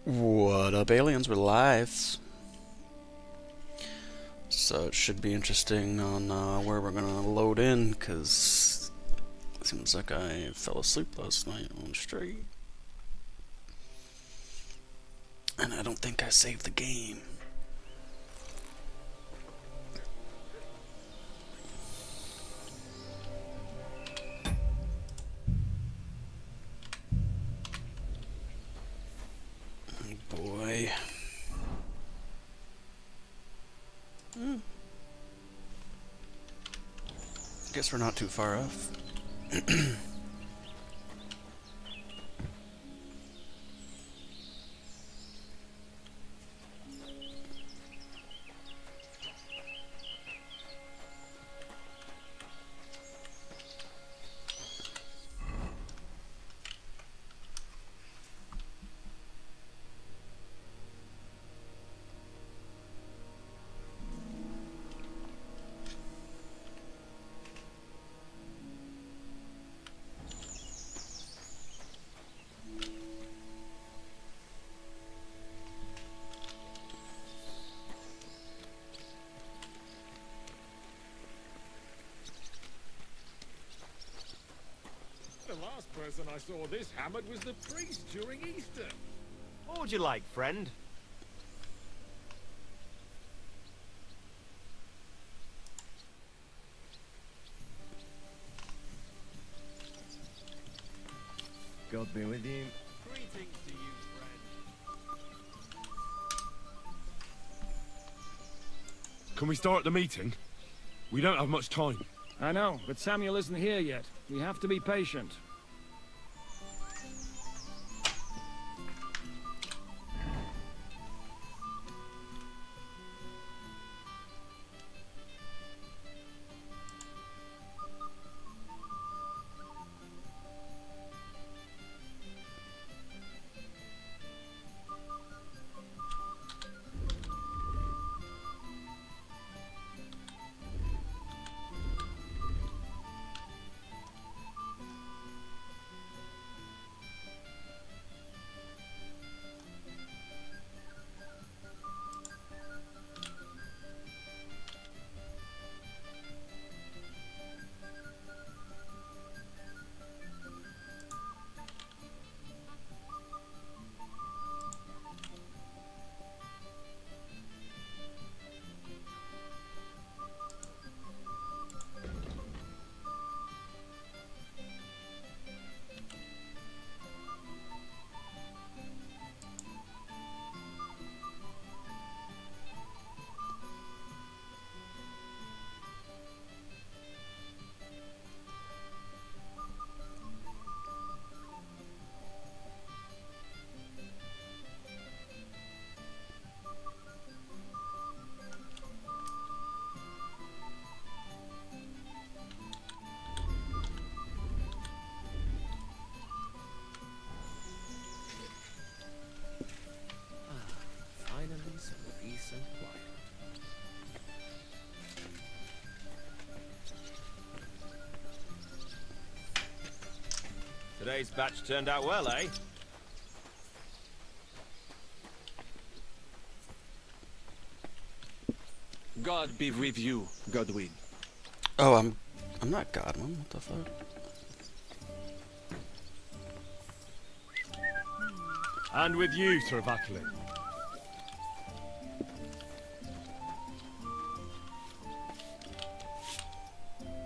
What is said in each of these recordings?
What up, aliens? We're live. So it should be interesting on where we're gonna load in, because it seems like I fell asleep last night on stream. And I don't think I saved the game. Oh boy. Guess we're not too far off. The last person I saw this hammered was the priest during Easter. What would you like, friend? God be with you. Greetings to you, friend. Can we start the meeting? We don't have much time. I know, but Samuel isn't here yet. We have to be patient. Finally, some peace and quiet. Today's batch turned out well, eh? God be with you, Godwin. Oh, I'm not Godwin. What the fuck? And with you, Sir Vaclin.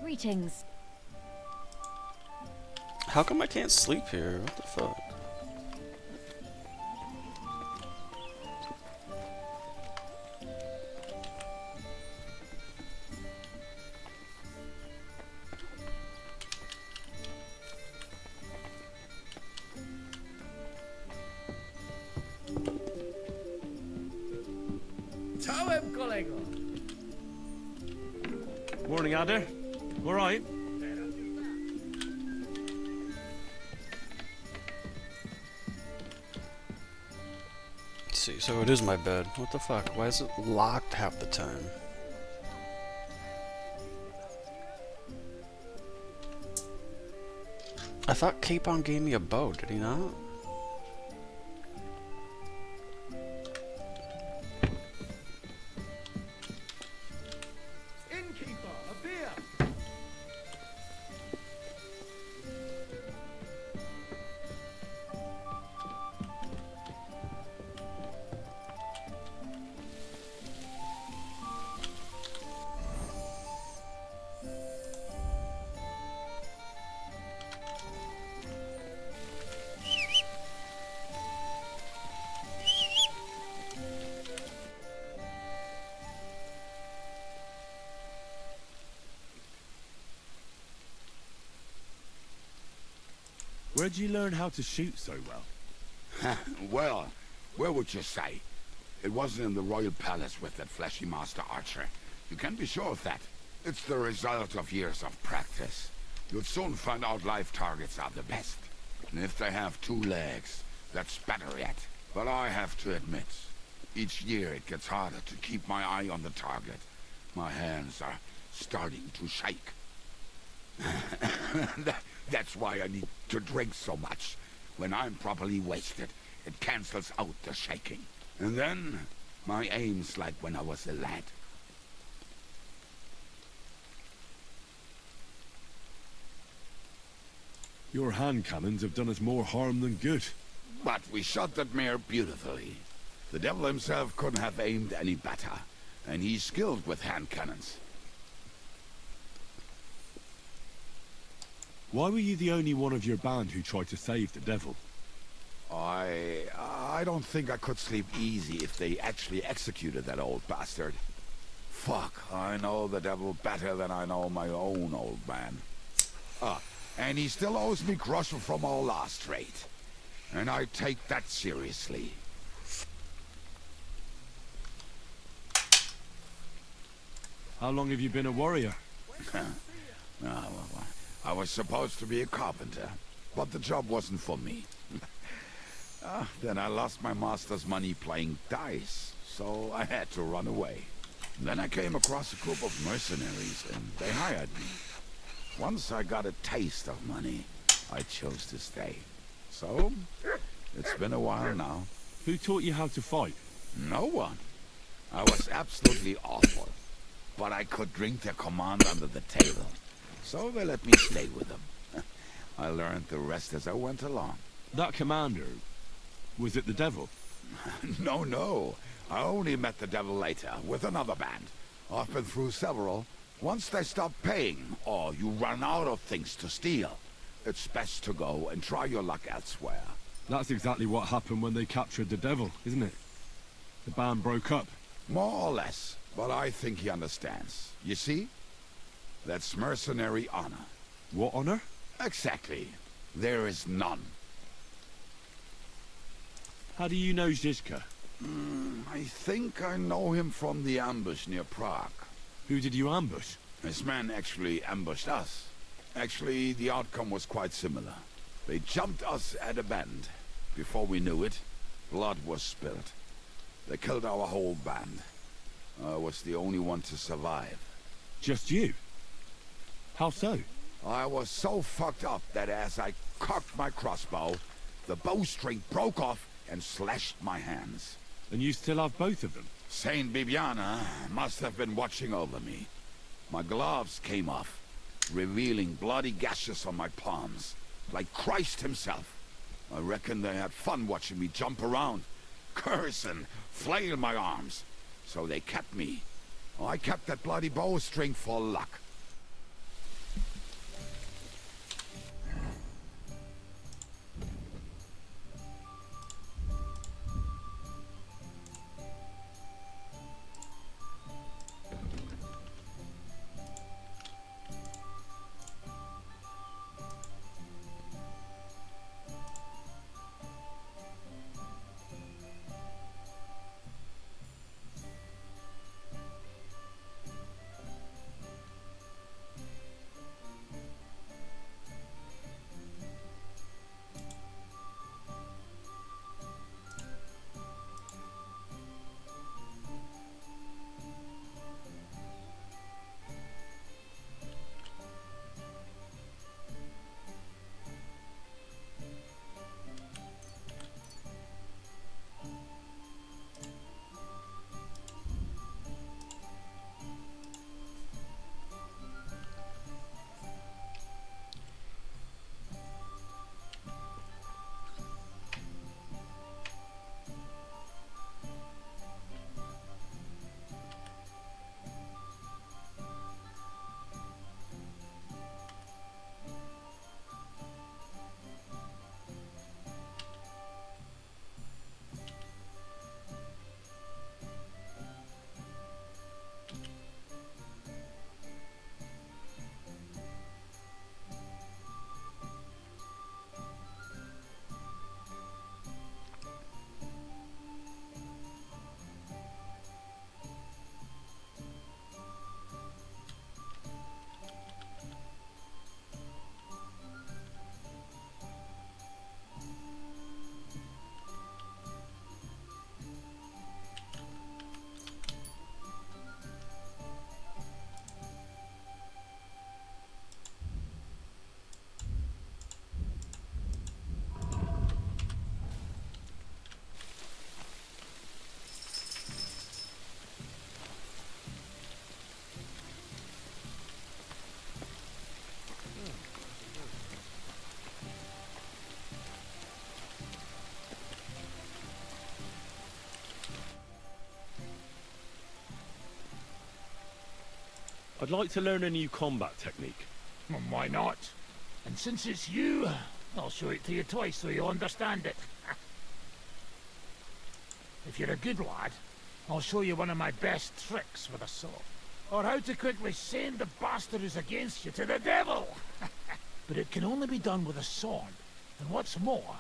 Greetings. How come I can't sleep here? What the fuck? Czołem, kolego! Morning, Adder. All right. See, so it is my bed. What the fuck? Why is it locked half the time? I thought Capon gave me a bow, did he not? Where'd you learn how to shoot so well? Well, where would you say? It wasn't in the royal palace with that fleshy master archer. You can be sure of that. It's the result of years of practice. You'll soon find out live targets are the best. And if they have 2 legs, that's better yet. But I have to admit, each year it gets harder to keep my eye on the target. My hands are starting to shake. That's why I need to drink so much. When I'm properly wasted, it cancels out the shaking. And then, my aim's like when I was a lad. Your hand cannons have done us more harm than good. But we shot that mare beautifully. The devil himself couldn't have aimed any better. And he's skilled with hand cannons. Why were you the only one of your band who tried to save the devil? I don't think I could sleep easy if they actually executed that old bastard. Fuck, I know the devil better than I know my own old man. And he still owes me groschen from our last trade. And I take that seriously. How long have you been a warrior? I was supposed to be a carpenter, but the job wasn't for me. Then I lost my master's money playing dice, so I had to run away. Then I came across a group of mercenaries, and they hired me. Once I got a taste of money, I chose to stay. So, it's been a while now. Who taught you how to fight? No one. I was absolutely awful. But I could drink their command under the table. So they let me stay with them. I learned the rest as I went along. That commander, was it the devil? No. I only met the devil later, with another band. I've been through several. Once they stop paying, or you run out of things to steal, it's best to go and try your luck elsewhere. That's exactly what happened when they captured the devil, isn't it? The band broke up. More or less, but I think he understands. You see? That's mercenary honor. What honor? Exactly. There is none. How do you know Zizka? I think I know him from the ambush near Prague. Who did you ambush? His men actually ambushed us. Actually, the outcome was quite similar. They jumped us at a bend. Before we knew it, blood was spilled. They killed our whole band. I was the only one to survive. Just you? How so? I was so fucked up that as I cocked my crossbow, the bowstring broke off and slashed my hands. And you still have both of them? Saint Bibiana must have been watching over me. My gloves came off, revealing bloody gashes on my palms, like Christ himself. I reckon they had fun watching me jump around, curse and flail my arms. So they kept me. I kept that bloody bowstring for luck. I'd like to learn a new combat technique. Well, why not? And since it's you, I'll show it to you twice so you'll understand it. If you're a good lad, I'll show you one of my best tricks with a sword. Or how to quickly send the bastard who's against you to the devil. But it can only be done with a sword. And what's more,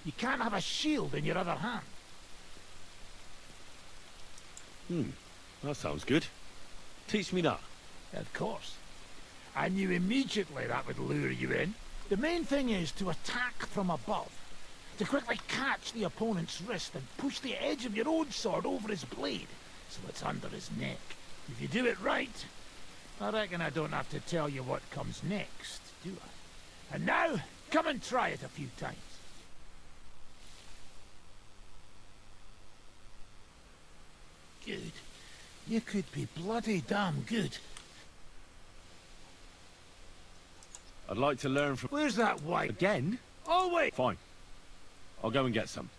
you can't have a shield in your other hand. That sounds good. Teach me that. Of course. I knew immediately that would lure you in. The main thing is to attack from above. To quickly catch the opponent's wrist and push the edge of your own sword over his blade, so it's under his neck. If you do it right, I reckon I don't have to tell you what comes next, do I? And now, come and try it a few times. Good. You could be bloody damn good. I'd like to learn from... Where's that white? Again? Oh, wait! Fine. I'll go and get some.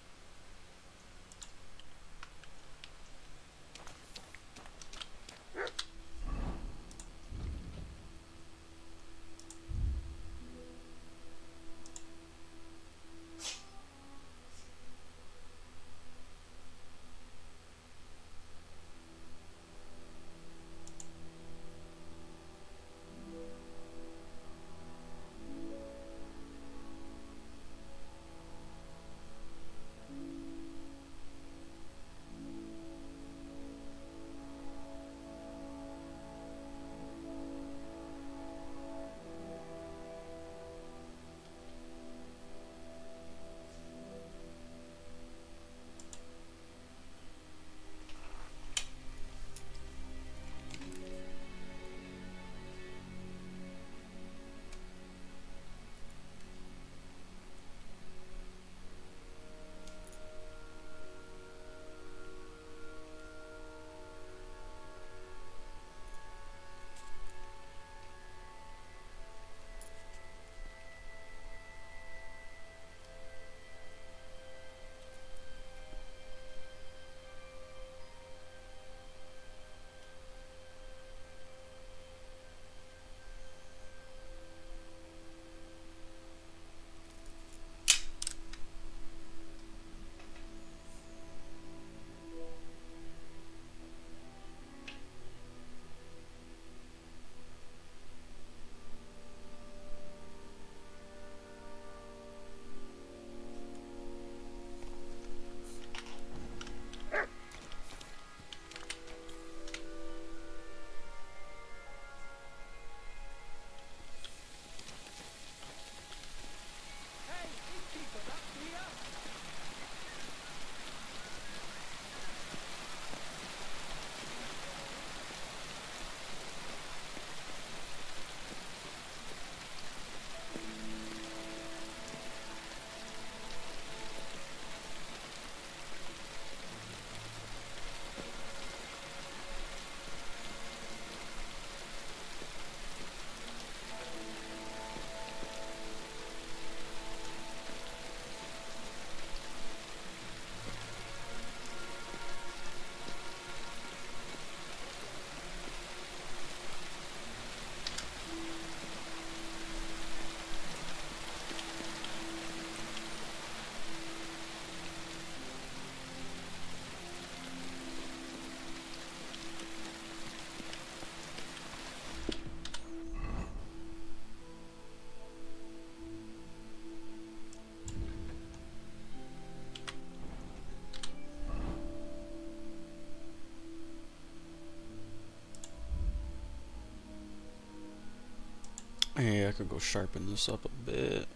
Hey, I could go sharpen this up a bit.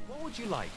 What would you like?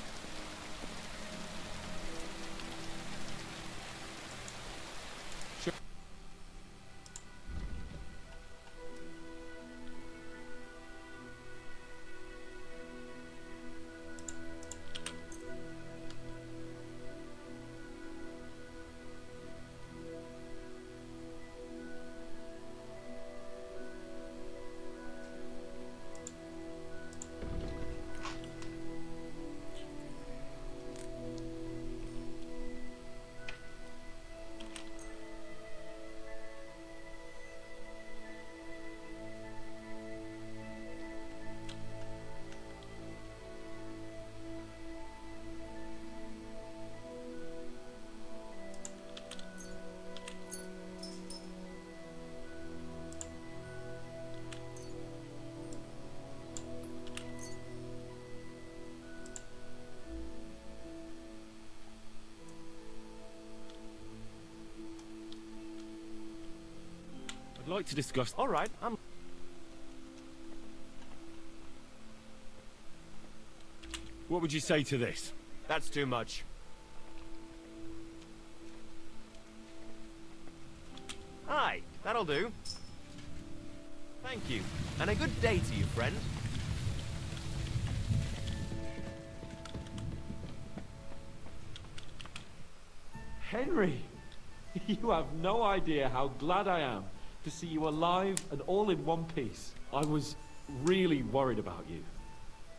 I'd like to discuss... All right, I'm... What would you say to this? That's too much. Aye, that'll do. Thank you, and a good day to you, friend. Henry, you have no idea how glad I am to see you alive and all in one piece. I was really worried about you.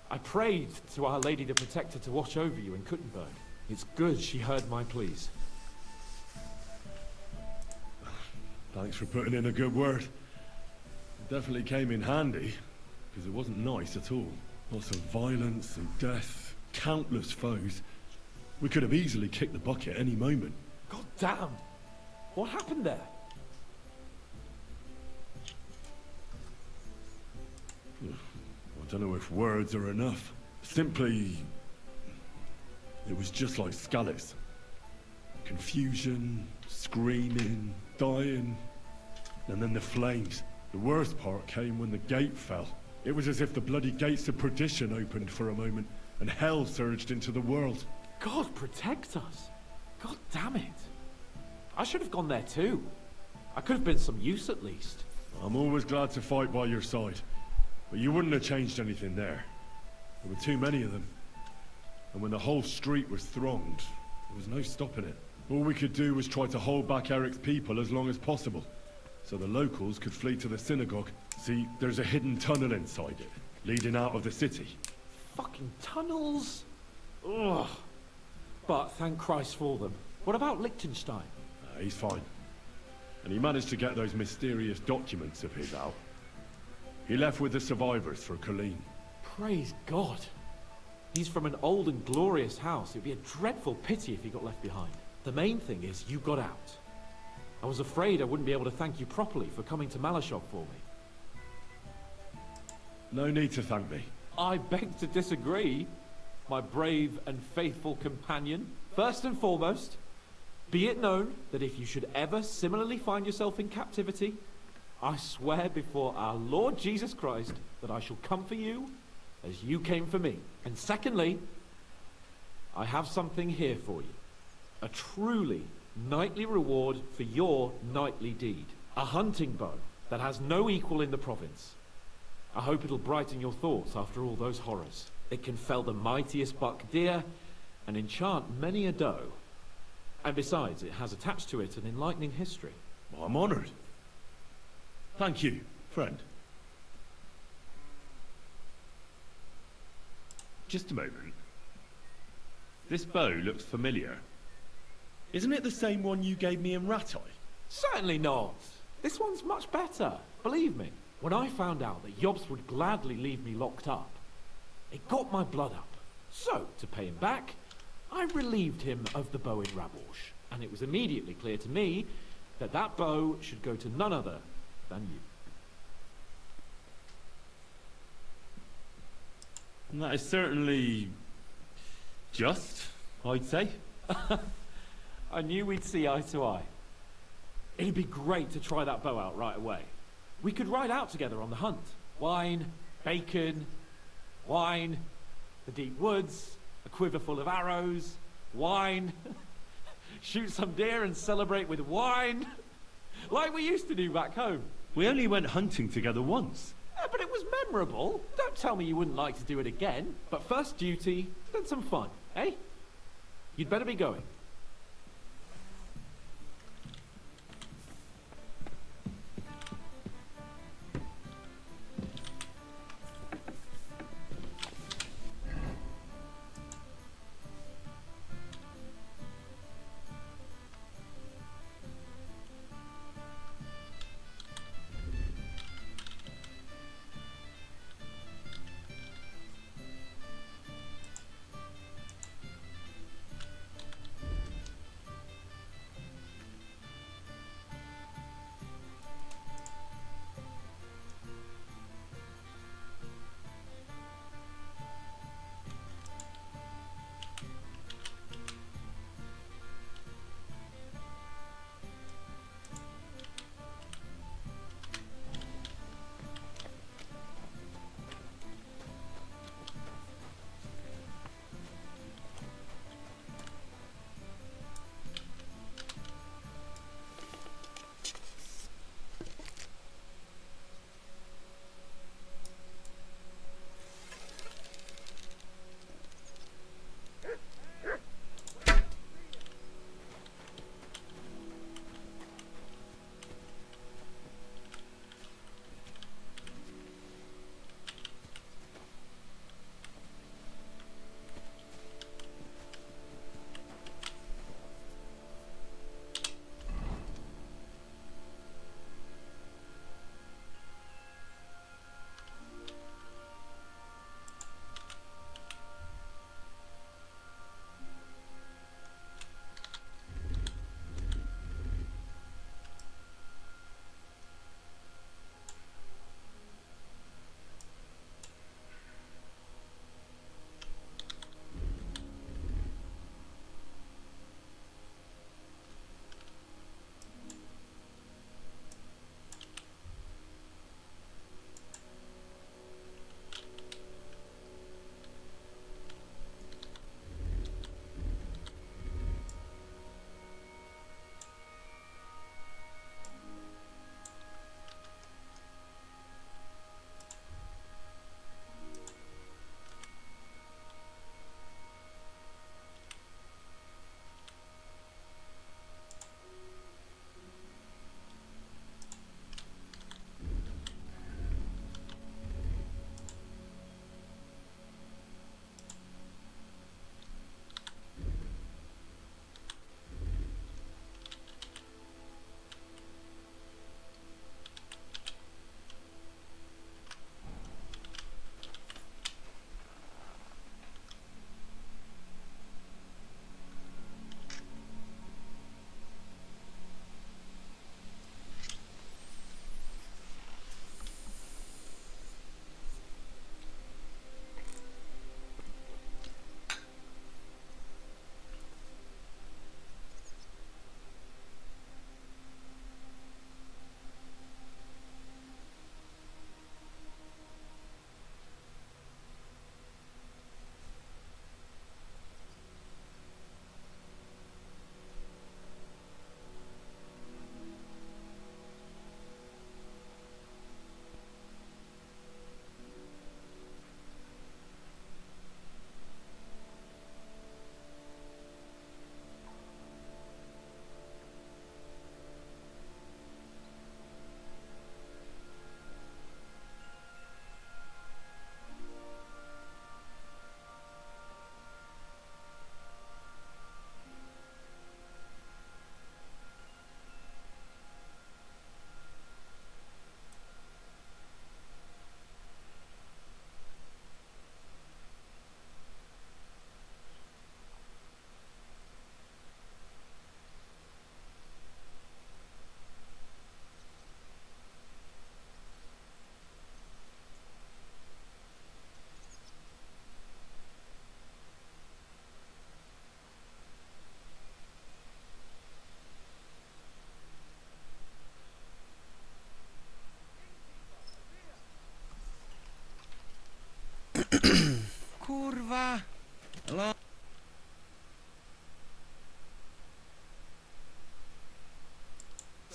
I prayed to Our Lady the Protector to watch over you in Kuttenberg. It's good she heard my pleas. Thanks for putting in a good word. It definitely came in handy, because it wasn't nice at all. Lots of violence and death, countless foes. We could have easily kicked the bucket any moment. God damn! What happened there? I don't know if words are enough. Simply... it was just like Scallis. Confusion, screaming, dying, and then the flames. The worst part came when the gate fell. It was as if the bloody gates of perdition opened for a moment, and hell surged into the world. God protect us! God damn it! I should have gone there too. I could have been some use at least. I'm always glad to fight by your side, but you wouldn't have changed anything there. There were too many of them. And when the whole street was thronged, there was no stopping it. All we could do was try to hold back Eric's people as long as possible, so the locals could flee to the synagogue. See, there's a hidden tunnel inside it, leading out of the city. Fucking tunnels! Ugh. But thank Christ for them. What about Liechtenstein? He's fine. And he managed to get those mysterious documents of his out. He left with the survivors for Colleen. Praise God. He's from an old and glorious house. It'd be a dreadful pity if he got left behind. The main thing is you got out. I was afraid I wouldn't be able to thank you properly for coming to Malashov for me. No need to thank me. I beg to disagree, my brave and faithful companion. First and foremost, be it known that if you should ever similarly find yourself in captivity, I swear before our Lord Jesus Christ that I shall come for you as you came for me. And secondly, I have something here for you. A truly knightly reward for your knightly deed. A hunting bow that has no equal in the province. I hope it'll brighten your thoughts after all those horrors. It can fell the mightiest buck deer and enchant many a doe. And besides, it has attached to it an enlightening history. Well, I'm honored. Thank you, friend. Just a moment. This bow looks familiar. Isn't it the same one you gave me in Rattay? Certainly not. This one's much better. Believe me. When I found out that Jobst would gladly leave me locked up, it got my blood up. So, to pay him back, I relieved him of the bow in Raborsch, and it was immediately clear to me that that bow should go to none other than you. And that is certainly... just, I'd say. I knew we'd see eye to eye. It'd be great to try that bow out right away. We could ride out together on the hunt. Wine, bacon, wine, the deep woods, a quiver full of arrows, wine, shoot some deer and celebrate with wine, like we used to do back home. We only went hunting together once. But it was memorable. Don't tell me you wouldn't like to do it again. But first duty, then some fun, eh? You'd better be going.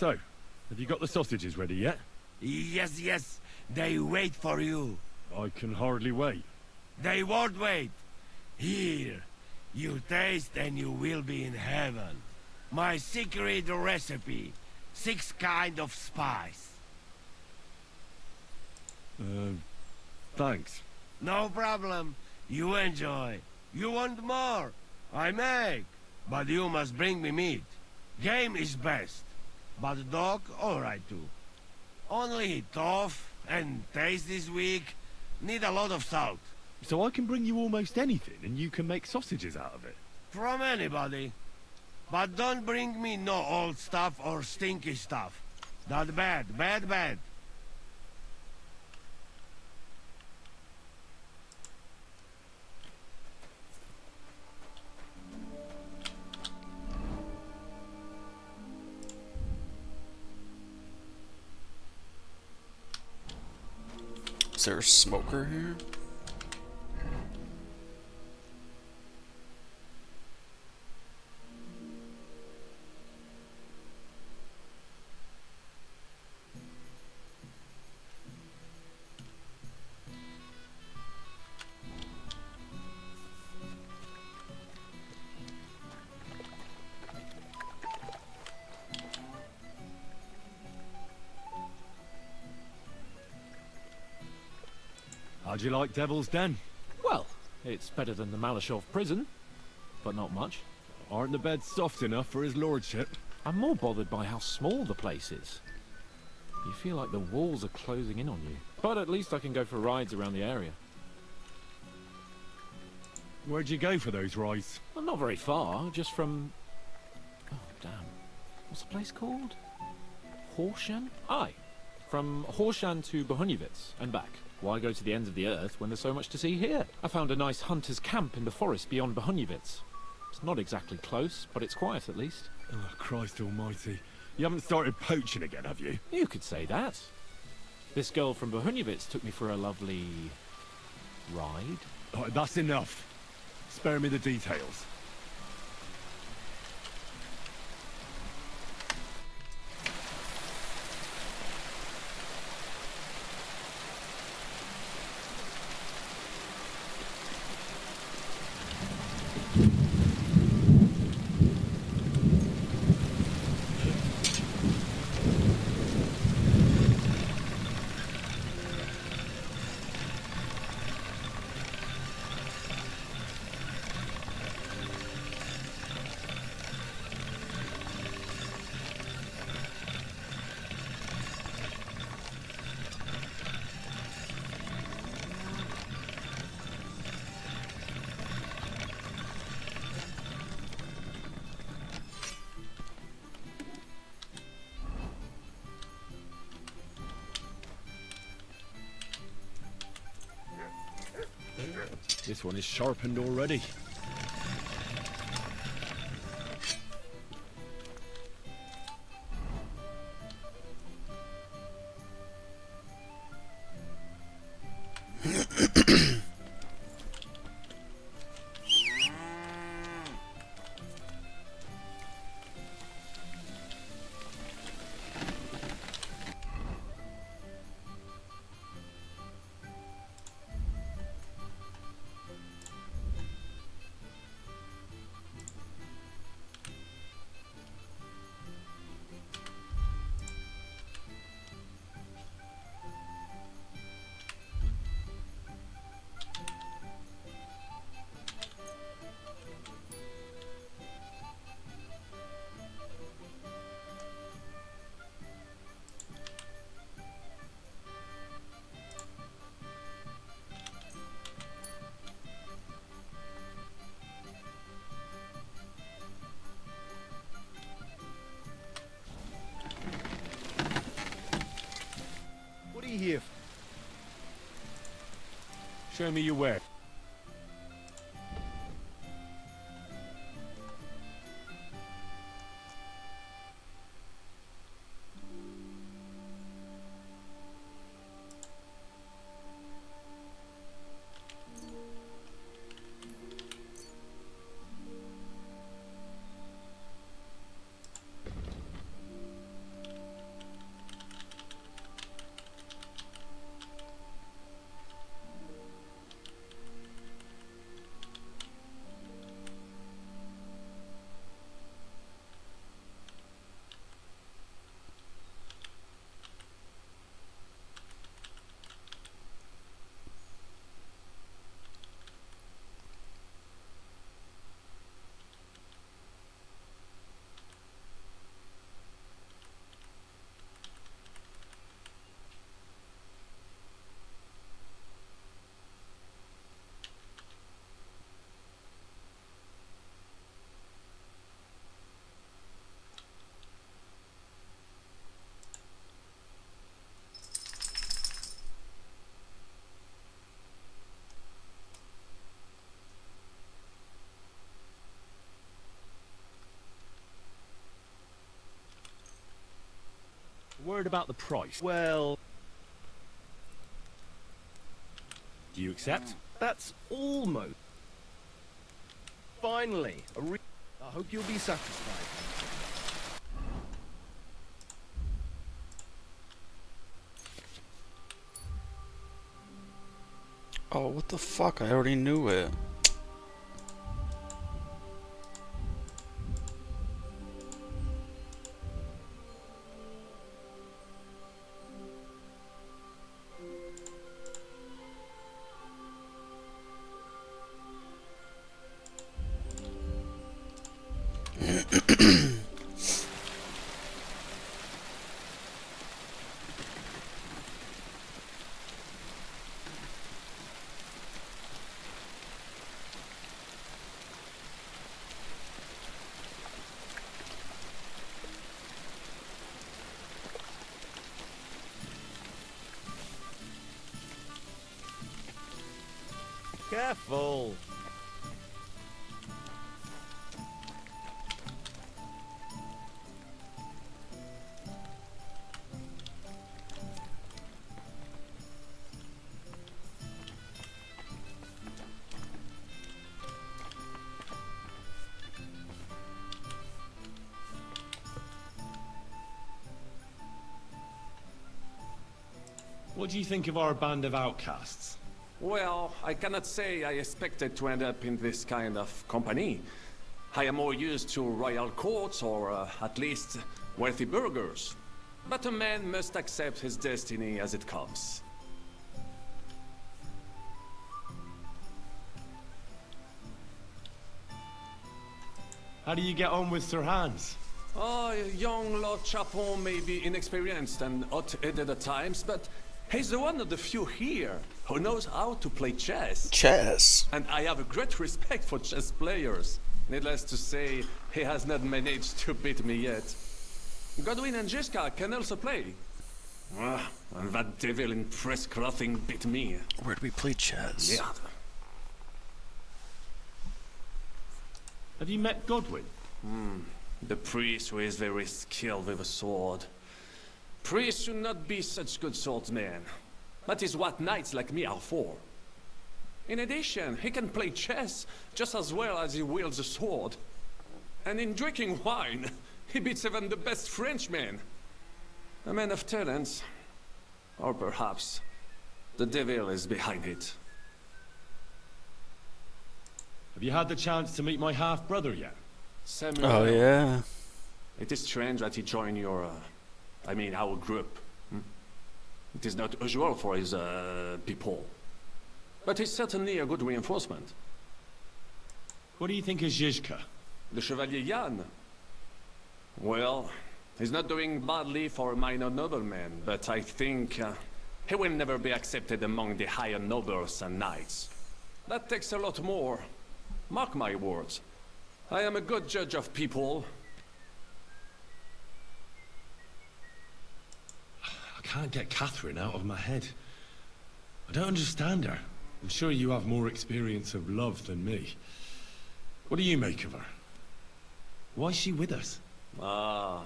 So, have you got the sausages ready yet? Yes, yes. They wait for you. I can hardly wait. They won't wait. Here. You taste and you will be in heaven. My secret recipe. 6 kind of spice. Thanks. No problem. You enjoy. You want more? I make. But you must bring me meat. Game is best. But dog, alright too. Only tough and taste this weak. Need a lot of salt. So I can bring you almost anything and you can make sausages out of it? From anybody. But don't bring me no old stuff or stinky stuff. That bad, bad, bad. Is there a smoker here? How'd you like Devil's Den? Well, it's better than the Malashov prison, but not much. Aren't the beds soft enough for his lordship? I'm more bothered by how small the place is. You feel like the walls are closing in on you. But at least I can go for rides around the area. Where'd you go for those rides? Well, not very far, just from... Oh, damn. What's the place called? Horshan? Aye. From Horshan to Bohunyevitz and back. Why go to the ends of the earth when there's so much to see here? I found a nice hunter's camp in the forest beyond Bohunyevitz. It's not exactly close, but it's quiet at least. Oh, Christ almighty. You haven't started poaching again, have you? You could say that. This girl from Bohunyevitz took me for a lovely... ride? Oh, that's enough. Spare me the details. This one is sharpened already. What are you here for? Show me your way. Word about the price. Well, Do you accept? that's almost. Finally, I hope you'll be satisfied. Oh, what the fuck? I already knew it. Careful. What do you think of our band of outcasts? Well, I cannot say I expected to end up in this kind of company. I am more used to royal courts or at least wealthy burghers. But a man must accept his destiny as it comes. How do you get on with Sir Hans? Oh, young Lord Chapon may be inexperienced and hot-headed at times, but he's one of the few here who knows how to play chess. Chess? And I have a great respect for chess players. Needless to say, he has not managed to beat me yet. Godwin and Jessica can also play. And that devil in press clothing beat me. Where'd we play chess? Yeah. Have you met Godwin? The priest who is very skilled with a sword. Priests should not be such good swordsmen. That is what knights like me are for. In addition, he can play chess just as well as he wields a sword. And in drinking wine, he beats even the best Frenchmen. A man of talents. Or perhaps the devil is behind it. Have you had the chance to meet my half-brother yet? Samuel. Oh, yeah. It is strange that he joined your, our group. It is not usual for his, people. But he's certainly a good reinforcement. What do you think of Zizka? The Chevalier Jan? Well, he's not doing badly for a minor nobleman, but I think he will never be accepted among the higher nobles and knights. That takes a lot more. Mark my words. I am a good judge of people. I can't get Catherine out of my head. I don't understand her. I'm sure you have more experience of love than me. What do you make of her? Why is she with us? Ah,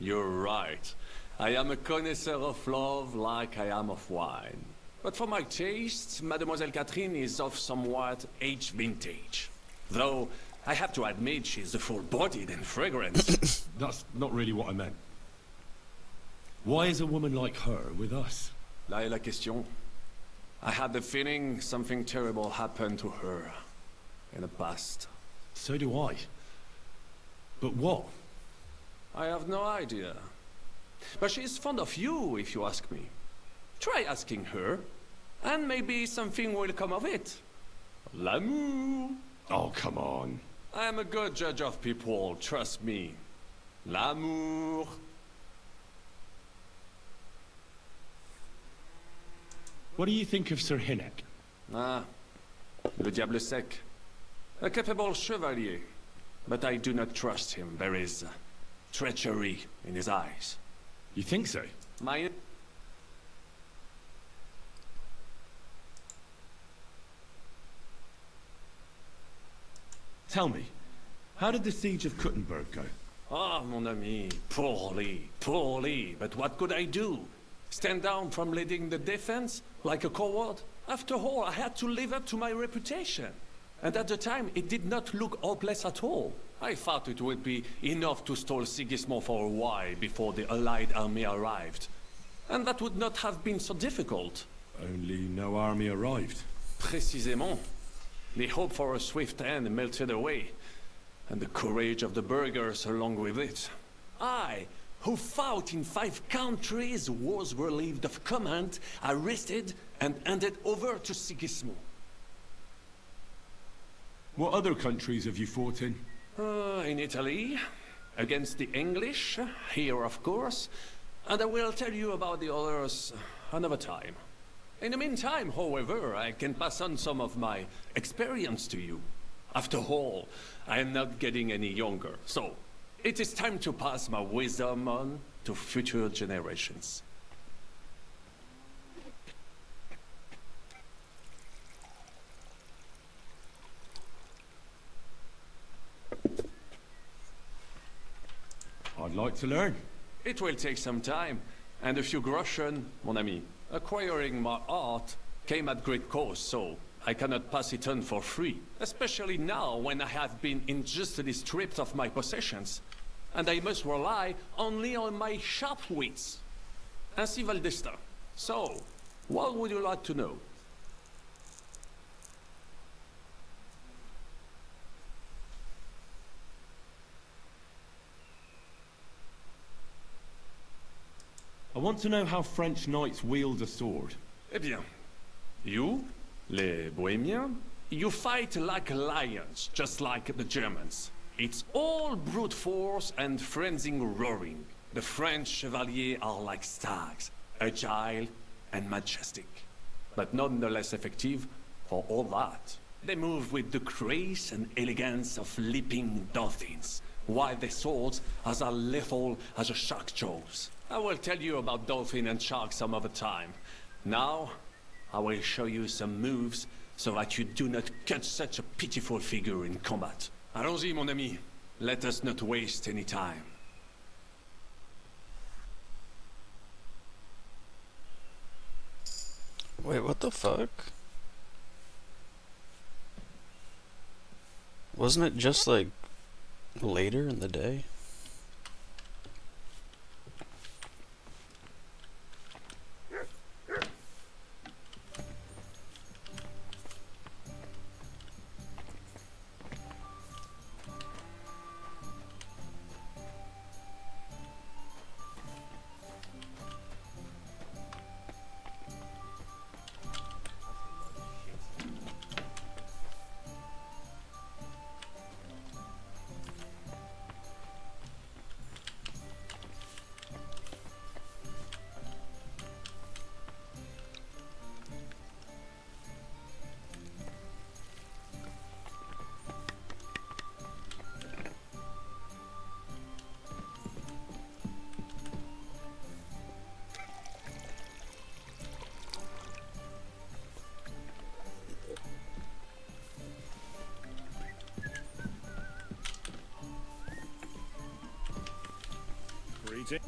you're right. I am a connoisseur of love like I am of wine. But for my taste, Mademoiselle Catherine is of somewhat aged vintage. Though, I have to admit she's full-bodied and fragrant. That's not really what I meant. Why is a woman like her with us? Là est la question. I had the feeling something terrible happened to her in the past. So do I. But what? I have no idea. But she's fond of you, if you ask me. Try asking her, and maybe something will come of it. L'amour. Oh, come on. I am a good judge of people, trust me. L'amour. What do you think of Sir Hynek? Ah, le diable sec. A capable chevalier. But I do not trust him. There is treachery in his eyes. You think so? My... Tell me, how did the siege of Kuttenberg go? Ah, mon ami, poorly, poorly. But what could I do? Stand down from leading the defense like a coward? After all, I had to live up to my reputation. And at the time, it did not look hopeless at all. I thought it would be enough to stall Sigismund for a while before the Allied army arrived. And that would not have been so difficult. Only no army arrived. Précisément. The hope for a swift end melted away, and the courage of the burghers along with it. I, who fought in 5 countries, was relieved of command, arrested, and handed over to Sigismund. What other countries have you fought in? In Italy, against the English, here of course, and I will tell you about the others another time. In the meantime, however, I can pass on some of my experience to you. After all, I am not getting any younger, so it is time to pass my wisdom on to future generations. I'd like to learn. It will take some time, and a few groschen, mon ami. Acquiring my art came at great cost, so I cannot pass it on for free. Especially now, when I have been injustly stripped of my possessions. And I must rely only on my sharp wits. Ainsi va le destin. So, what would you like to know? I want to know how French knights wield a sword. Eh bien, you, les Bohemians, you fight like lions, just like the Germans. It's all brute force and frenzied roaring. The French chevaliers are like stags, agile and majestic, but none the less effective for all that. They move with the grace and elegance of leaping dolphins, while their swords are as lethal as a shark's jaws. I will tell you about dolphin and shark some other time. Now, I will show you some moves so that you do not cut such a pitiful figure in combat. Allons-y, mon ami. Let us not waste any time. Wait, what the fuck? Wasn't it just like later in the day? Greeting.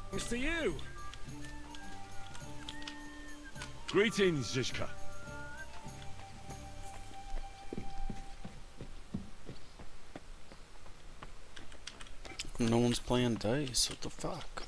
Thanks to you. Greetings, Zizka. No one's playing dice. What the fuck?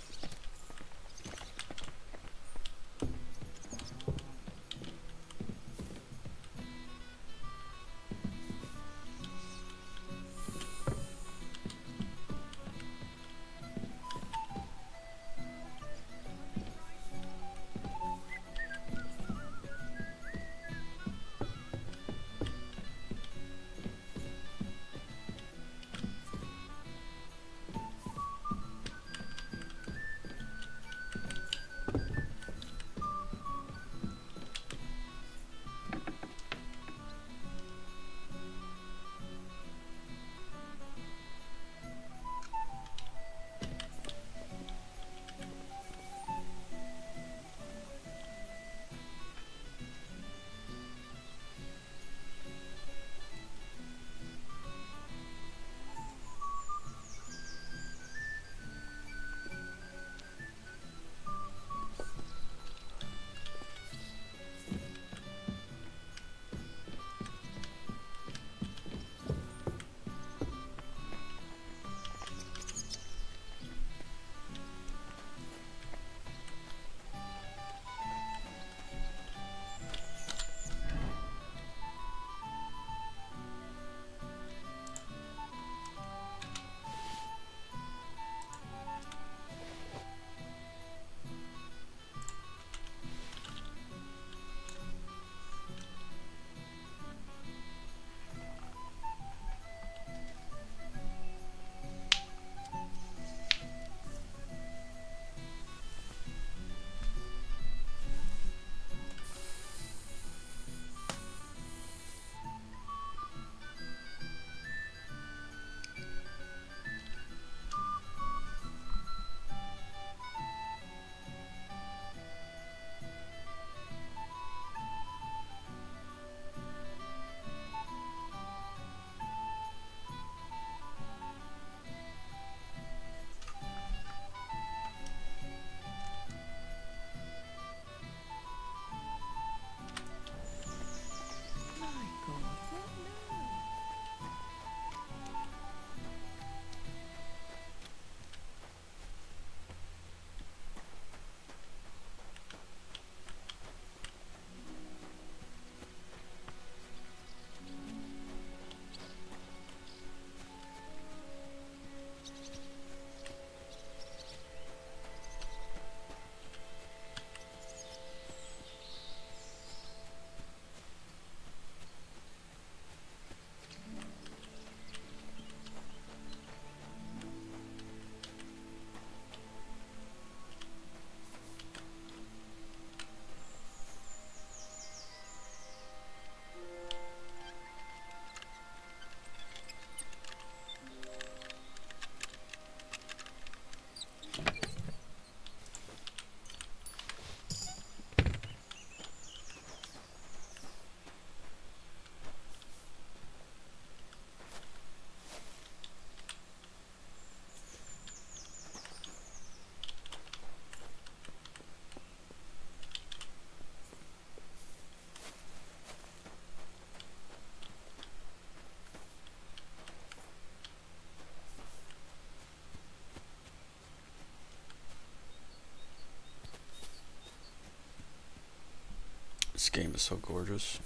This game is so gorgeous.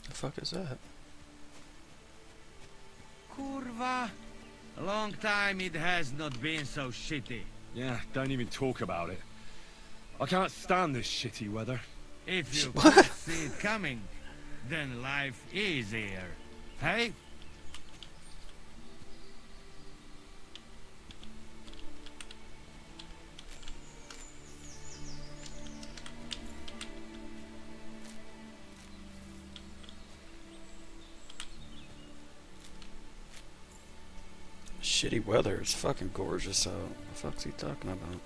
The fuck is that? Kurva. A long time it has not been so shitty. Yeah, don't even talk about it. I can't stand this shitty weather. If you could see it coming, then life is here. Hey? Shitty weather. It's fucking gorgeous out. What the fuck's he talking about?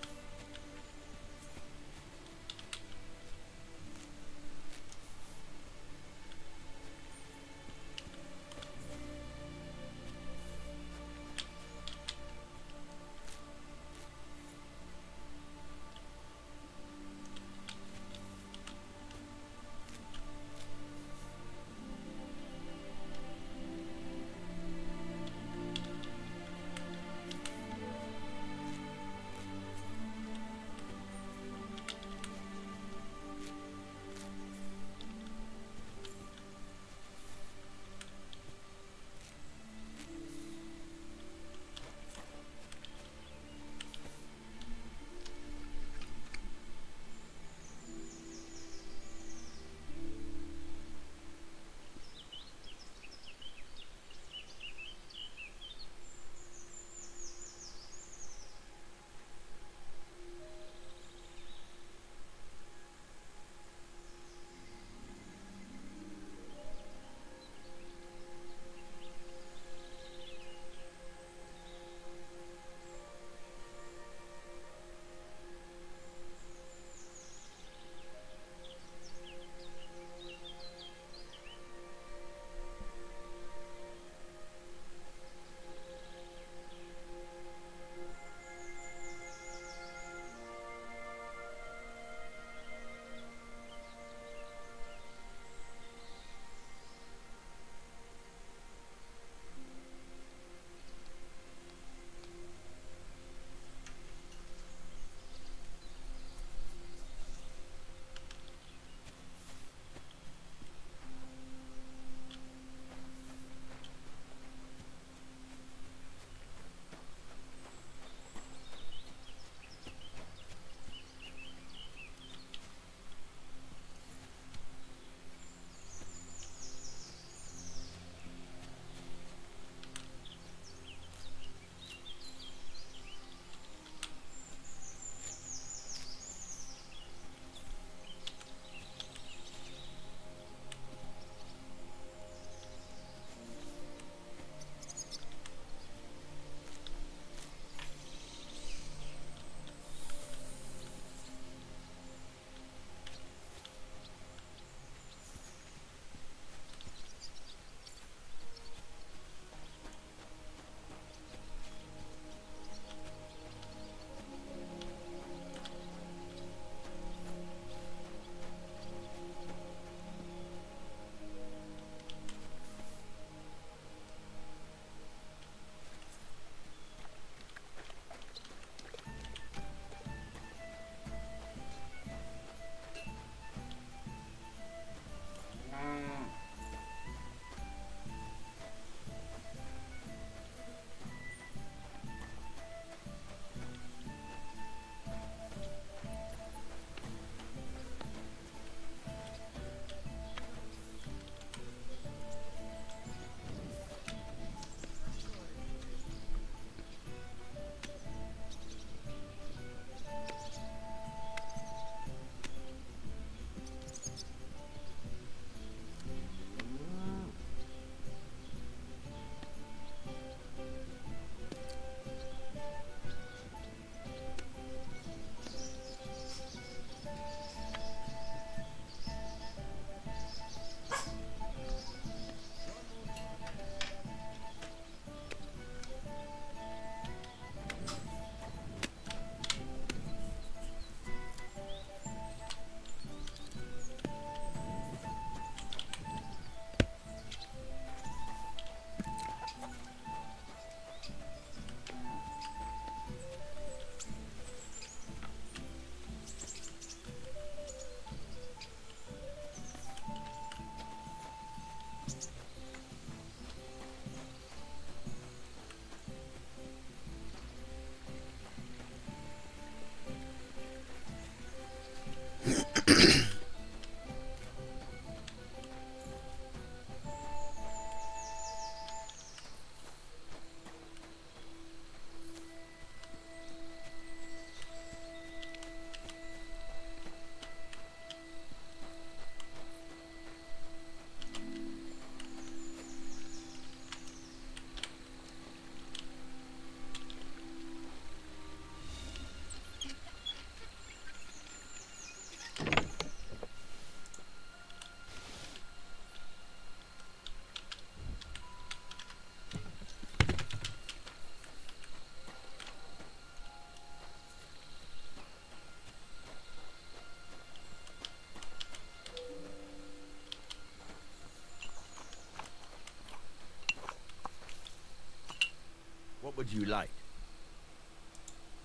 What would you like?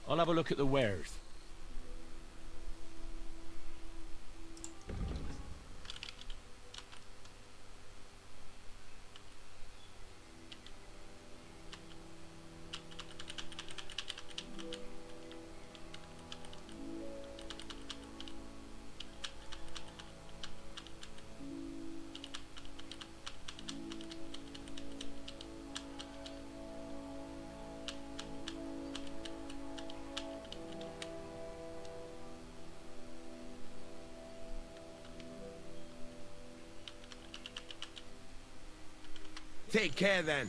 I'll have a look at the wares. Take care then.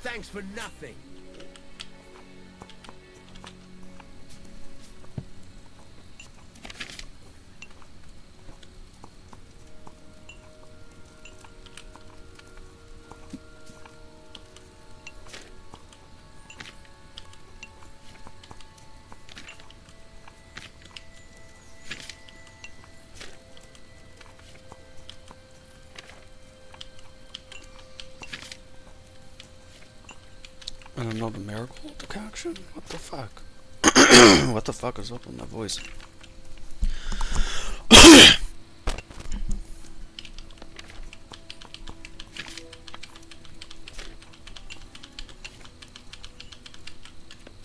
Thanks for nothing. And another miracle decoction? What the fuck? What the fuck is up with my voice?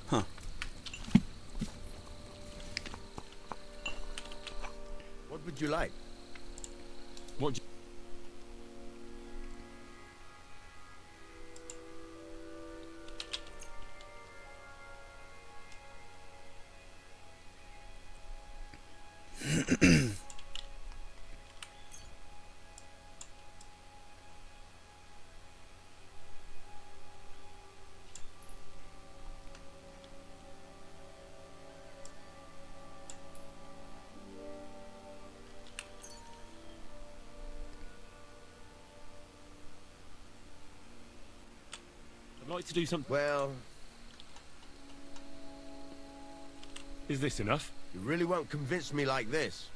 Huh. What would you like? What? I'd like to do something. Well, Is this enough? you really won't convince me like this.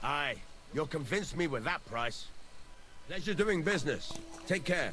Aye, you'll convince me with that price. Pleasure doing business. Take care.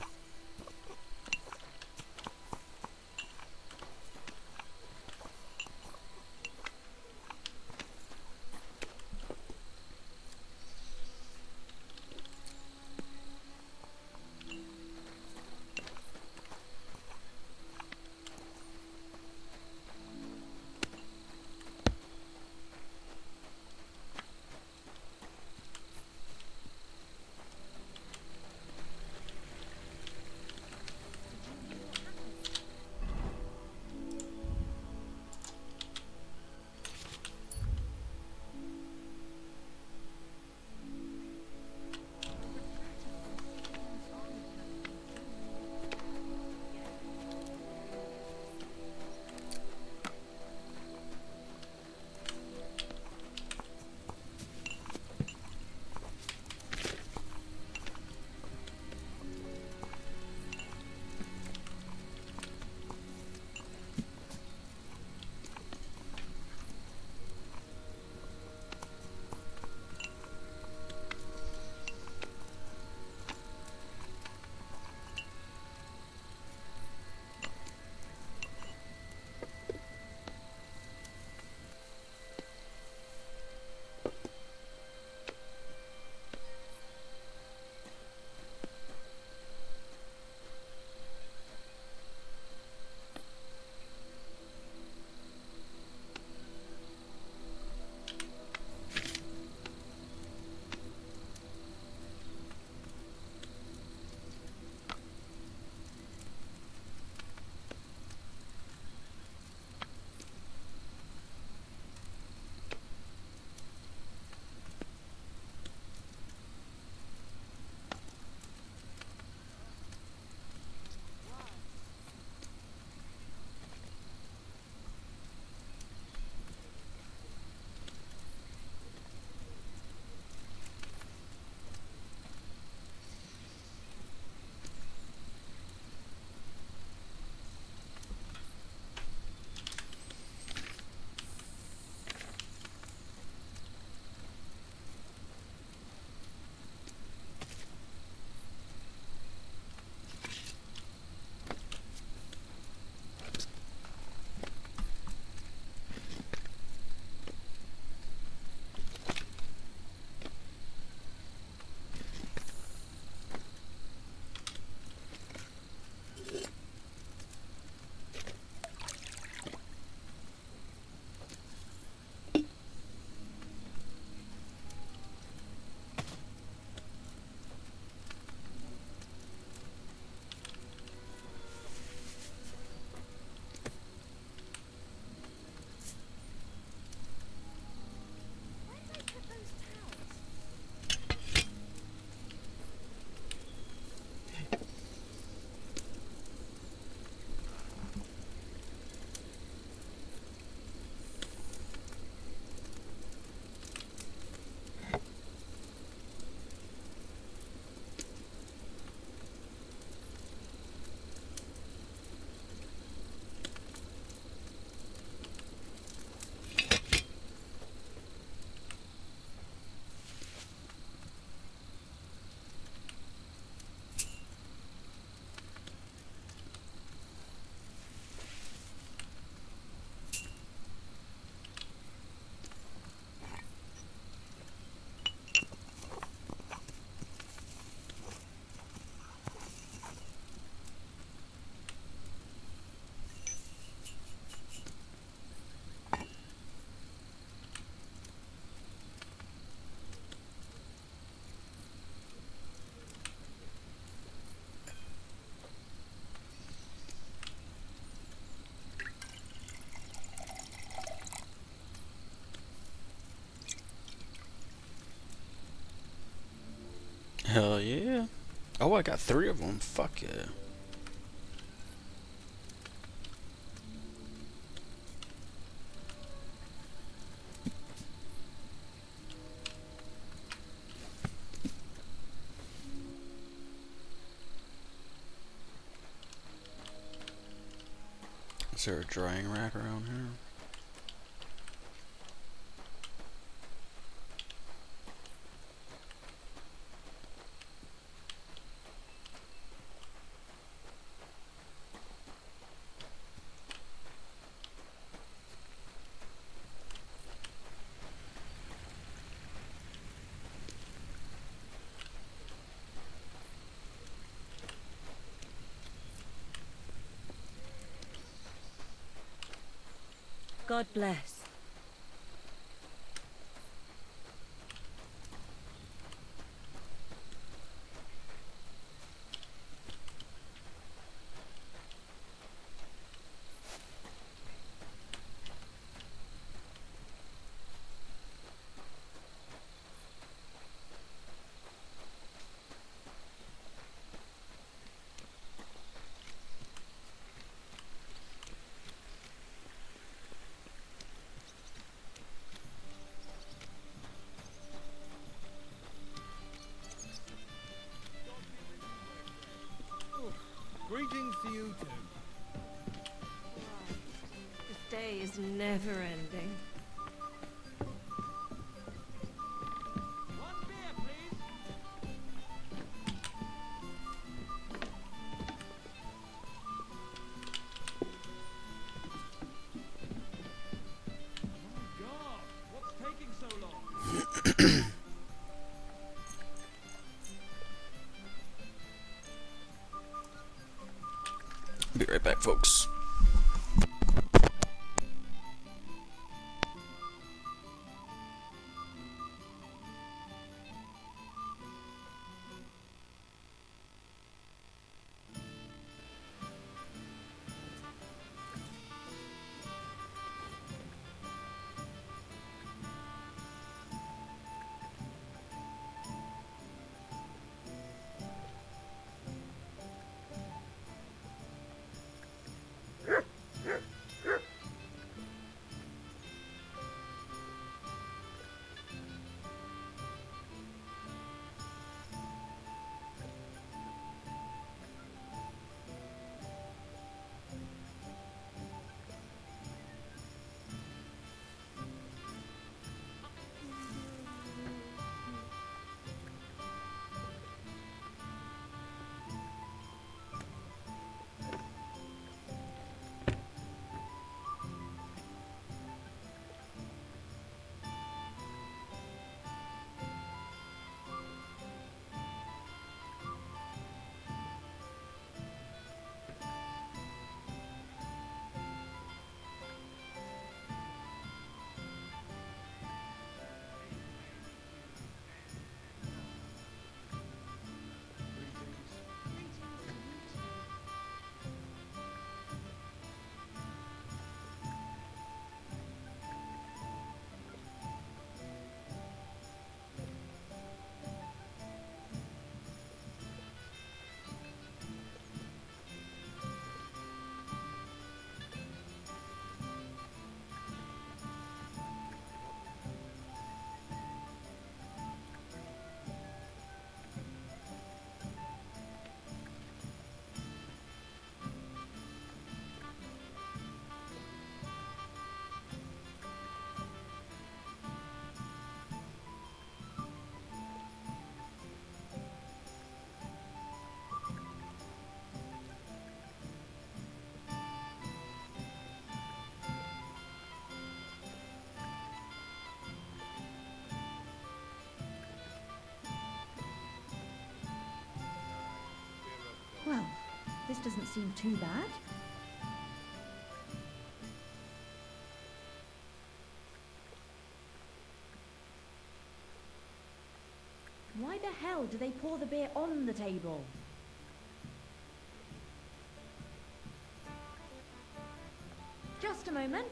Hell yeah. Oh, I got 3 of them. Fuck yeah. Is there a drying rack around here? God bless. Greetings to you too. This day is never ending. One beer, please. My God, what's taking so long? Be right back, folks. Well, this doesn't seem too bad. Why the hell do they pour the beer on the table? Just a moment.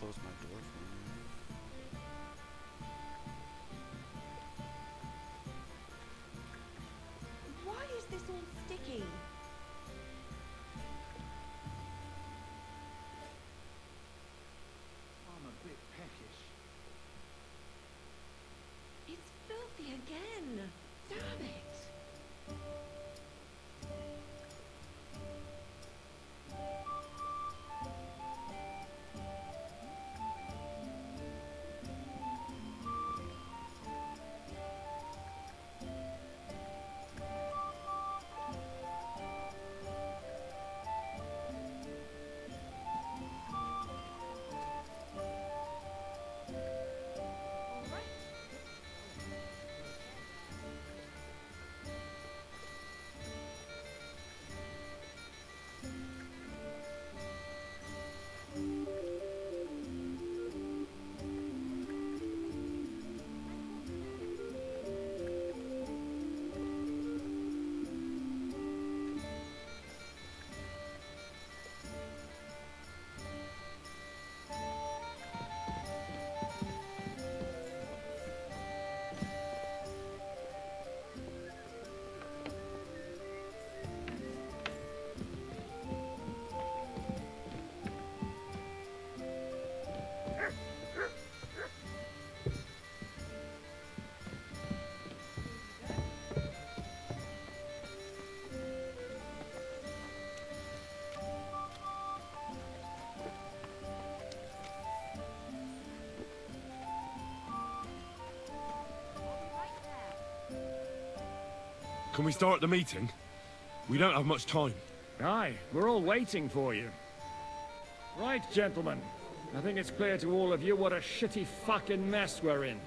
close my door for me. Why is this all sticky? I'm a bit peckish. It's filthy again. Damn it. Can we start the meeting? We don't have much time. Aye, we're all waiting for you. Right, gentlemen. I think it's clear to all of you what a shitty fucking mess we're in.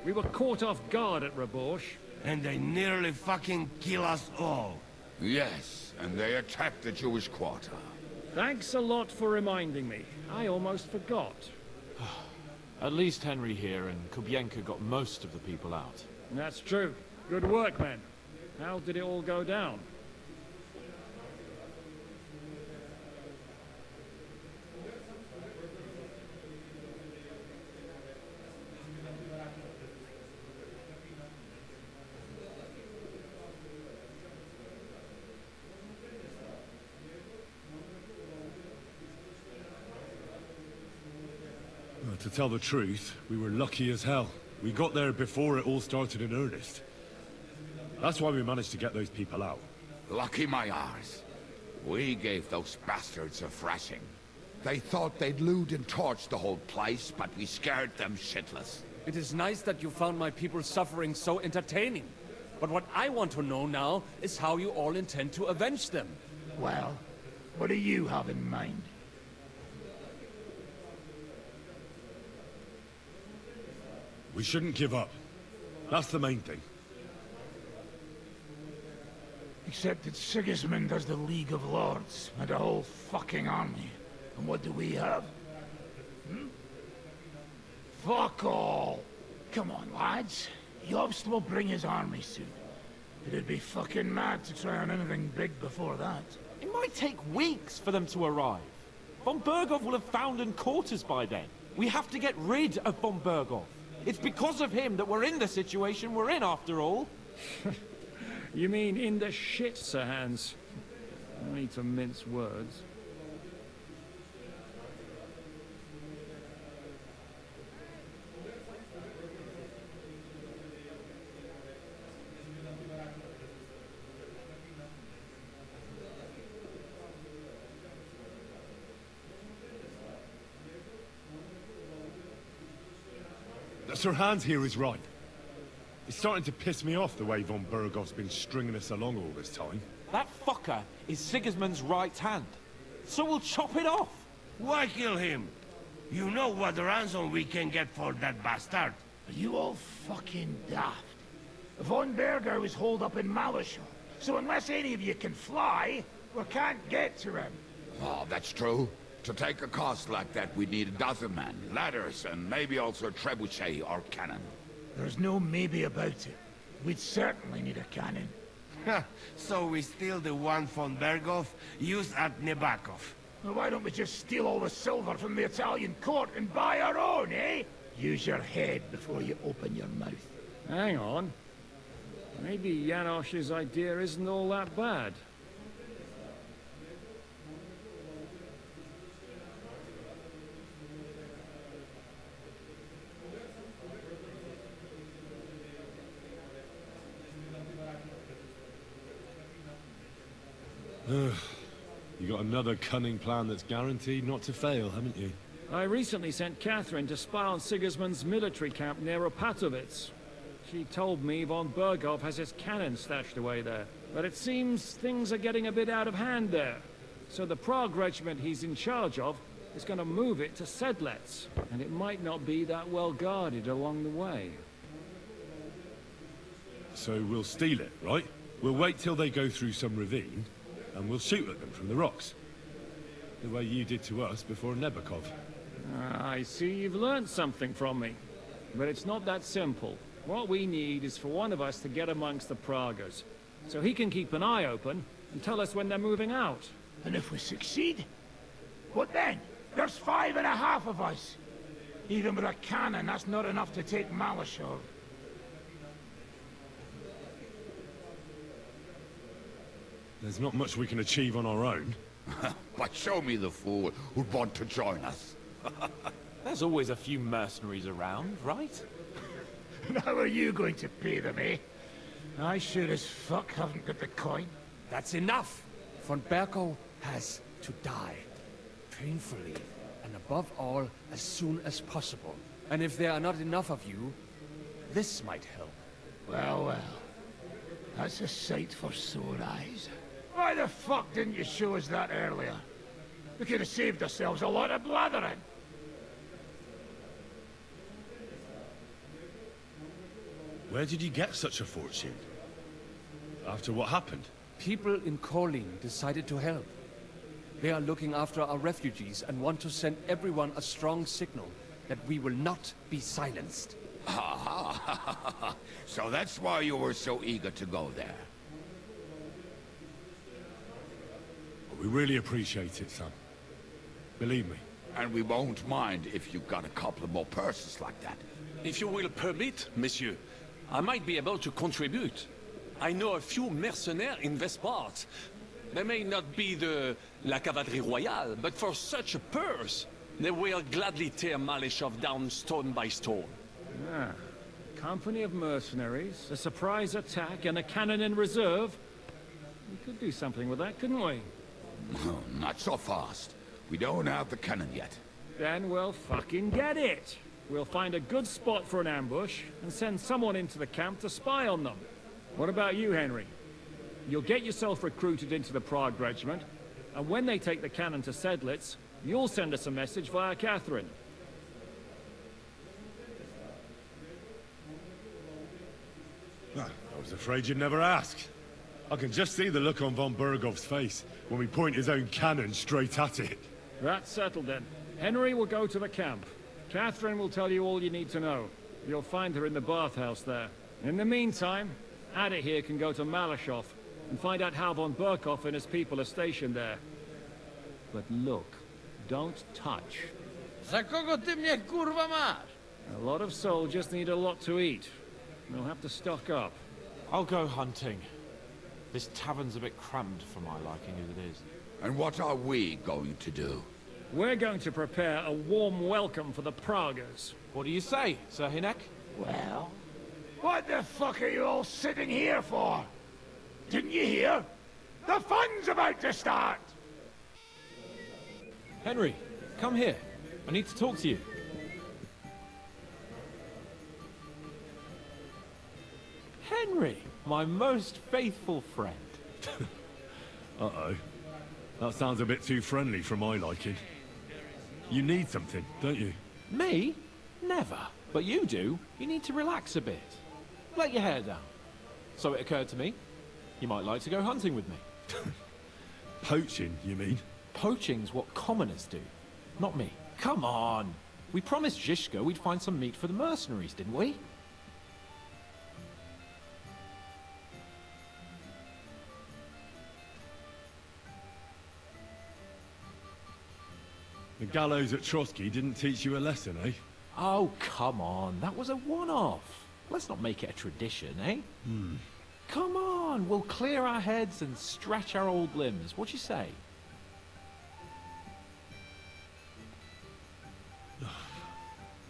We were caught off guard at Rabosh. And they nearly fucking kill us all. Yes, and they attacked the Jewish quarter. Thanks a lot for reminding me. I almost forgot. At least Henry here and Kubienka got most of the people out. That's true. Good work, men. How did it all go down? Well, to tell the truth, we were lucky as hell. We got there before it all started in earnest. That's why we managed to get those people out. Lucky my arse. We gave those bastards a thrashing. They thought they'd loot and torch the whole place, but we scared them shitless. It is nice that you found my people's suffering so entertaining. But what I want to know now is how you all intend to avenge them. Well, what do you have in mind? We shouldn't give up. That's the main thing. Except that Sigismund has the League of Lords and a whole fucking army. And what do we have? Hmm? Fuck all! Come on, lads. Jobst will bring his army soon. It'd be fucking mad to try on anything big before that. It might take weeks for them to arrive. Von Bergov will have found and caught us by then. We have to get rid of Von Bergov. It's because of him that we're in the situation we're in, after all. You mean in the shit, Sir Hans? No need to mince words. Sir Hans here is right. It's starting to piss me off the way Von Bergov's been stringing us along all this time. That fucker is Sigismund's right hand. So we'll chop it off. Why kill him? You know what ransom we can get for that bastard. Are you all fucking daft? Von Berger was holed up in Malishal, so unless any of you can fly, we can't get to him. Oh, that's true. To take a cost like that, we'd need a dozen men, ladders, and maybe also a trebuchet or cannon. There's no maybe about it. We'd certainly need a cannon. So we steal the one von Bergov used at Nebakov. Well, why don't we just steal all the silver from the Italian court and buy our own, eh? Use your head before you open your mouth. Hang on. Maybe Janosch's idea isn't all that bad. You got another cunning plan that's guaranteed not to fail, haven't you? I recently sent Catherine to spy on Sigismund's military camp near Opatowitz. She told me von Berghoff has his cannon stashed away there. But it seems things are getting a bit out of hand there. So the Prague regiment he's in charge of is going to move it to Sedlec. And it might not be that well guarded along the way. So we'll steal it, right? We'll wait till they go through some ravine, and we'll shoot at them from the rocks. The way you did to us before Nebukov. I see you've learned something from me. But it's not that simple. What we need is for one of us to get amongst the Pragas, so he can keep an eye open and tell us when they're moving out. And if we succeed? What then? There's 5.5 of us. Even with a cannon, that's not enough to take Malashov. There's not much we can achieve on our own. But show me the fool who'd want to join us. There's always a few mercenaries around, right? How are you going to pay them, eh? I sure as fuck haven't got the coin. That's enough! Von Berkow has to die. Painfully. And above all, as soon as possible. And if there are not enough of you, this might help. Well, well. That's a sight for sore eyes. Why the fuck didn't you show us that earlier? We could have saved ourselves a lot of blathering. Where did you get such a fortune? After what happened? People in Kolin decided to help. They are looking after our refugees and want to send everyone a strong signal that we will not be silenced. So that's why you were so eager to go there. We really appreciate it, son. Believe me. And we won't mind if you got a couple of more purses like that. If you will permit, monsieur, I might be able to contribute. I know a few mercenaires in this part. They may not be la cavalerie royale, but for such a purse, they will gladly tear Maleshov down stone by stone. Ah, company of mercenaries, a surprise attack, and a cannon in reserve. We could do something with that, couldn't we? Not so fast. We don't have the cannon yet. Then we'll fucking get it. We'll find a good spot for an ambush, and send someone into the camp to spy on them. What about you, Henry? You'll get yourself recruited into the Prague regiment, and when they take the cannon to Sedlec, you'll send us a message via Catherine. I was afraid you'd never ask. I can just see the look on von Bergov's face when we point his own cannon straight at it. That's settled then. Henry will go to the camp. Catherine will tell you all you need to know. You'll find her in the bathhouse there. In the meantime, Ada here can go to Malashov and find out how von Berkoff and his people are stationed there. But look, don't touch. Za kogo ty mnie kurwa masz? A lot of soldiers need a lot to eat. We'll have to stock up. I'll go hunting. This tavern's a bit cramped for my liking as it is. And what are we going to do? We're going to prepare a warm welcome for the Pragas. What do you say, Sir Hinek? Well, what the fuck are you all sitting here for? Didn't you hear? The fun's about to start! Henry, come here. I need to talk to you. Henry, my most faithful friend. Uh-oh. That sounds a bit too friendly for my liking. You need something, don't you? Me? Never. But you do. You need to relax a bit. Let your hair down. So it occurred to me, you might like to go hunting with me. Poaching, you mean? Poaching's what commoners do, not me. Come on! We promised Zhishka we'd find some meat for the mercenaries, didn't we? The gallows at Trotsky didn't teach you a lesson, eh? Oh, come on. That was a one-off. Let's not make it a tradition, eh? Come on, we'll clear our heads and stretch our old limbs. What do you say?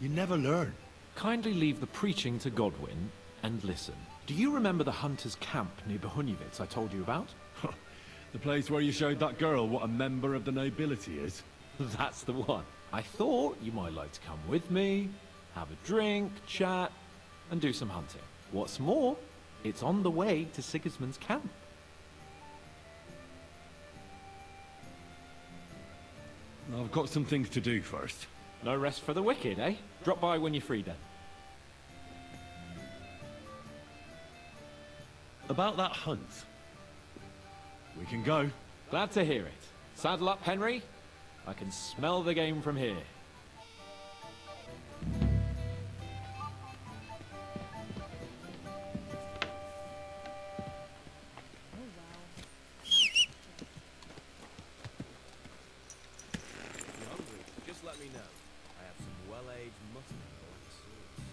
You never learn. Kindly leave the preaching to Godwin and listen. Do you remember the hunter's camp near Bohuniewicz I told you about? The place where you showed that girl what a member of the nobility is? That's the one. I thought you might like to come with me, have a drink, chat, and do some hunting. What's more, it's on the way to Sigismund's camp. I've got some things to do first. No rest for the wicked, eh? Drop by when you're free then. About that hunt. We can go. Glad to hear it. Saddle up, Henry. I can smell the game from here. Just let me know. I have some well-aged mutton going soon.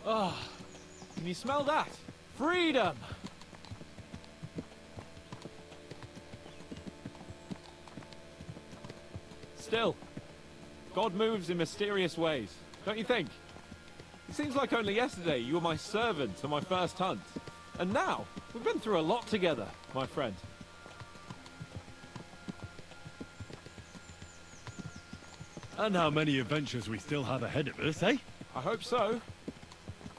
Ah, can you smell that? Freedom! Still, God moves in mysterious ways, don't you think? It seems like only yesterday you were my servant on my first hunt. And now, we've been through a lot together, my friend. And how many adventures we still have ahead of us, eh? I hope so.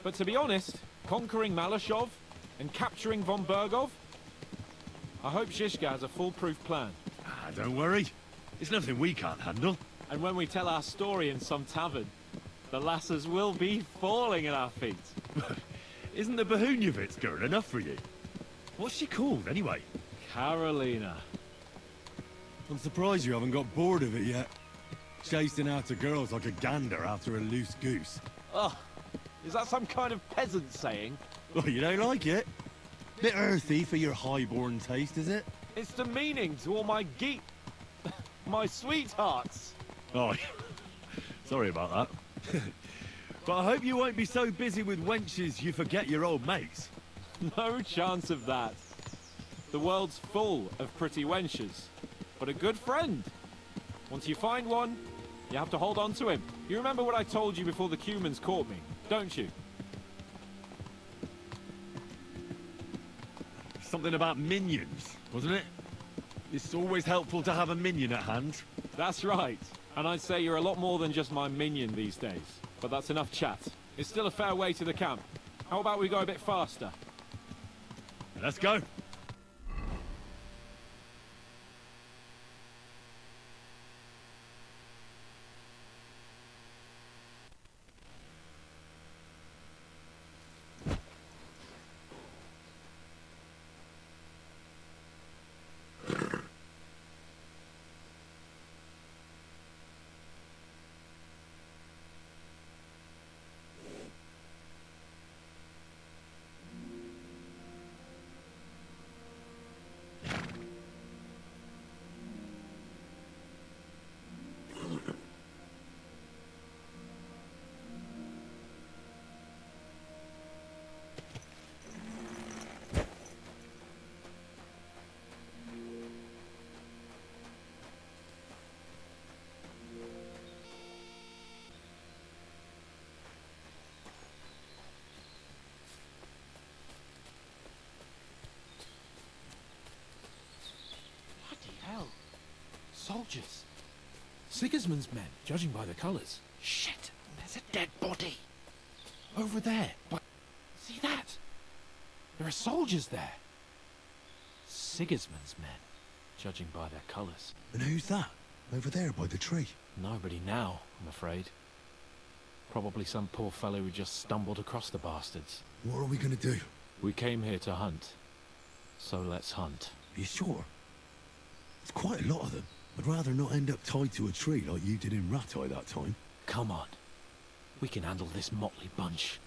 But to be honest, conquering Malashov and capturing von Bergov, I hope Shishka has a foolproof plan. Ah, don't worry. It's nothing we can't handle. And when we tell our story in some tavern, the lasses will be falling at our feet. Isn't the Bohuniewicz girl enough for you? What's she called, anyway? Carolina. I'm surprised you haven't got bored of it yet. Chasing after girls like a gander after a loose goose. Oh, is that some kind of peasant saying? Well, you don't like it? Bit earthy for your high-born taste, is it? It's demeaning to all my my sweethearts. Oh, sorry about that. But I hope you won't be so busy with wenches you forget your old mates. No chance of that. The world's full of pretty wenches, but a good friend. Once you find one, you have to hold on to him. You remember what I told you before the Cumans caught me, don't you? Something about minions, wasn't it? It's always helpful to have a minion at hand. That's right. And I'd say you're a lot more than just my minion these days. But that's enough chat. It's still a fair way to the camp. How about we go a bit faster? Let's go. Sigismund's men, judging by the colours. Shit! There's a dead body! Over there! But see that? There are soldiers there! Sigismund's men, judging by their colours. And who's that? Over there by the tree? Nobody now, I'm afraid. Probably some poor fellow who just stumbled across the bastards. What are we gonna do? We came here to hunt. So let's hunt. Are you sure? There's quite a lot of them. I'd rather not end up tied to a tree like you did in Rattay that time. Come on. We can handle this motley bunch.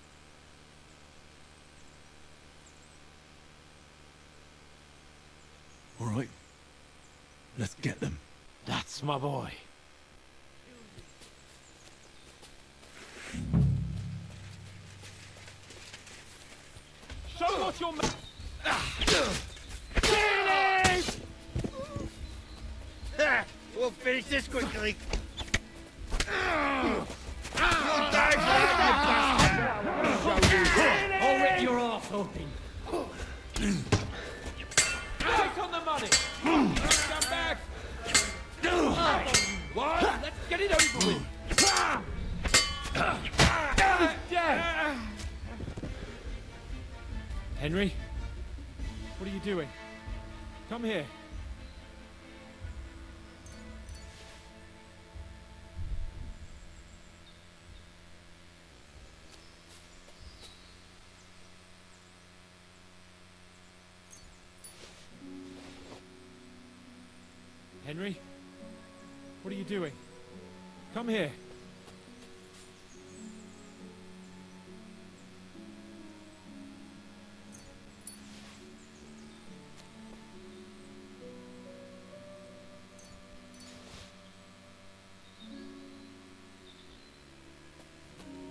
All right. Let's get them. That's my boy. Show what you're We'll finish this quickly. You'll die for that, you bastard! I'll rip your ass open. Take on the money. Come back. What? Let's get it over with. Henry, what are you doing? Come here. Henry, what are you doing? Come here.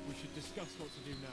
We should discuss what to do now.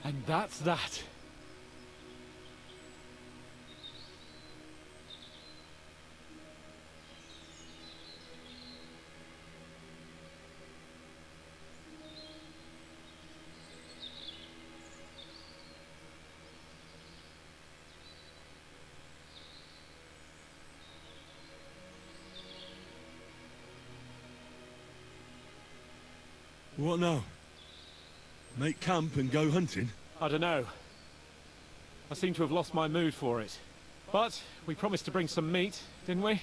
And that's that. What now? Make camp and go hunting? I don't know. I seem to have lost my mood for it. But we promised to bring some meat, didn't we?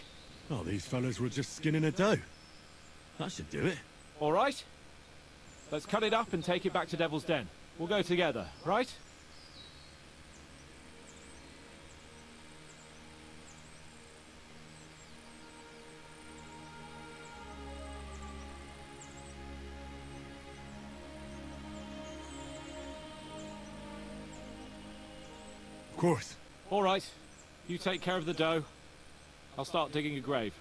Oh, these fellas were just skinning a doe. That should do it. All right. Let's cut it up and take it back to Devil's Den. We'll go together, right? Of course. All right. You take care of the doe. I'll start digging a grave.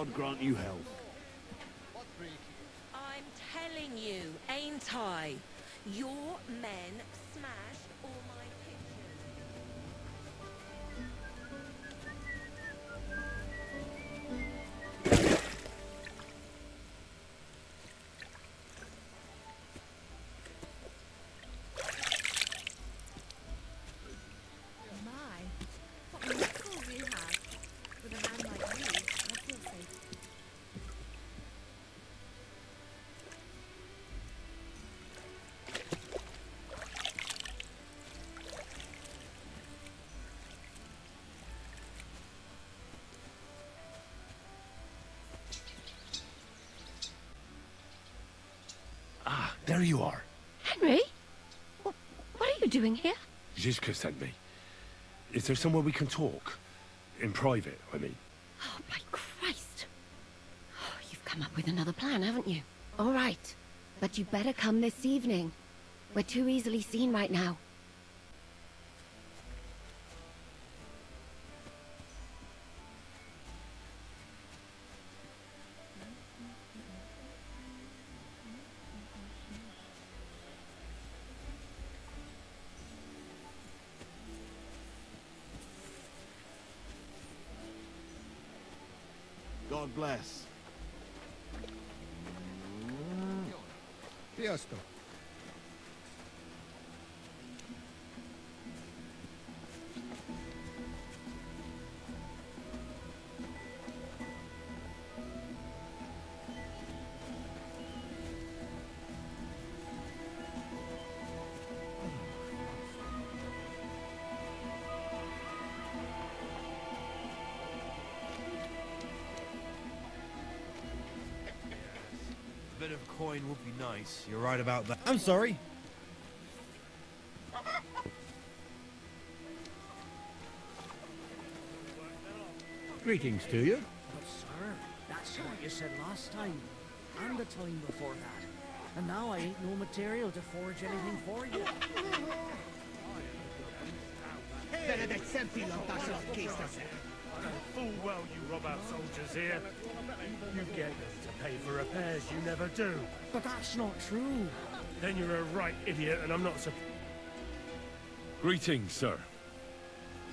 God grant you health. I'm telling you, ain't I? Your men smashed all my kitchens. My, what muscles you have. With a man like you, I'd feel safe. Ah, there you are. Henry? What are you doing here? Zizka sent me. Is there somewhere we can talk? In private, I mean. Oh, by Christ. Oh, you've come up with another plan, haven't you? All right. But you better come this evening. We're too easily seen right now. God bless. Fiesta. A bit of coin would be nice. You're right about that. I'm sorry. Greetings to you. But sir, that's what you said last time. And the time before that. And now I ain't no material to forge anything for you. Full well you rob our soldiers here. You get them to pay for repairs you never do. But that's not true. Then you're a right idiot and I'm not Greetings, sir.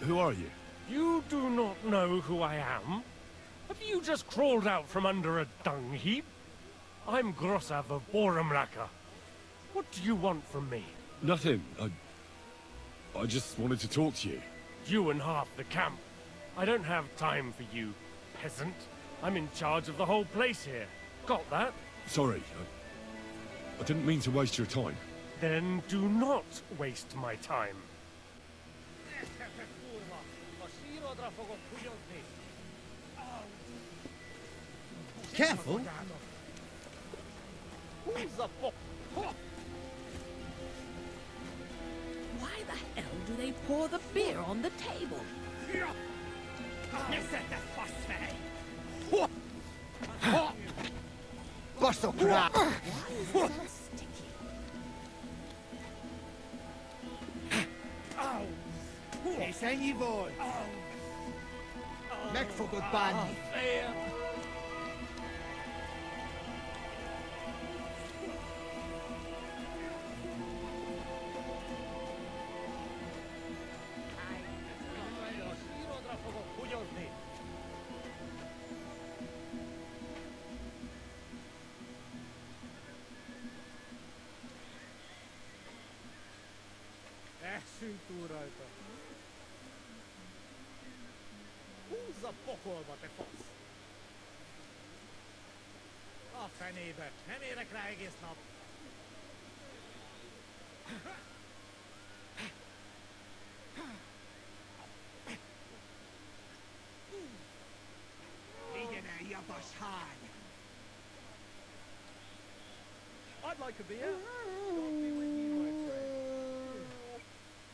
Who are you? You do not know who I am? Have you just crawled out from under a dung heap? I'm Grossav of Borumraka. What do you want from me? Nothing. I just wanted to talk to you. You and half the camp. I don't have time for you, peasant. I'm in charge of the whole place here. Got that? Sorry. I didn't mean to waste your time. Then do not waste my time. Careful. Why the hell do they pour the beer on the table? Busto crap. Sen i vår. Mek for good band. Syntuuraita. Kuusa pokolva te fos. Afijn even. En weer krijg je snap. I'd like a beer.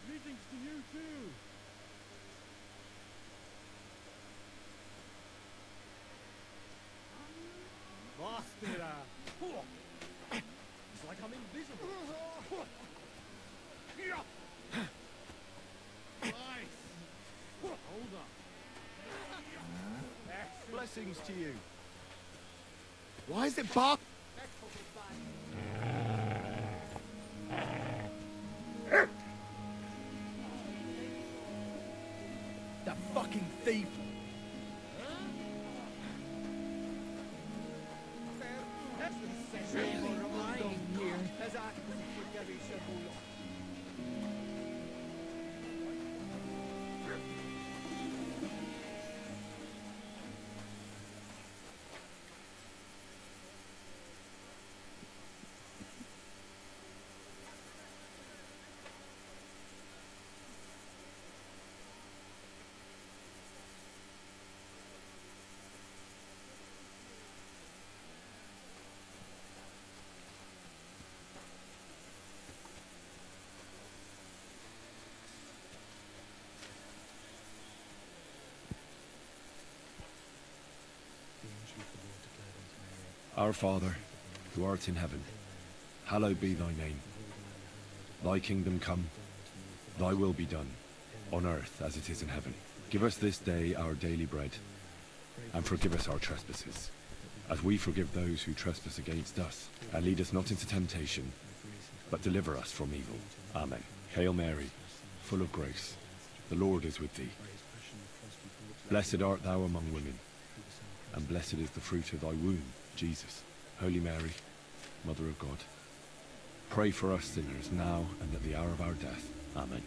Greetings to you too. Bastira. It's like I'm invisible. Nice. Hold up. Blessings to you. Why is it bark? That fucking thief! Our Father, who art in heaven, hallowed be thy name. Thy kingdom come, thy will be done, on earth as it is in heaven. Give us this day our daily bread, and forgive us our trespasses, as we forgive those who trespass against us. And lead us not into temptation, but deliver us from evil. Amen. Hail Mary, full of grace, the Lord is with thee. Blessed art thou among women, and blessed is the fruit of thy womb, Jesus. Holy Mary, Mother of God, pray for us sinners now and at the hour of our death. Amen.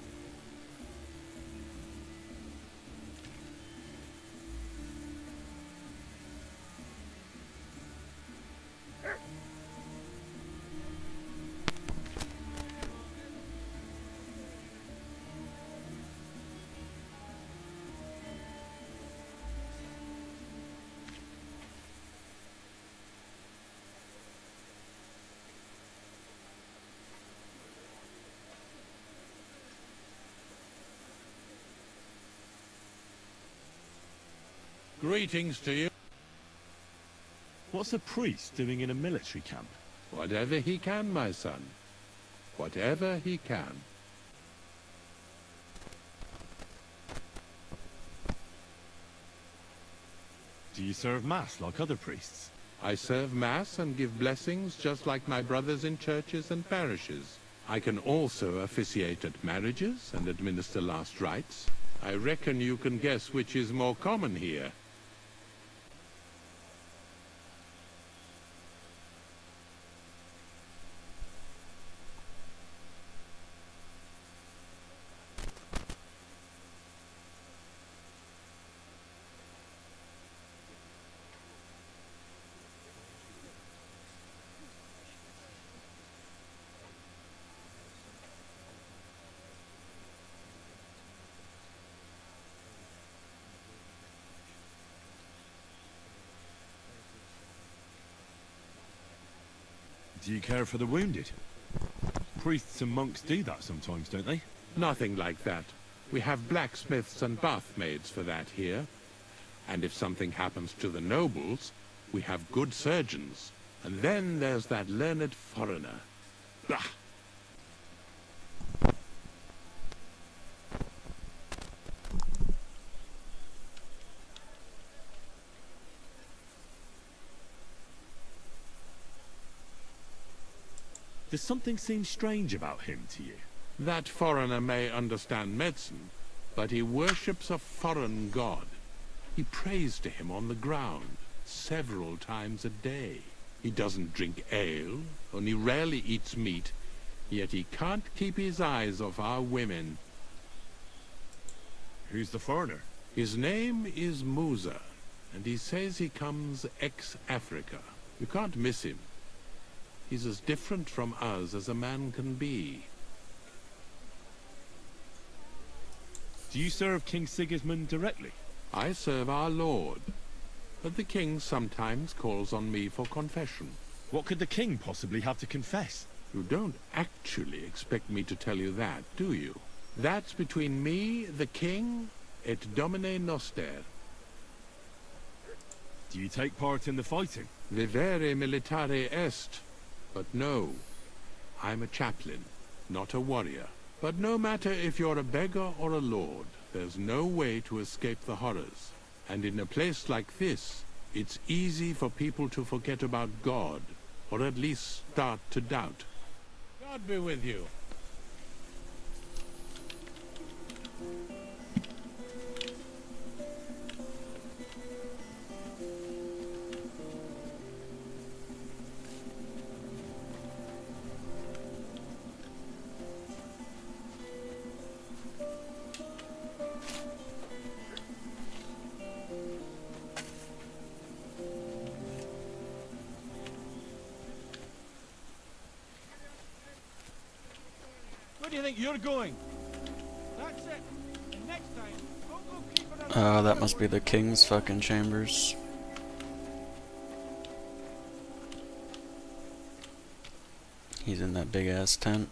Greetings to you. What's a priest doing in a military camp? Whatever he can, my son. Whatever he can. Do you serve Mass like other priests? I serve Mass and give blessings just like my brothers in churches and parishes. I can also officiate at marriages and administer last rites. I reckon you can guess which is more common here. Do you care for the wounded? Priests and monks do that sometimes, don't they? Nothing like that. We have blacksmiths and bathmaids for that here. And if something happens to the nobles, we have good surgeons. And then there's that learned foreigner. Bah! Does something seem strange about him to you? That foreigner may understand medicine, but he worships a foreign god. He prays to him on the ground several times a day. He doesn't drink ale, only rarely eats meat, yet he can't keep his eyes off our women. Who's the foreigner? His name is Musa, and he says he comes ex-Africa. You can't miss him. He's as different from us as a man can be. Do you serve King Sigismund directly? I serve our Lord, but the king sometimes calls on me for confession. What could the king possibly have to confess? You don't actually expect me to tell you that, do you? That's between me, the king, et Domine Noster. Do you take part in the fighting? Vivere militare est. But no, I'm a chaplain, not a warrior. But no matter if you're a beggar or a lord, there's no way to escape the horrors. And in a place like this, It's easy for people to forget about God, or at least start to doubt. God be with you. Where do you think you're going? That's it. And next time, don't go creeping around. Oh, that must be the king's fucking chambers. He's in that big ass tent.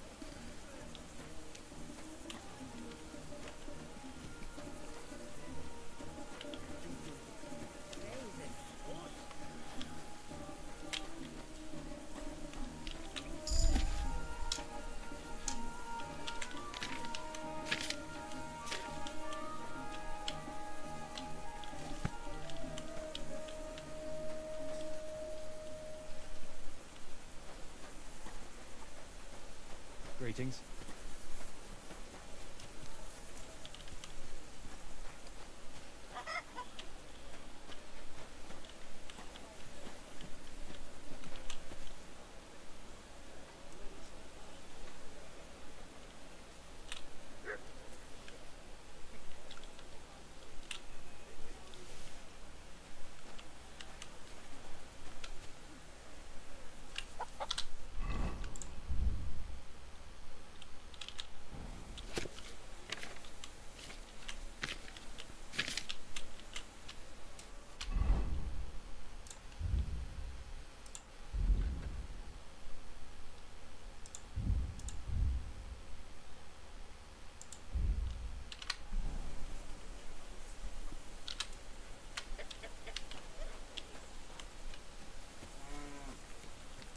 Greetings.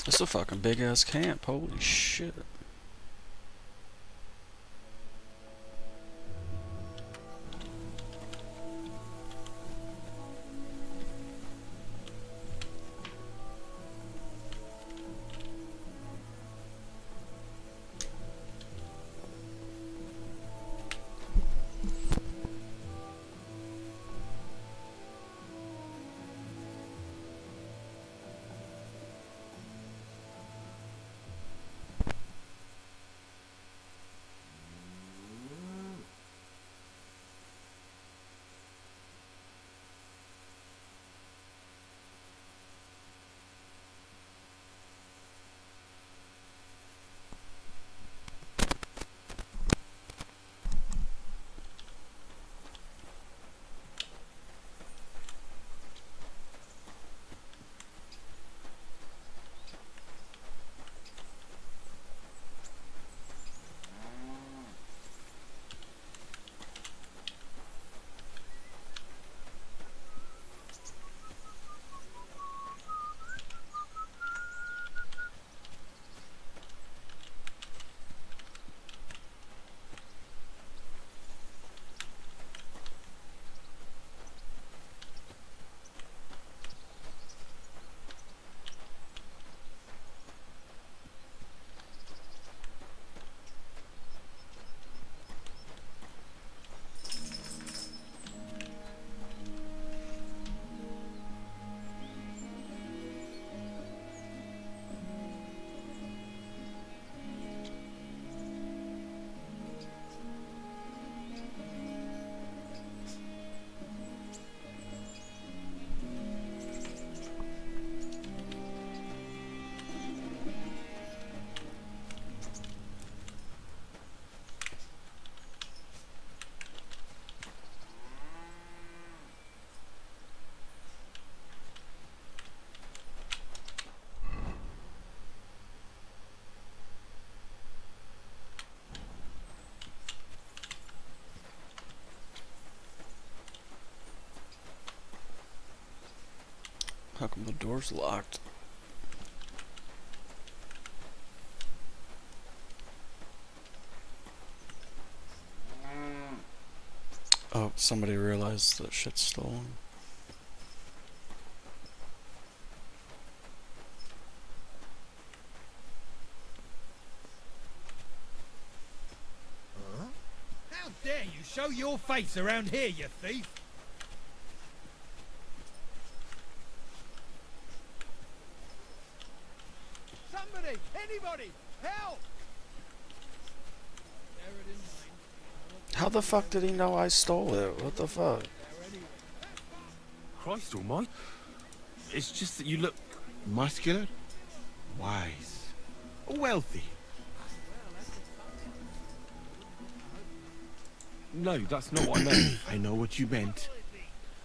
It's a fucking big ass camp, holy shit. How come the door's locked? Oh, somebody realized that shit's stolen. dare you show your face around here, you thief? Somebody! Anybody! Help! How the fuck did he know I stole it? What the fuck? Christ almighty. It's just that you look muscular, wise, wealthy. No, that's not what I meant. I know what you meant.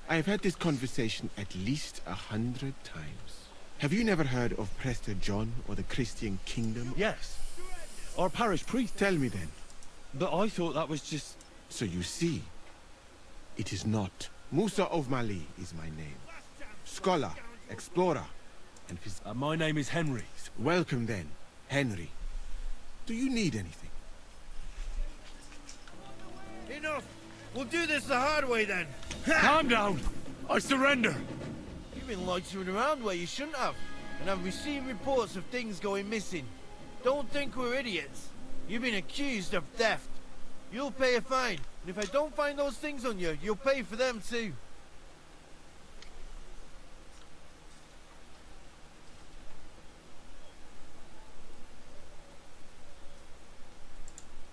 I have had this conversation at least 100 times. Have you never heard of Prester John or the Christian Kingdom? Yes. Our parish priest. Tell me then. But I thought that was just... So you see, it is not. Musa of Mali is my name. Scholar, explorer, and my name is Henry. Welcome then, Henry. Do you need anything? Enough! We'll do this the hard way then. Calm down! I surrender! You've been loitering around where you shouldn't have, and I've received reports of things going missing. Don't think we're idiots. You've been accused of theft. You'll pay a fine, and if I don't find those things on you, you'll pay for them too.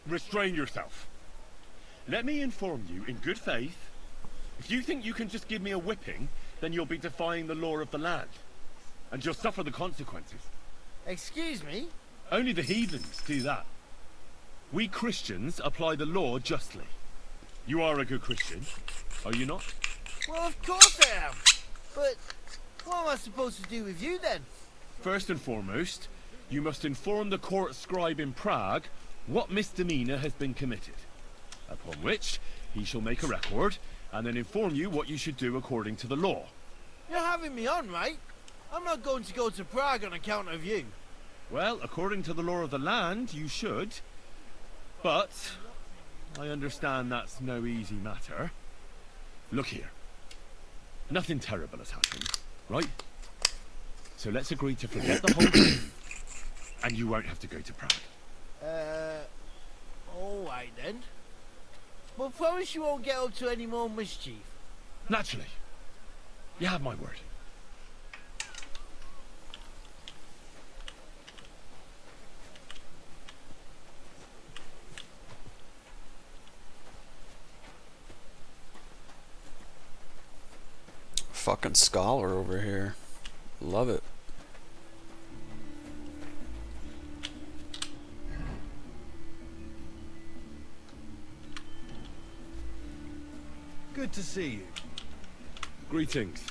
Restrain yourself. Let me inform you in good faith. If you think you can just give me a whipping, then you'll be defying the law of the land. And you'll suffer the consequences. Excuse me? Only the heathens do that. We Christians apply the law justly. You are a good Christian, are you not? Well, of course I am. But what am I supposed to do with you then? First and foremost, you must inform the court scribe in Prague what misdemeanor has been committed. Upon which, he shall make a record, and then inform you what you should do according to the law. You're having me on, right? I'm not going to go to Prague on account of you. Well, according to the law of the land, you should. But I understand that's no easy matter. Look here. Nothing terrible has happened, right? So let's agree to forget the whole thing, and you won't have to go to Prague. Alright then. But promise you won't get up to any more mischief. Naturally. You have my word. Fucking scholar over here. Love it. Good to see you. Greetings.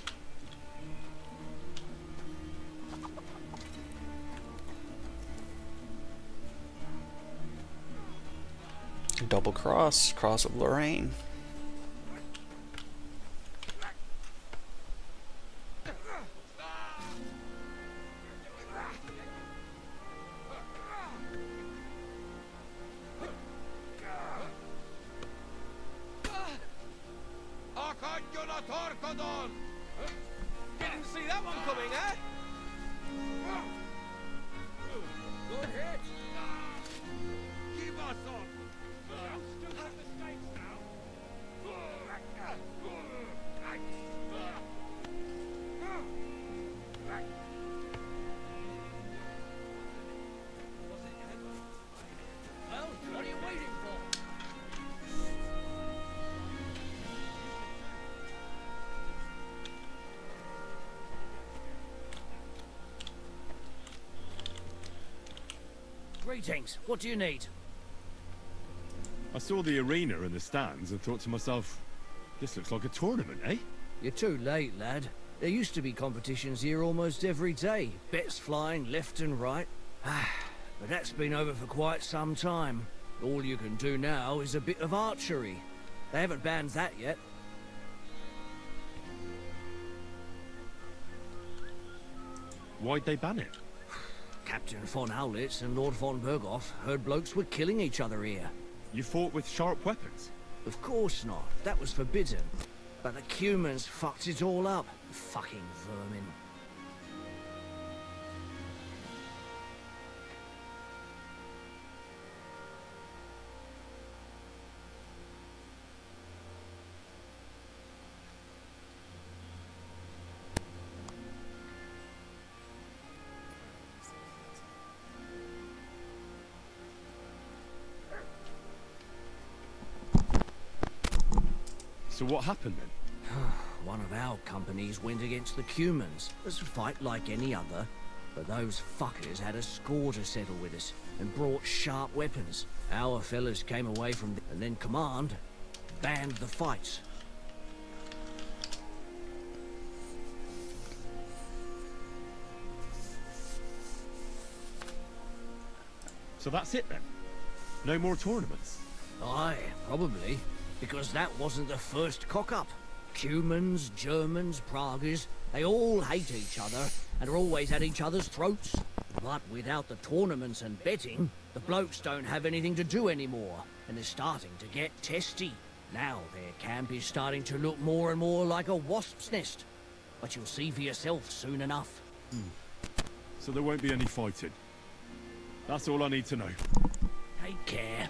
Double cross. Cross of Lorraine. Didn't see that one coming, eh? Good hit. Keep us off. Well, what are you waiting for? Greetings. What do you need? I saw the arena and the stands and thought to myself, this looks like a tournament, eh? You're too late, lad. There used to be competitions here almost every day. Bets flying left and right. But that's been over for quite some time. All you can do now is a bit of archery. They haven't banned that yet. Why'd they ban it? Captain von Howlitz and Lord von Berghoff heard blokes were killing each other here. You fought with sharp weapons? Of course not. That was forbidden. But the Cumans fucked it all up. Fucking vermin. So what happened then? One of our companies went against the Cumans. It was a fight like any other, but those fuckers had a score to settle with us and brought sharp weapons. Our fellas came away from and then command banned the fights. So that's it then? No more tournaments? Aye, probably. Because that wasn't the first cock-up. Cumans, Germans, Praguers, they all hate each other and are always at each other's throats. But without the tournaments and betting, the blokes don't have anything to do anymore, and they're starting to get testy. Now their camp is starting to look more and more like a wasp's nest. But you'll see for yourself soon enough. So there won't be any fighting. That's all I need to know. Take care.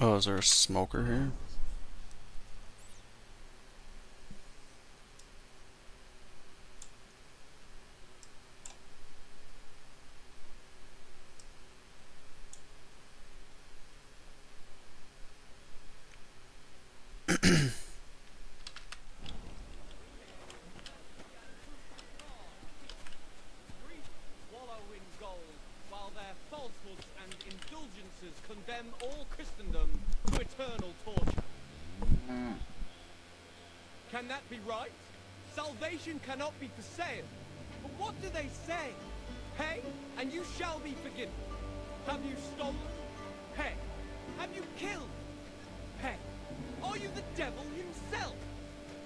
Oh, is there a smoker here? Condemn all Christendom to eternal torture. Can that be right? Salvation cannot be for sale. But what do they say? Pay, and you shall be forgiven. Have you stolen? Pay. Have you killed? Pay. Are you the devil himself?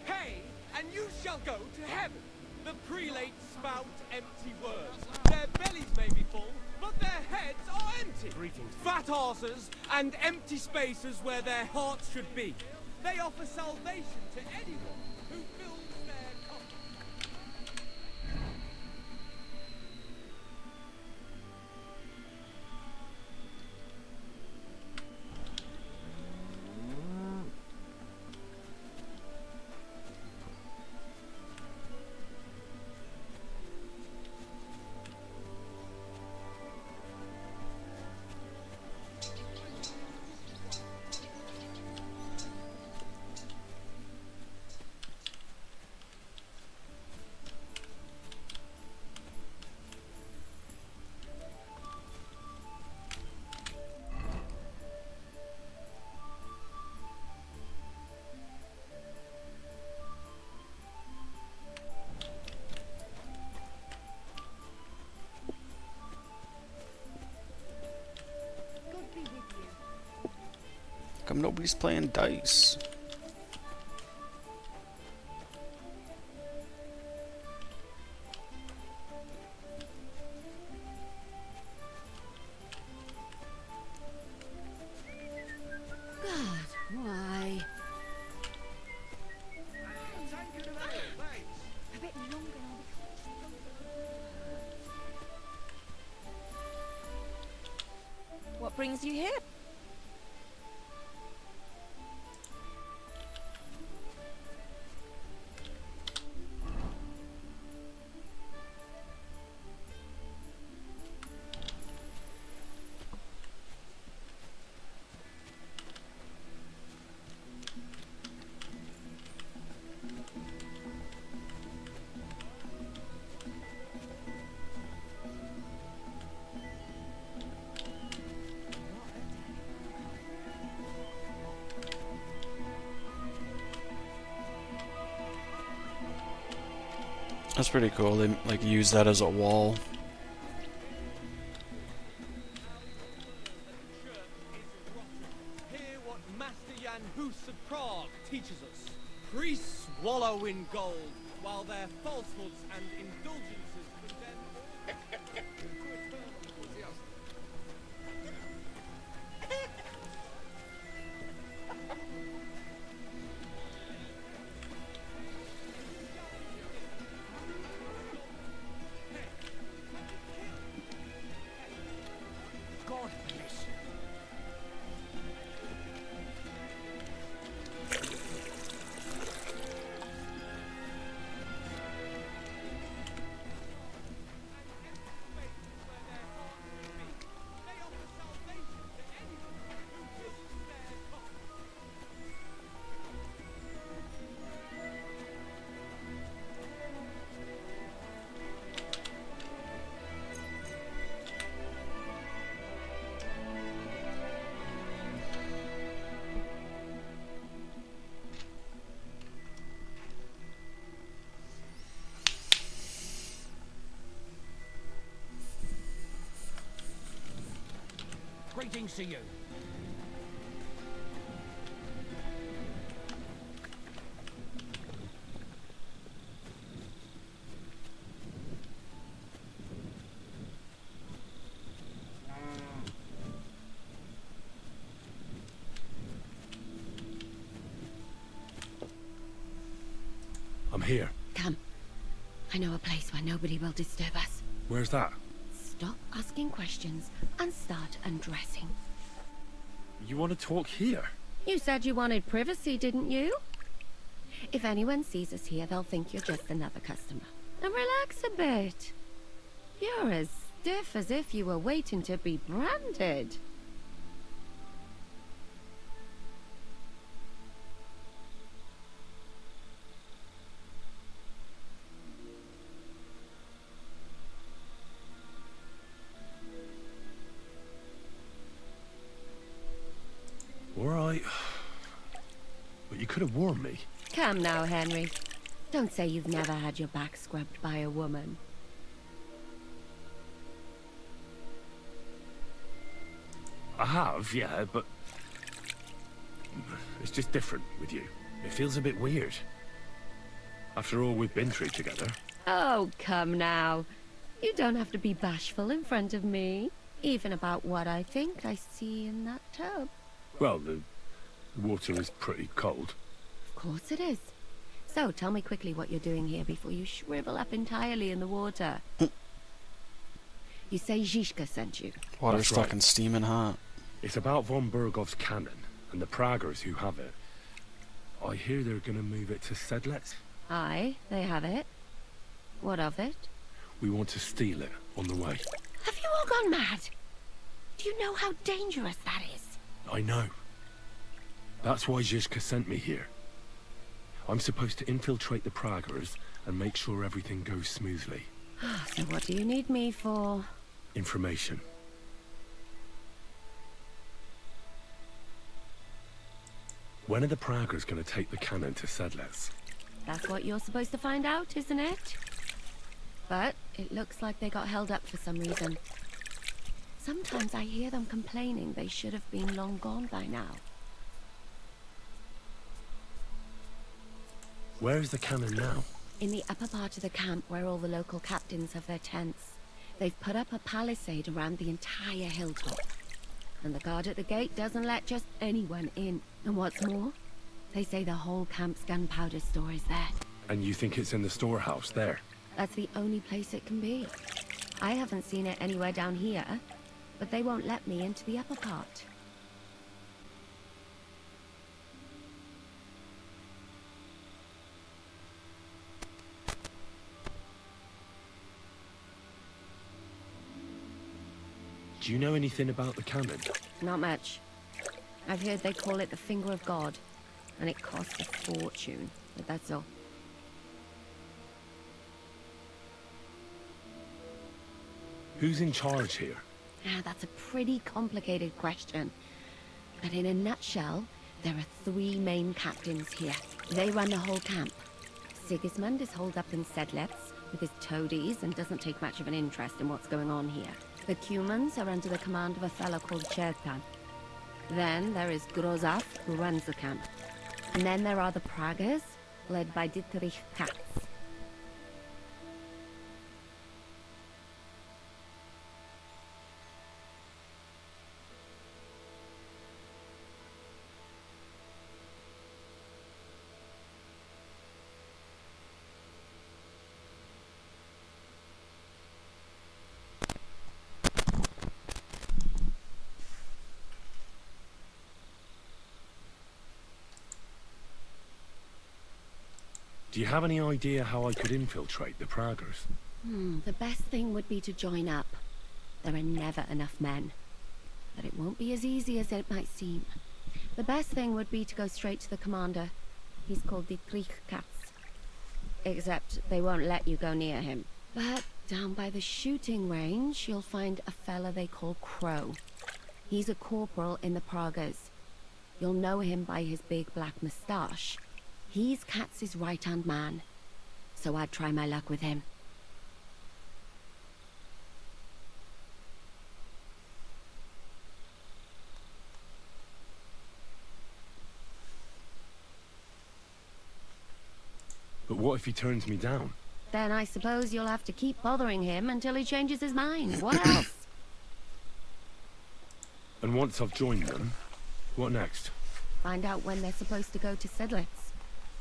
Pay, and you shall go to heaven. The prelates spout empty words. Their bellies may be full, but their heads are empty. Greetings. Fat arses and empty spaces where their hearts should be. They offer salvation to anyone who fills their cup. Come nobody's playing dice. God, why? A bit longer. what brings you here? That's pretty cool. They like use that as a wall. Hear what Master Jan Hus of Prague teaches us. Priests wallow in gold, while their falsehoods and indulgences condemn all to eternal enthusiasm. God bless you. Greetings to you. I'm here. Come. I know a place where nobody will disturb us. Where's that? Stop asking questions and start undressing. You want to talk here? You said you wanted privacy, didn't you? If anyone sees us here, they'll think you're just another customer. And relax a bit. You're as stiff as if you were waiting to be branded. All right. But you could have warned me. Come now, Henry. Don't say you've never had your back scrubbed by a woman. I have, yeah, but... It's just different with you. It feels a bit weird. After all we've been through together. Oh, come now. You don't have to be bashful in front of me. Even about what I think I see in that tub. Well, the water is pretty cold. Of course it is. So, tell me quickly what you're doing here before you shrivel up entirely in the water. You say Zizka sent you. Water's fucking steaming hot. It's about von Bergov's cannon and the Praggers who have it. I hear they're gonna move it to Sedlec. Aye, they have it. What of it? We want to steal it on the way. Have you all gone mad? Do you know how dangerous that is? I know. That's why Zizka sent me here. I'm supposed to infiltrate the Praggers and make sure everything goes smoothly. So what do you need me for? Information. When are the Praggers going to take the cannon to Sedlec? That's what you're supposed to find out, isn't it? But it looks like they got held up for some reason. Sometimes I hear them complaining they should have been long gone by now. Where is the cannon now? In the upper part of the camp where all the local captains have their tents. They've put up a palisade around the entire hilltop. And the guard at the gate doesn't let just anyone in. And what's more, they say the whole camp's gunpowder store is there. And you think it's in the storehouse there? That's the only place it can be. I haven't seen it anywhere down here. but they won't let me into the upper part. Do you know anything about the cannon? Not much. I've heard they call it the Finger of God, and it costs a fortune, but that's all. Who's in charge here? Ah, that's a pretty complicated question. But in a nutshell, there are 3 main captains here. They run the whole camp. Sigismund is holed up in Sedlitz with his toadies and doesn't take much of an interest in what's going on here. The Cumans are under the command of a fellow called Chertan. Then there is Grozaf, who runs the camp. And then there are the Pragas, led by Dietrich Katz. Do you have any idea how I could infiltrate the Praggers? The best thing would be to join up. There are never enough men. But it won't be as easy as it might seem. The best thing would be to go straight to the commander. He's called Dietrich Katz. Except they won't let you go near him. But down by the shooting range, you'll find a fella they call Crow. He's a corporal in the Pragas. You'll know him by his big black moustache. He's Katz's right-hand man, so I'd try my luck with him. But what if he turns me down? Then I suppose you'll have to keep bothering him until he changes his mind. What else? And once I've joined them, what next? Find out when they're supposed to go to Sedlitz.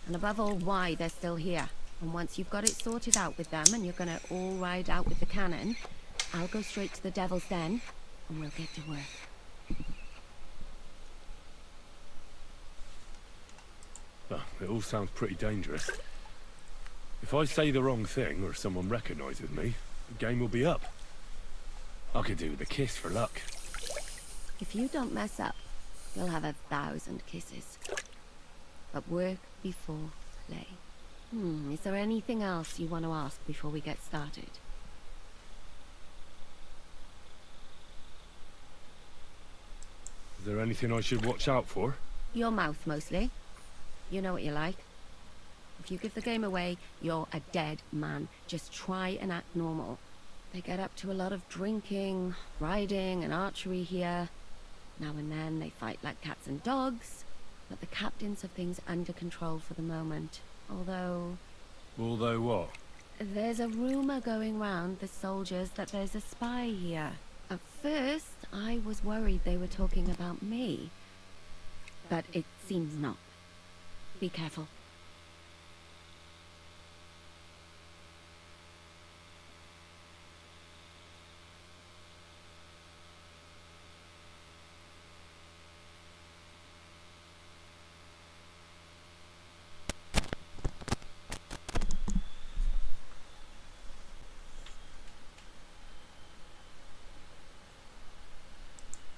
And above all, why they're still here. And once you've got it sorted out with them and you're gonna all ride out with the cannon, I'll go straight to the Devil's Den and we'll get to work. Oh, it all sounds pretty dangerous. If I say the wrong thing or someone recognizes me, the game will be up. I could do with a kiss for luck. If you don't mess up, you'll have 1,000 kisses. But work before play. Is there anything else you want to ask before we get started? Is there anything I should watch out for? Your mouth, mostly. You know what you're like. If you give the game away, you're a dead man. Just try and act normal. They get up to a lot of drinking, riding, and archery here. Now and then they fight like cats and dogs. But the captains have things under control for the moment. Although... Although what? There's a rumor going round the soldiers that there's a spy here. At first, I was worried they were talking about me. But it seems not. Be careful.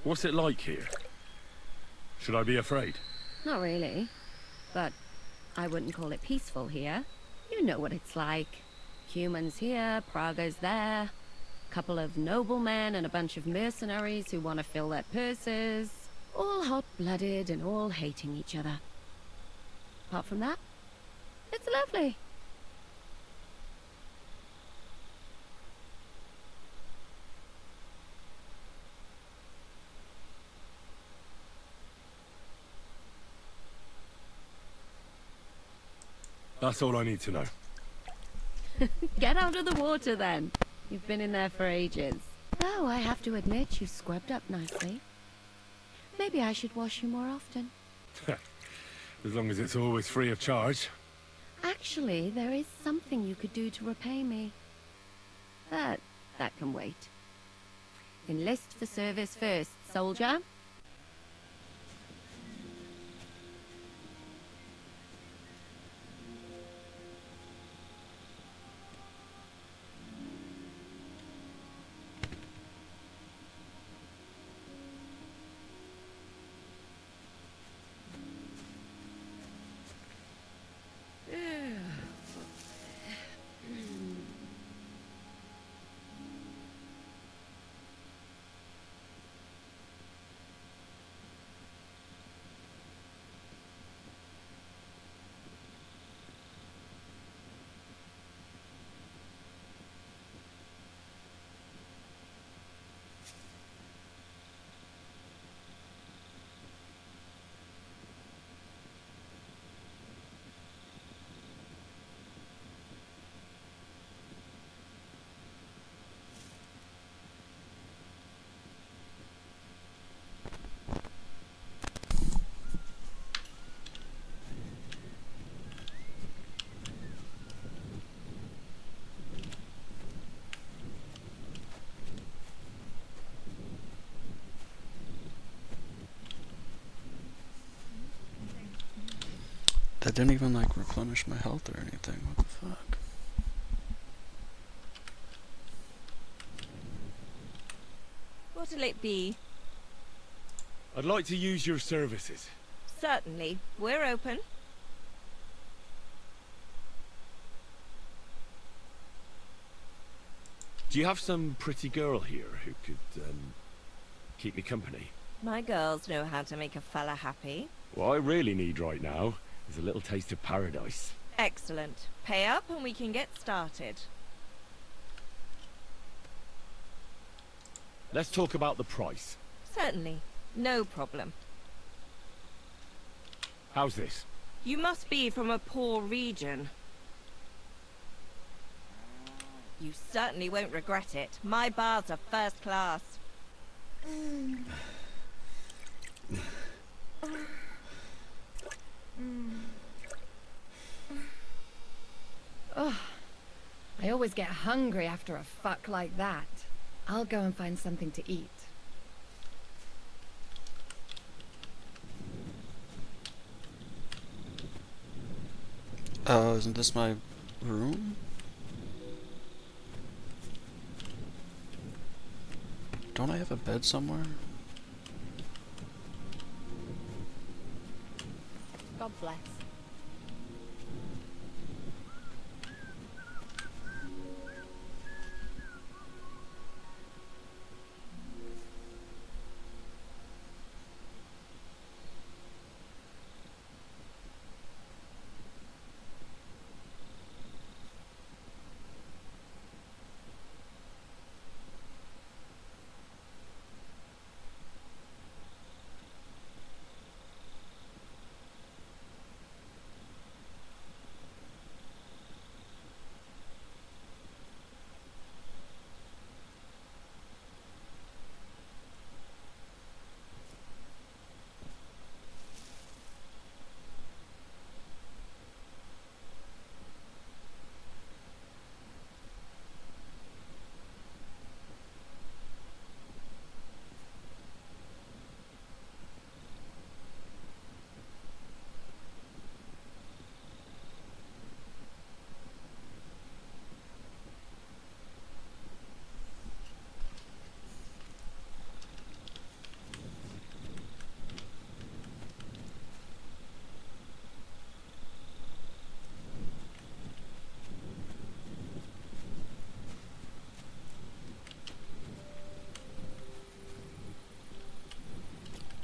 What's it like here? Should I be afraid? Not really. But I wouldn't call it peaceful here. You know what it's like. Humans here, Praga's there. Couple of noblemen and a bunch of mercenaries who want to fill their purses. All hot-blooded and all hating each other. Apart from that, it's lovely. That's all I need to know. Get out of the water then. You've been in there for ages. Oh, I have to admit, you scrubbed up nicely. Maybe I should wash you more often. As long as it's always free of charge. Actually, there is something you could do to repay me. But that can wait. Enlist for service first, soldier. That didn't even like replenish my health or anything. What the fuck? What'll it be? I'd like to use your services. Certainly. We're open. Do you have some pretty girl here who could, keep me company? My girls know how to make a fella happy. What I really need right now is a little taste of paradise. Excellent. Pay up and we can get started. Let's talk about the price. Certainly. No problem. How's this? You must be from a poor region. You certainly won't regret it. My bars are first class. Ugh. I always get hungry after a fuck like that. I'll go and find something to eat. Isn't this my room? Don't I have a bed somewhere? God bless.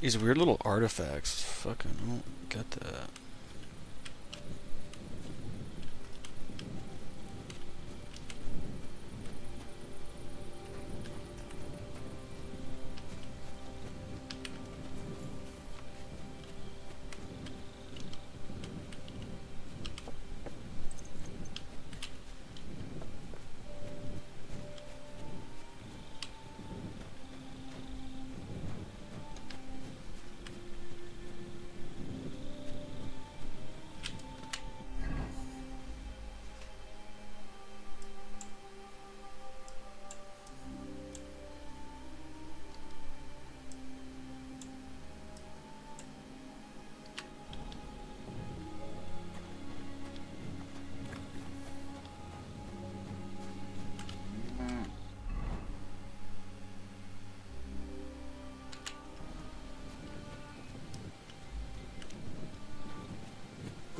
These weird little artifacts. Fucking, I don't get that.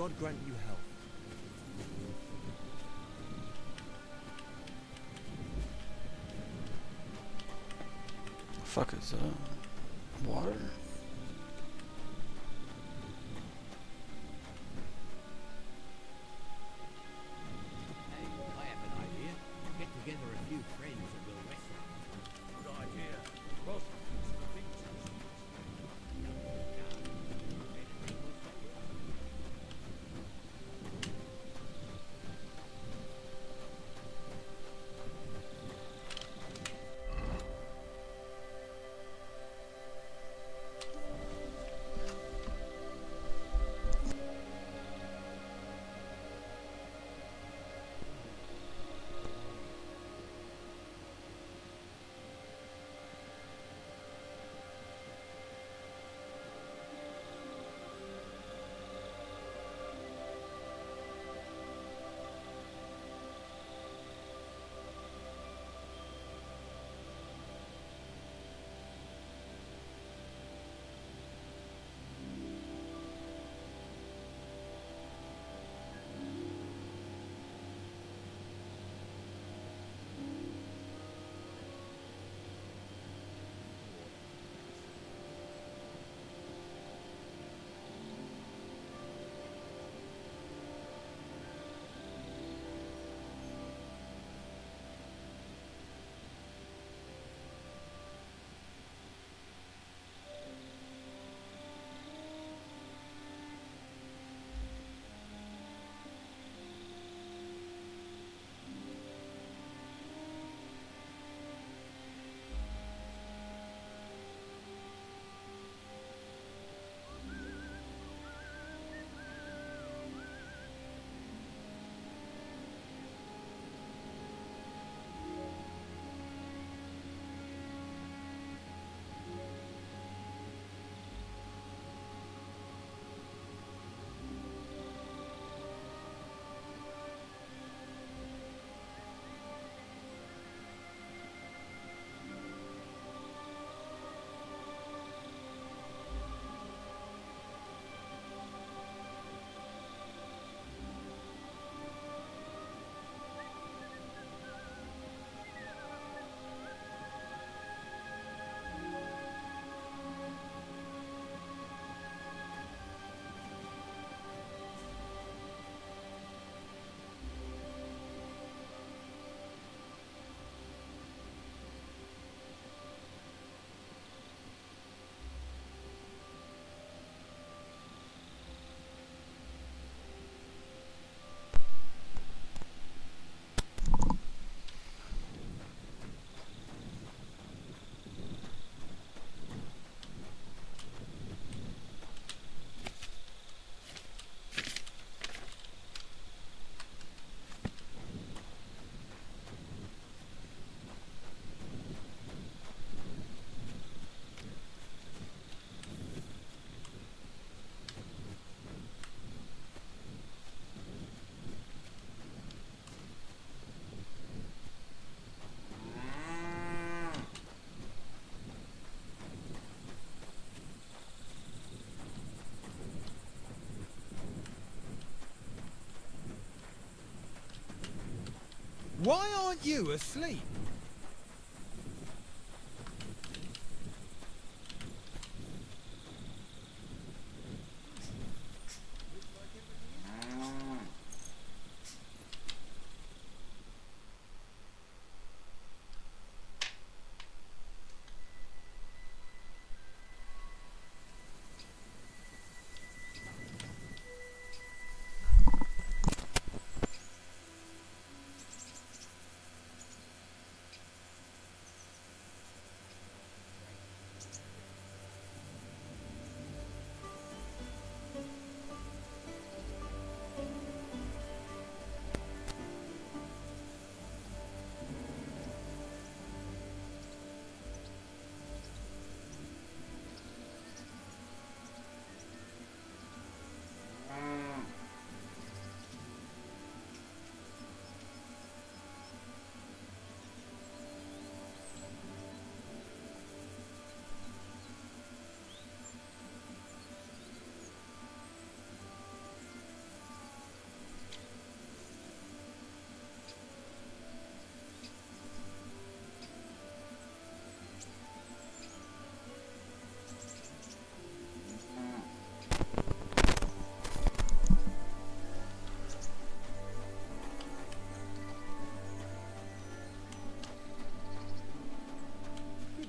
God grant you health. The fuck is that? Water? Hey, I have an idea. Get together a few friends and we'll wrestle. Good idea. Boss, Why aren't you asleep?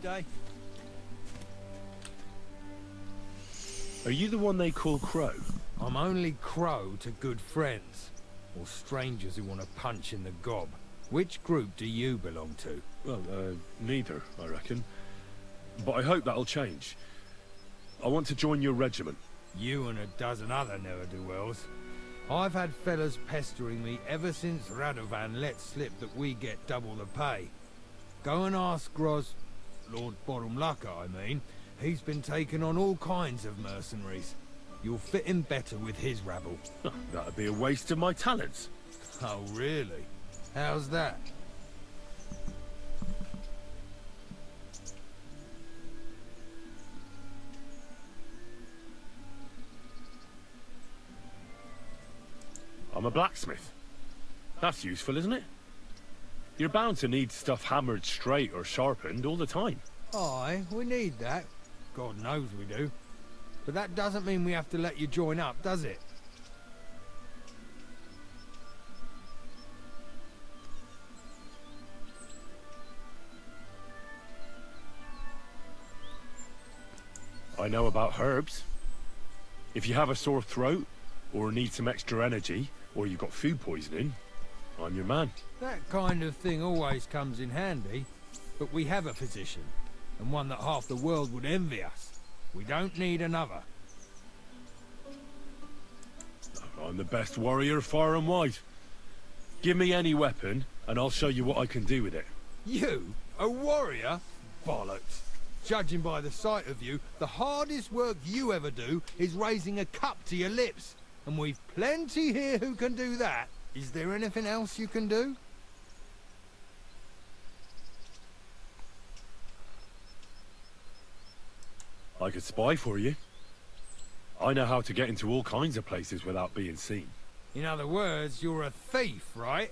day. Are you the one they call Crow? I'm only Crow to good friends, or strangers who want to punch in the gob. Which group do you belong to? Well, neither, I reckon. But I hope that'll change. I want to join your regiment. You and a dozen other ne'er-do-wells. I've had fellas pestering me ever since Radovan let slip that we get double the pay. Go and ask Lord Borumlaka, I mean. He's been taking on all kinds of mercenaries. You'll fit in better with his rabble. That'd be a waste of my talents. Oh, really? How's that? I'm a blacksmith. That's useful, isn't it? You're bound to need stuff hammered straight or sharpened all the time. Aye, we need that. God knows we do. But that doesn't mean we have to let you join up, does it? I know about herbs. If you have a sore throat, or need some extra energy, or you've got food poisoning, I'm your man. That kind of thing always comes in handy. But we have a physician, and one that half the world would envy us. We don't need another. I'm the best warrior far and wide. Give me any weapon, and I'll show you what I can do with it. You? A warrior? Bollocks. Judging by the sight of you, the hardest work you ever do is raising a cup to your lips. And we've plenty here who can do that. Is there anything else you can do? I could spy for you. I know how to get into all kinds of places without being seen. In other words, you're a thief, right?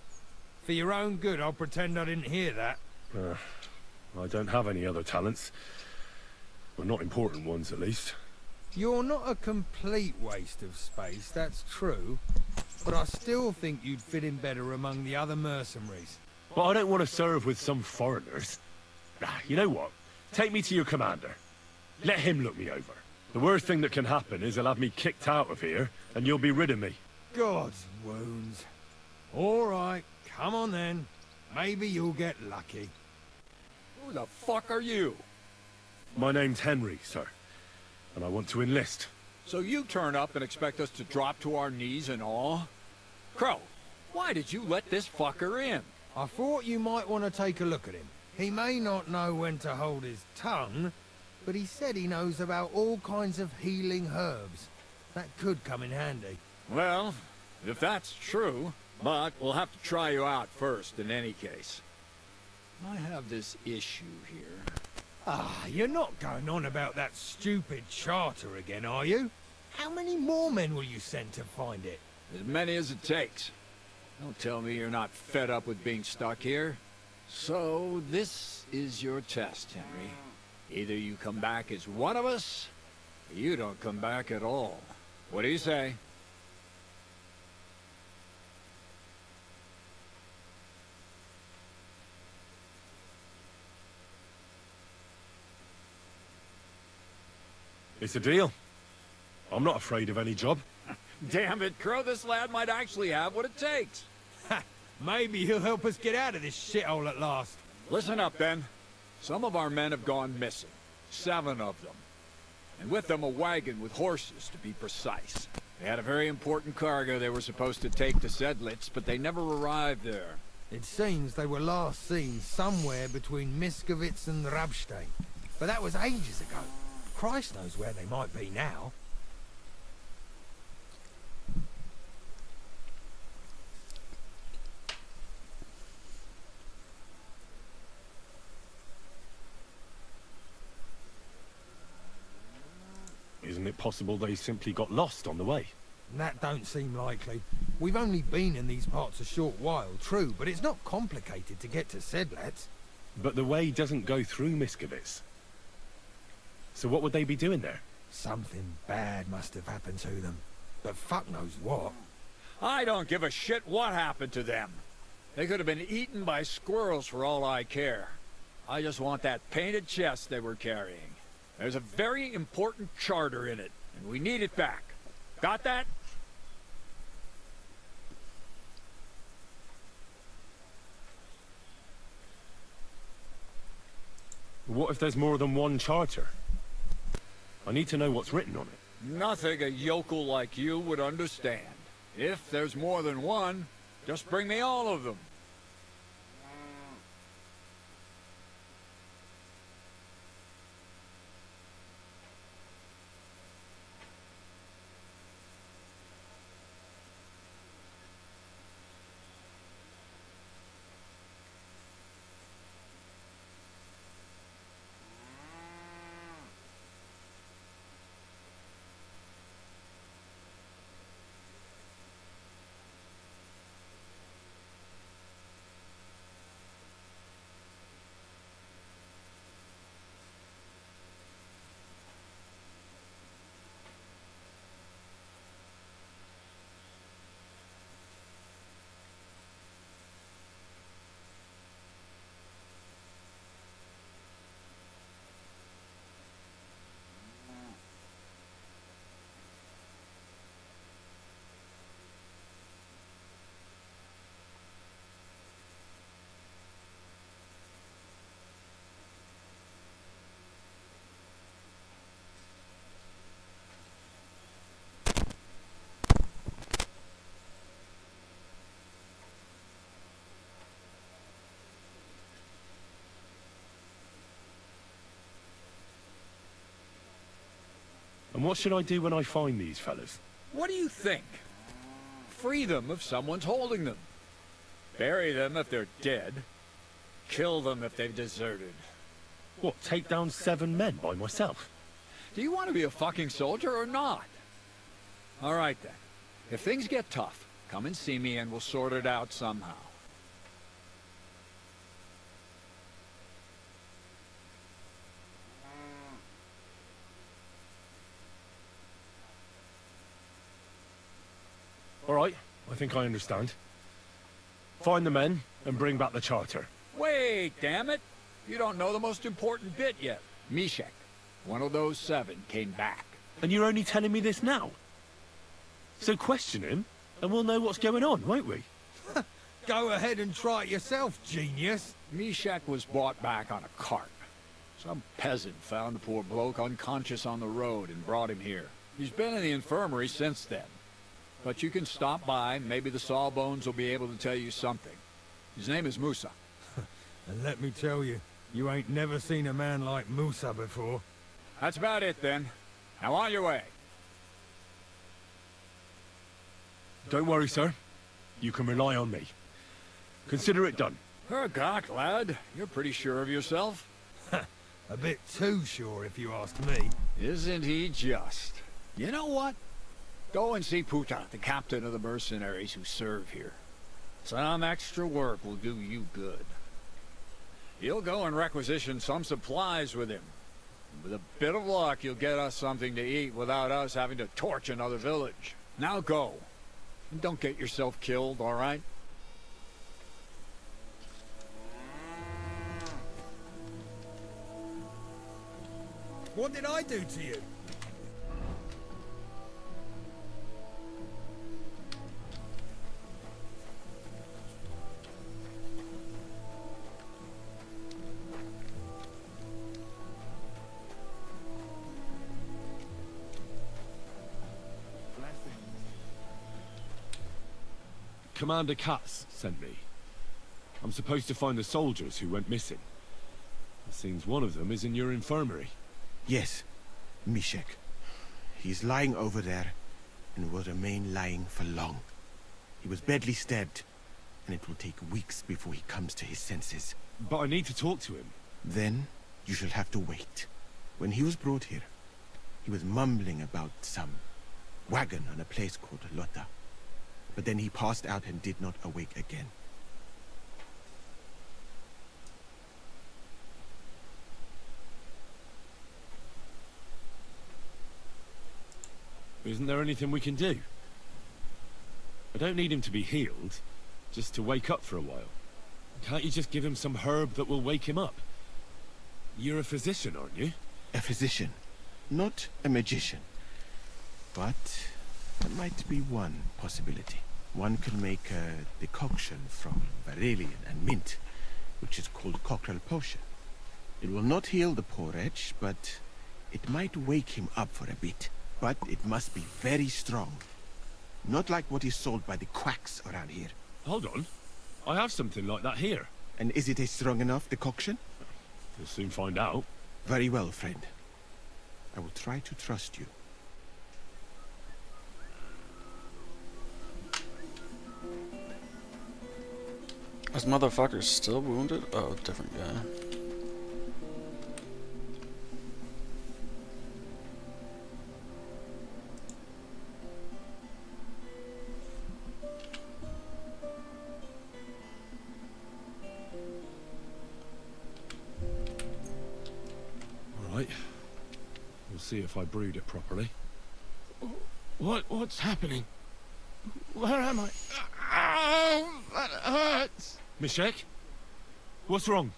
For your own good, I'll pretend I didn't hear that. I don't have any other talents. Well, not important ones, at least. You're not a complete waste of space, that's true. But I still think you'd fit in better among the other mercenaries. But I don't want to serve with some foreigners. You know what? Take me to your commander. Let him look me over. The worst thing that can happen is he'll have me kicked out of here, and you'll be rid of me. God's wounds. All right, come on then. Maybe you'll get lucky. Who the fuck are you? My name's Henry, sir. And I want to enlist. So you turn up and expect us to drop to our knees in awe? Crow, why did you let this fucker in? I thought you might want to take a look at him. He may not know when to hold his tongue, but he said he knows about all kinds of healing herbs. That could come in handy. Well, if that's true, but we'll have to try you out first in any case. I have this issue here. Ah, you're not going on about that stupid charter again, are you? How many more men will you send to find it? As many as it takes. Don't tell me you're not fed up with being stuck here. So, this is your test, Henry. Either you come back as one of us, or you don't come back at all. What do you say? It's a deal. I'm not afraid of any job. Damn it, Crow, this lad might actually have what it takes. Maybe he'll help us get out of this shithole at last. Listen up, then. Some of our men have gone missing. 7 of them. And with them a wagon with horses, to be precise. They had a very important cargo they were supposed to take to Sedlitz, but they never arrived there. It seems they were last seen somewhere between Miskovitz and Rabstein. But that was ages ago. Christ knows where they might be now. Isn't it possible they simply got lost on the way? That don't seem likely. We've only been in these parts a short while, true, but it's not complicated to get to Sedlitz. But the way doesn't go through Miskovitz. So what would they be doing there? Something bad must have happened to them. But fuck knows what. I don't give a shit what happened to them. They could have been eaten by squirrels for all I care. I just want that painted chest they were carrying. There's a very important charter in it, and we need it back. Got that? What if there's more than one charter? I need to know what's written on it. Nothing a yokel like you would understand. If there's more than one, just bring me all of them. And what should I do when I find these fellas? What do you think? Free them if someone's holding them. Bury them if they're dead. Kill them if they've deserted. What, take down 7 men by myself? Do you want to be a fucking soldier or not? All right then. If things get tough, come and see me and we'll sort it out somehow. All right, I think I understand. Find the men and bring back the charter. Wait, damn it! You don't know the most important bit yet. Mishek, one of those 7, came back. And you're only telling me this now? So question him, and we'll know what's going on, won't we? Go ahead and try it yourself, genius. Mishek was brought back on a cart. Some peasant found the poor bloke unconscious on the road and brought him here. He's been in the infirmary since then. But you can stop by, maybe the Sawbones will be able to tell you something. His name is Musa. And let me tell you, you ain't never seen a man like Musa before. That's about it then. Now on your way. Don't worry, sir. You can rely on me. Consider it done. Hergott, lad. You're pretty sure of yourself. A bit too sure, if you ask me. Isn't he just? You know what? Go and see Puta, the captain of the mercenaries who serve here. Some extra work will do you good. You'll go and requisition some supplies with him. With a bit of luck, you'll get us something to eat without us having to torch another village. Now go. And don't get yourself killed, all right? What did I do to you? Commander Katz sent me. I'm supposed to find the soldiers who went missing. It seems one of them is in your infirmary. Yes, Mishek. He's lying over there, and will remain lying for long. He was badly stabbed, and it will take weeks before he comes to his senses. But I need to talk to him. Then, you shall have to wait. When he was brought here, he was mumbling about some wagon on a place called Lota. But then he passed out and did not awake again. Isn't there anything we can do? I don't need him to be healed, just to wake up for a while. Can't you just give him some herb that will wake him up? You're a physician, aren't you? A physician, not a magician. But there might be one possibility. One can make a decoction from Varelian and mint, which is called Cockrell Potion. It will not heal the poor wretch, but it might wake him up for a bit. But it must be very strong. Not like what is sold by the quacks around here. Hold on. I have something like that here. And is it a strong enough decoction? We'll soon find out. Very well, friend. I will try to trust you. This motherfucker's still wounded? Oh, different guy. Alright. We'll see if I brewed it properly. What's happening? Where am I? Ow, that hurts! Mishek? What's wrong?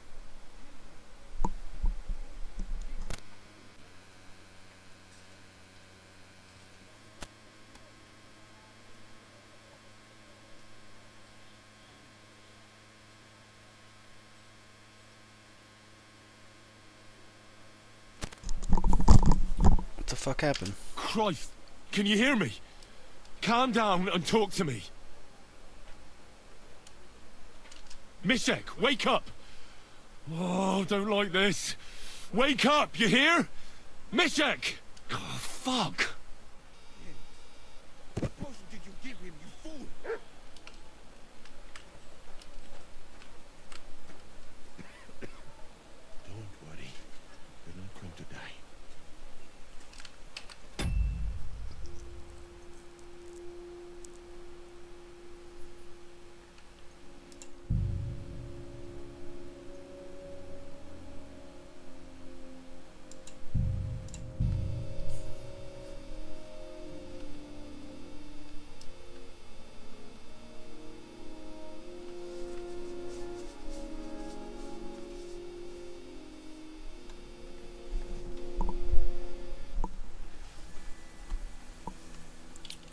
What the fuck happened? Christ! Can you hear me? Calm down and talk to me. Mishek, wake up! Oh, don't like this. Wake up, you hear? Mishek! Oh, fuck! What potion did you give him, you fool? Don't worry. You're not going to die.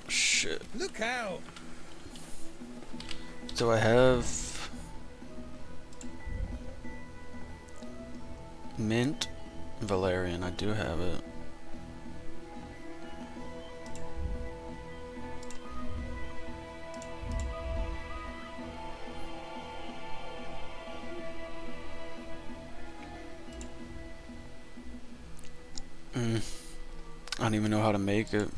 Shit. Look out! Do I have mint? Valerian, I do have it. I don't even know how to make it.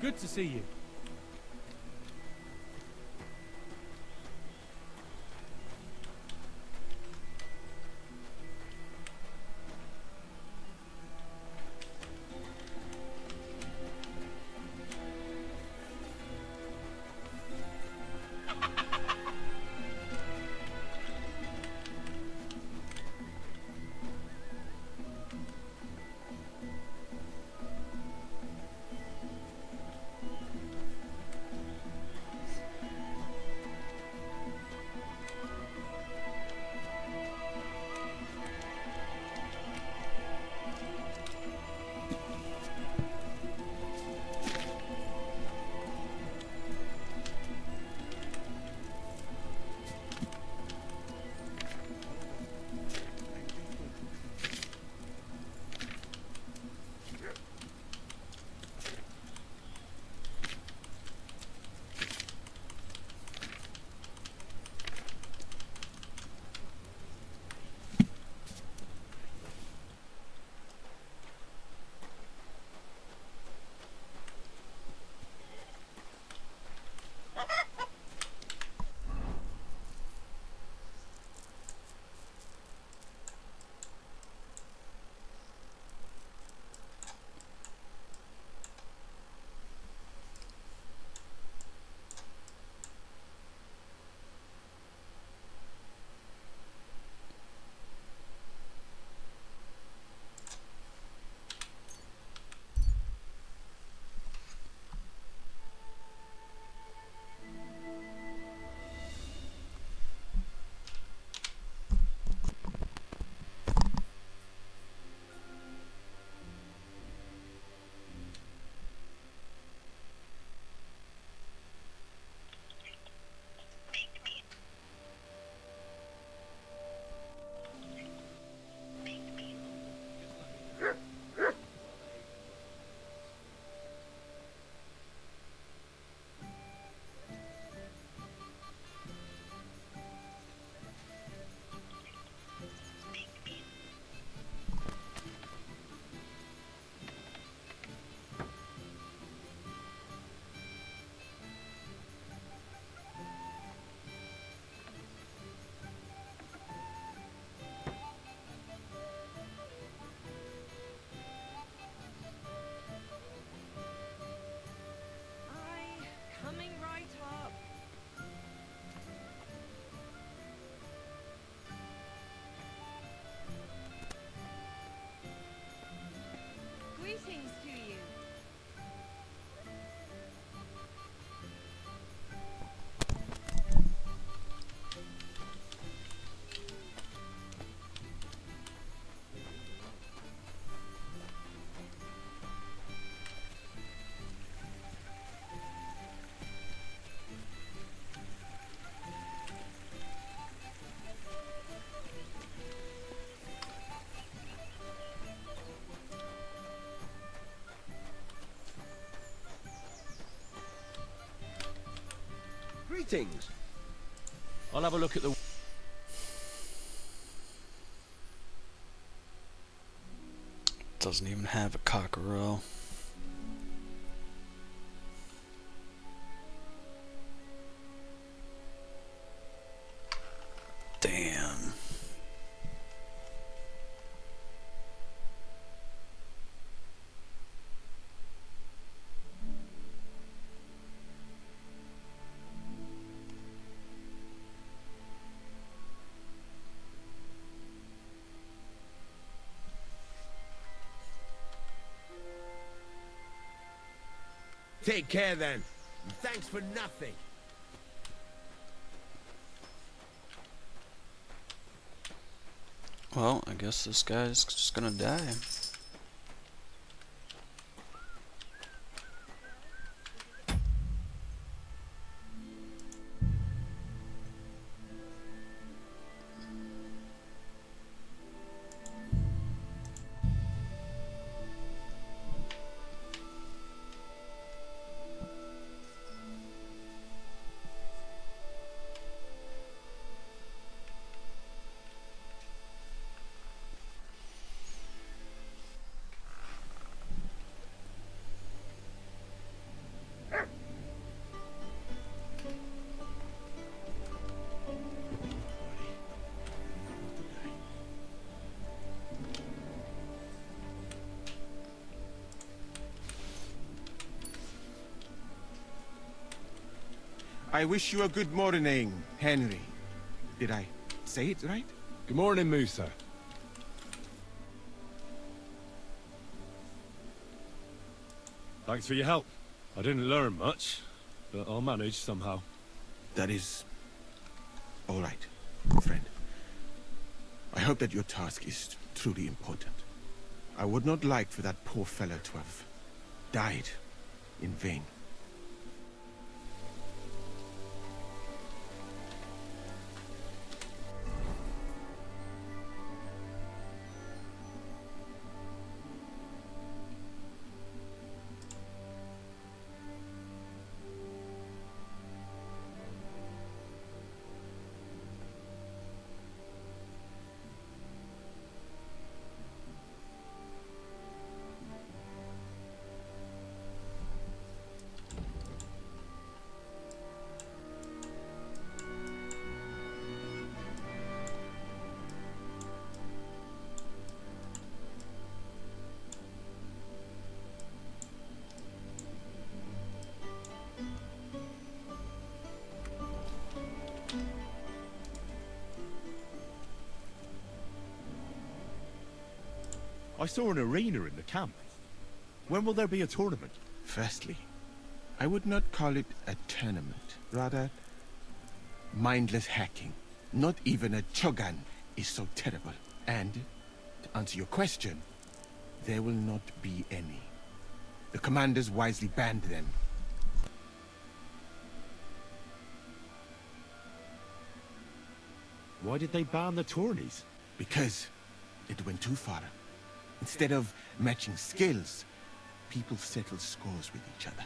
Good to see you. things. I'll have a look at the... Doesn't even have a cockerel. Damn. Take care then. And thanks for nothing. Well, I guess this guy's just gonna die. I wish you a good morning, Henry. Did I say it right? Good morning, Musa. Thanks for your help. I didn't learn much, but I'll manage somehow. That is... all right, friend. I hope that your task is truly important. I would not like for that poor fellow to have died in vain. I saw an arena in the camp. When will there be a tournament? Firstly, I would not call it a tournament. Rather, mindless hacking. Not even a Chogan is so terrible. And, to answer your question, there will not be any. The commanders wisely banned them. Why did they ban the tourneys? Because it went too far. Instead of matching skills, people settled scores with each other.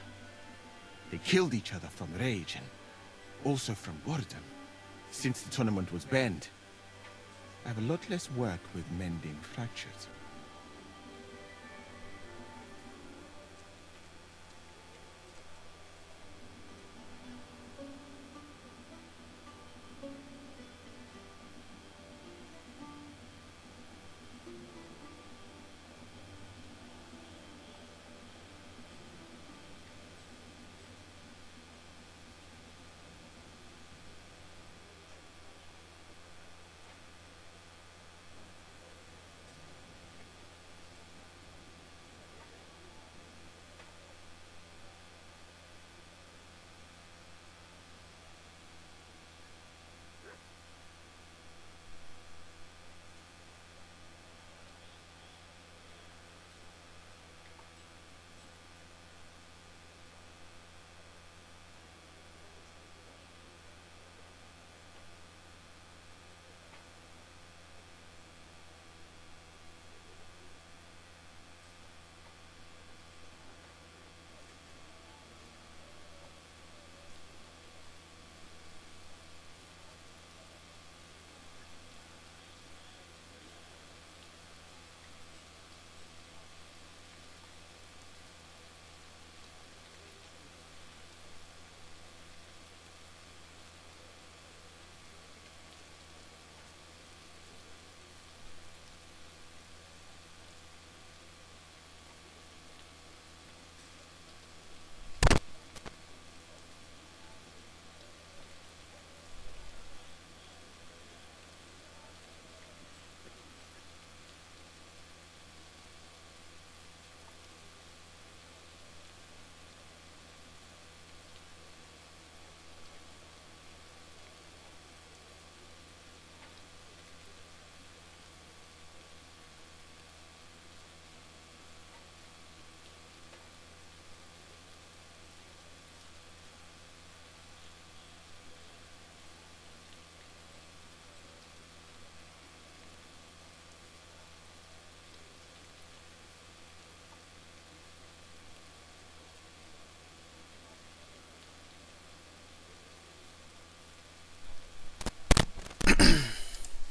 They killed each other from rage and also from boredom. Since the tournament was banned, I have a lot less work with mending fractures.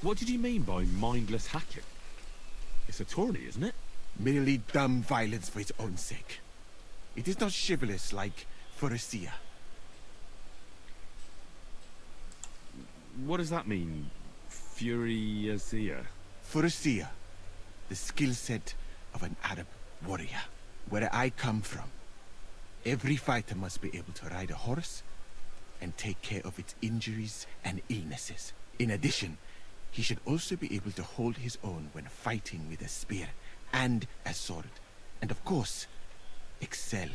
What did you mean by mindless hacking? It's a tourney, isn't it? Merely dumb violence for its own sake. It is not chivalrous like Pharisea. What does that mean? Furiasia? Pharisea, the skill set of an Arab warrior. Where I come from, every fighter must be able to ride a horse and take care of its injuries and illnesses. In addition, he should also be able to hold his own when fighting with a spear and a sword. And of course, excel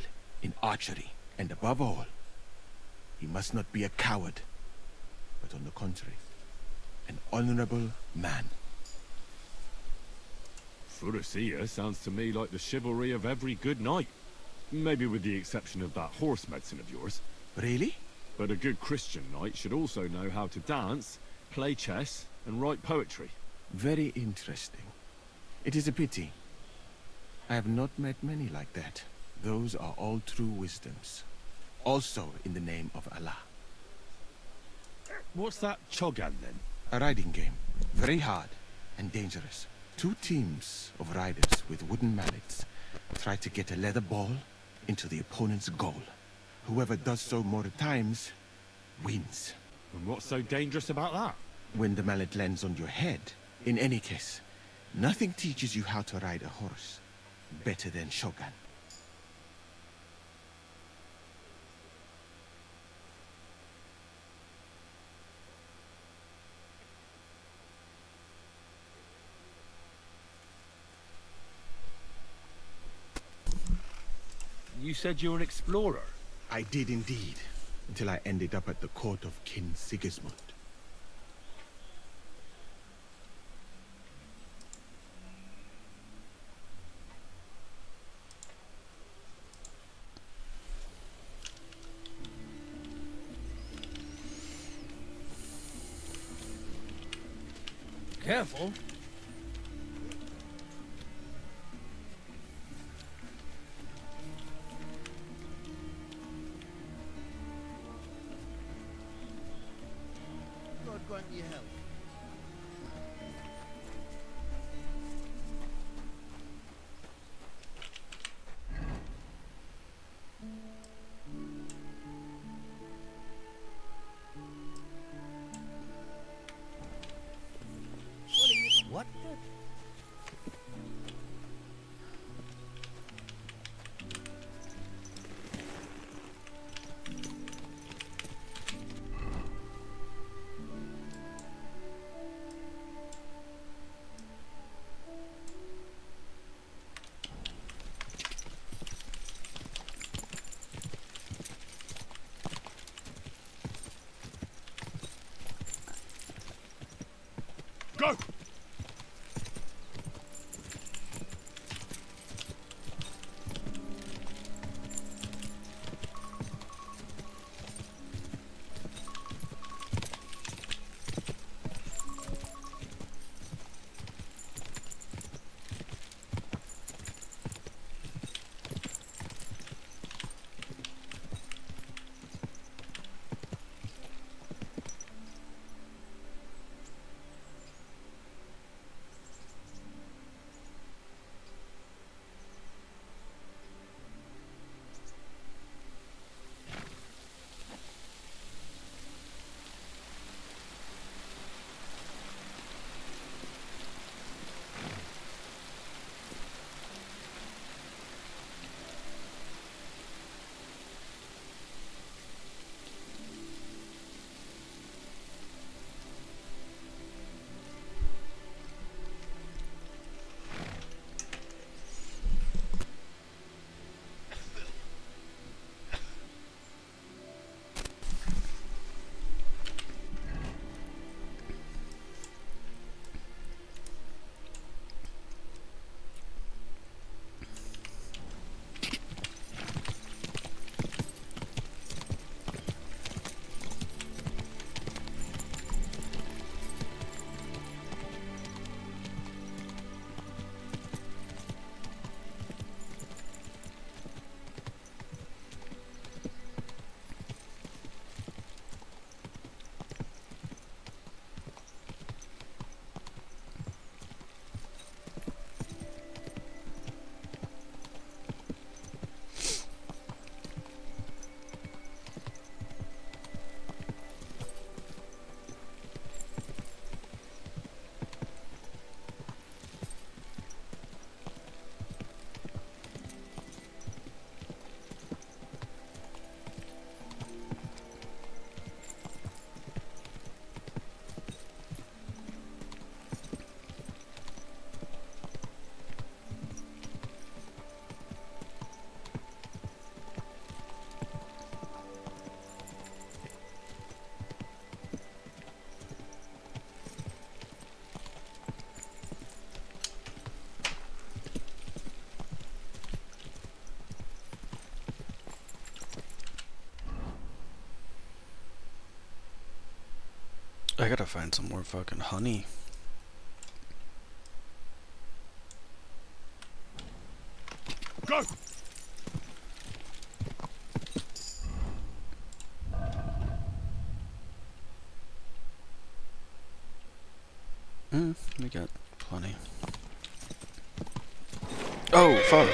in archery. And above all, he must not be a coward, but on the contrary, an honorable man. Furussia sounds to me like the chivalry of every good knight. Maybe with the exception of that horse medicine of yours. Really? But a good Christian knight should also know how to dance, play chess, and write poetry. Very interesting. It is a pity. I have not met many like that. Those are all true wisdoms. Also in the name of Allah. What's that Chogan then? A riding game. Very hard and dangerous. Two teams of riders with wooden mallets try to get a leather ball into the opponent's goal. Whoever does so more times wins. And what's so dangerous about that? When the mallet lands on your head. In any case, nothing teaches you how to ride a horse better than Shogun. You said you're an explorer? I did indeed, until I ended up at the court of King Sigismund. Careful. God grant you help. What are you... I gotta find some more fucking honey. Go! We got plenty. Oh, fuck.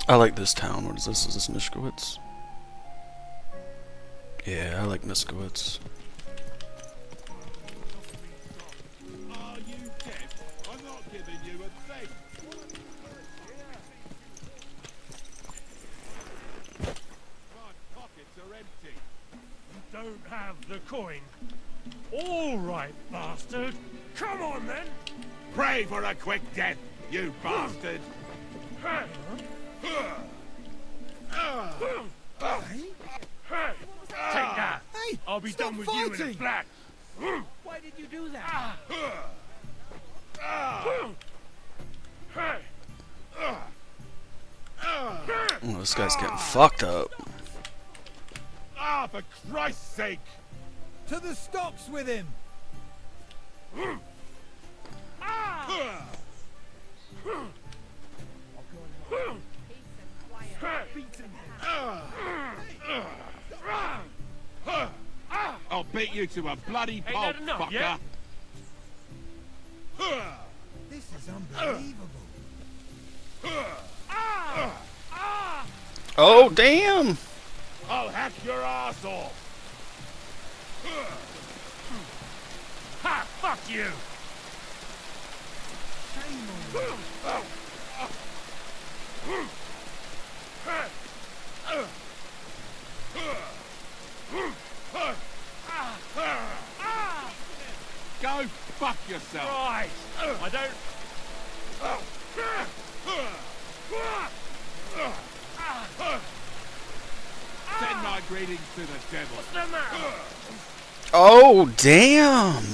I like this town. What is this? Is this Niskowitz? Yeah, I like Niskowitz. Are you deaf? I'm not giving you a thing. My pockets are empty. You don't have the coin. All right, bastard. Come on, then. Pray for a quick death, you bastard. Take that. Hey, I'll be done with you in a flash. Why did you do that? Oh, this guy's getting fucked up. Ah, for Christ's sake! To the stocks with him! I'll beat you to a bloody pulp, that enough, fucker! yeah? This is unbelievable. Oh, damn! I'll hack your ass off! Ha! Fuck you! Go fuck yourself! Right! I don't... Send my greetings to the devil. What's the matter? Oh, damn!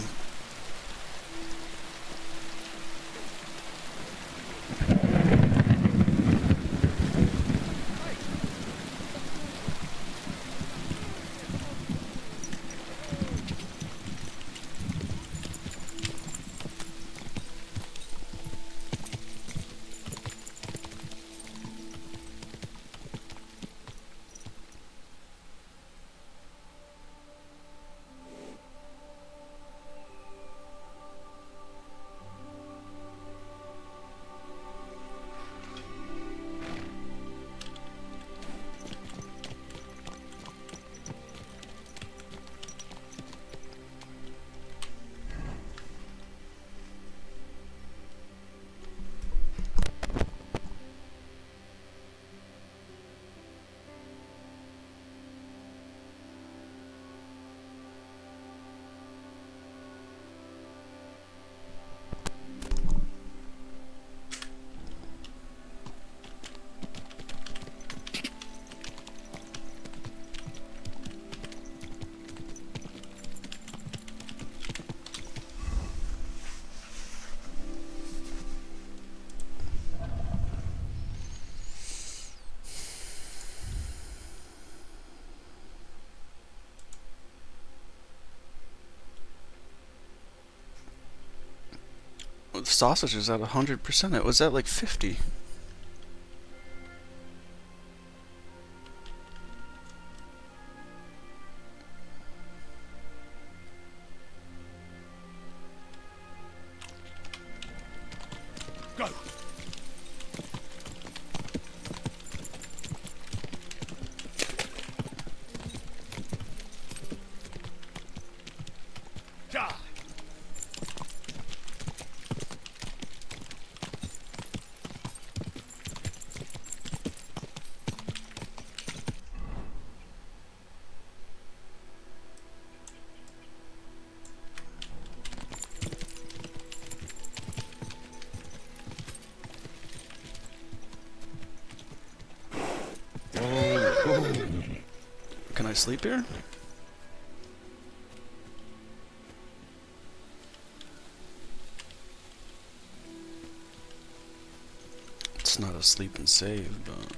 The sausage is at 100%. It was at like 50. Go! Ja! Can I sleep here? It's not a sleep and save, but...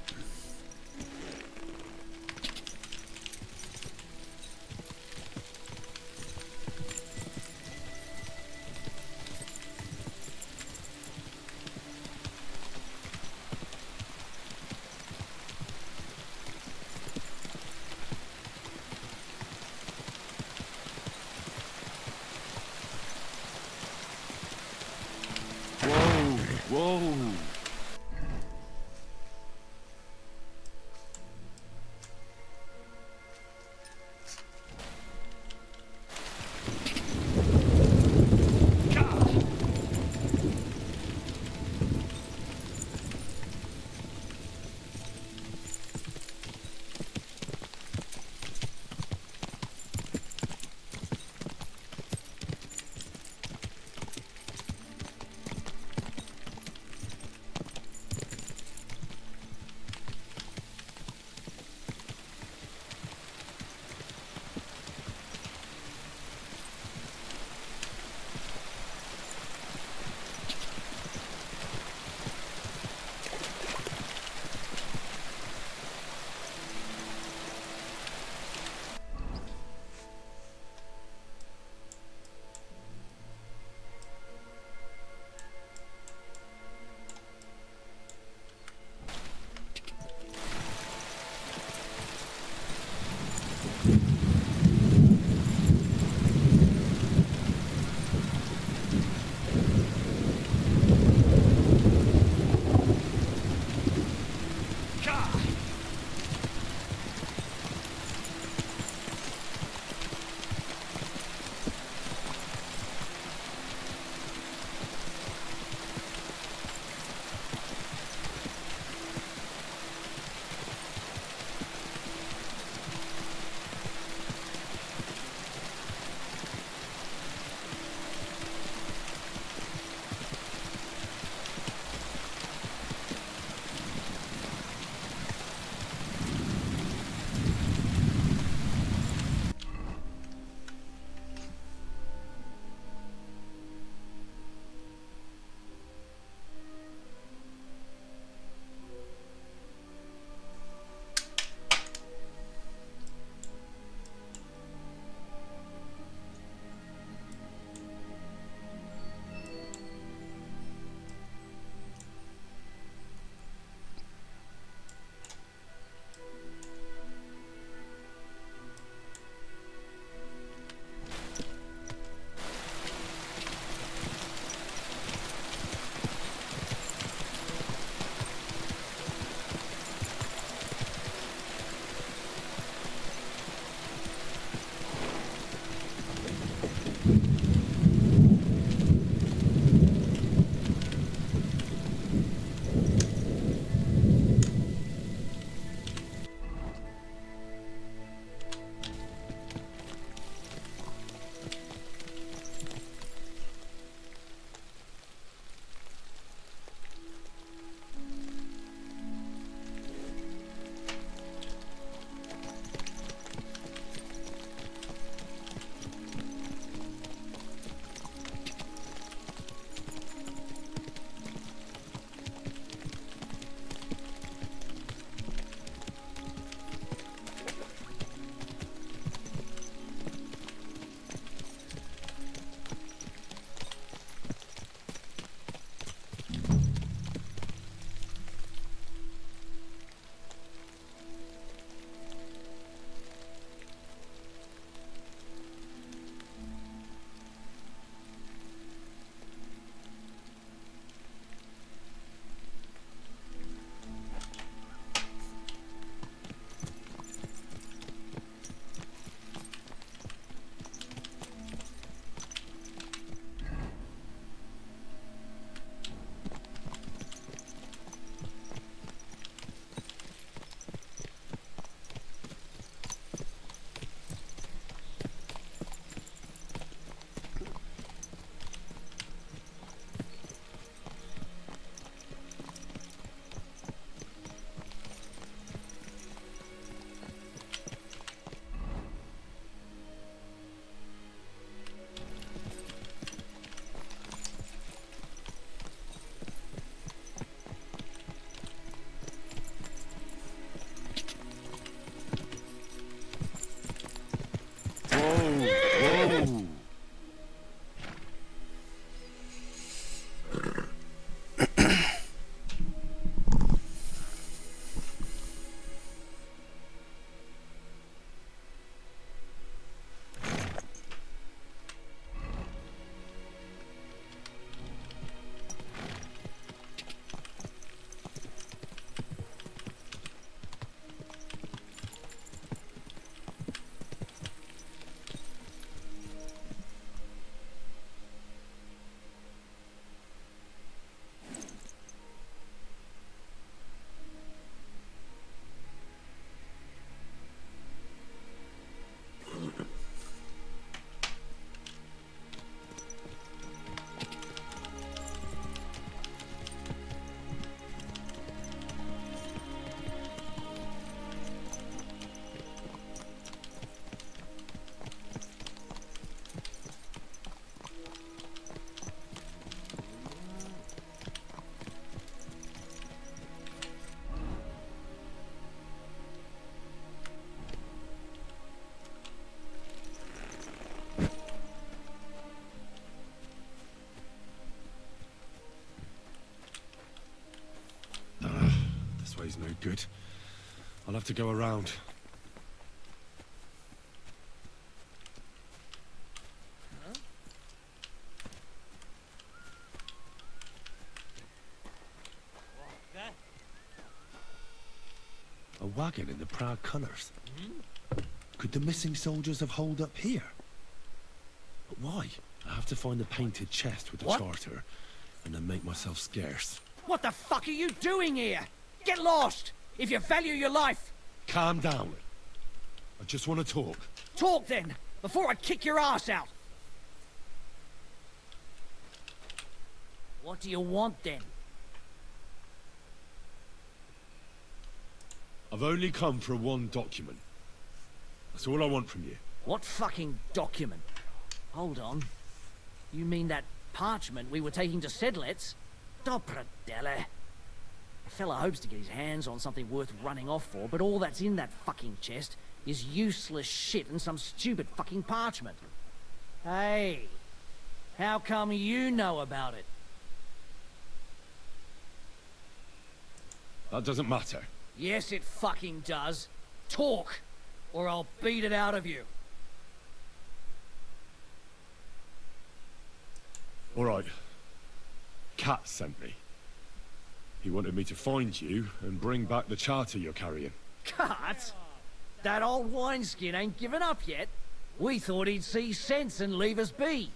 This way's no good. I'll have to go around. A wagon in the proud colours. Could the missing soldiers have holed up here? But why? I have to find the painted chest with the charter, and then make myself scarce. What the fuck are you doing here? Get lost, if you value your life. Calm down. I just want to talk. Talk then, before I kick your ass out. What do you want then? I've only come for one document. That's all I want from you. What fucking document? Hold on. You mean that parchment we were taking to Sedlets? Dobrodele. A fella hopes to get his hands on something worth running off for, but all that's in that fucking chest is useless shit and some stupid fucking parchment. Hey, how come you know about it? That doesn't matter. Yes, it fucking does. Talk, or I'll beat it out of you. All right. Cat sent me. He wanted me to find you and bring back the charter you're carrying. Cut? That old wineskin ain't given up yet? We thought he'd see sense and leave us be,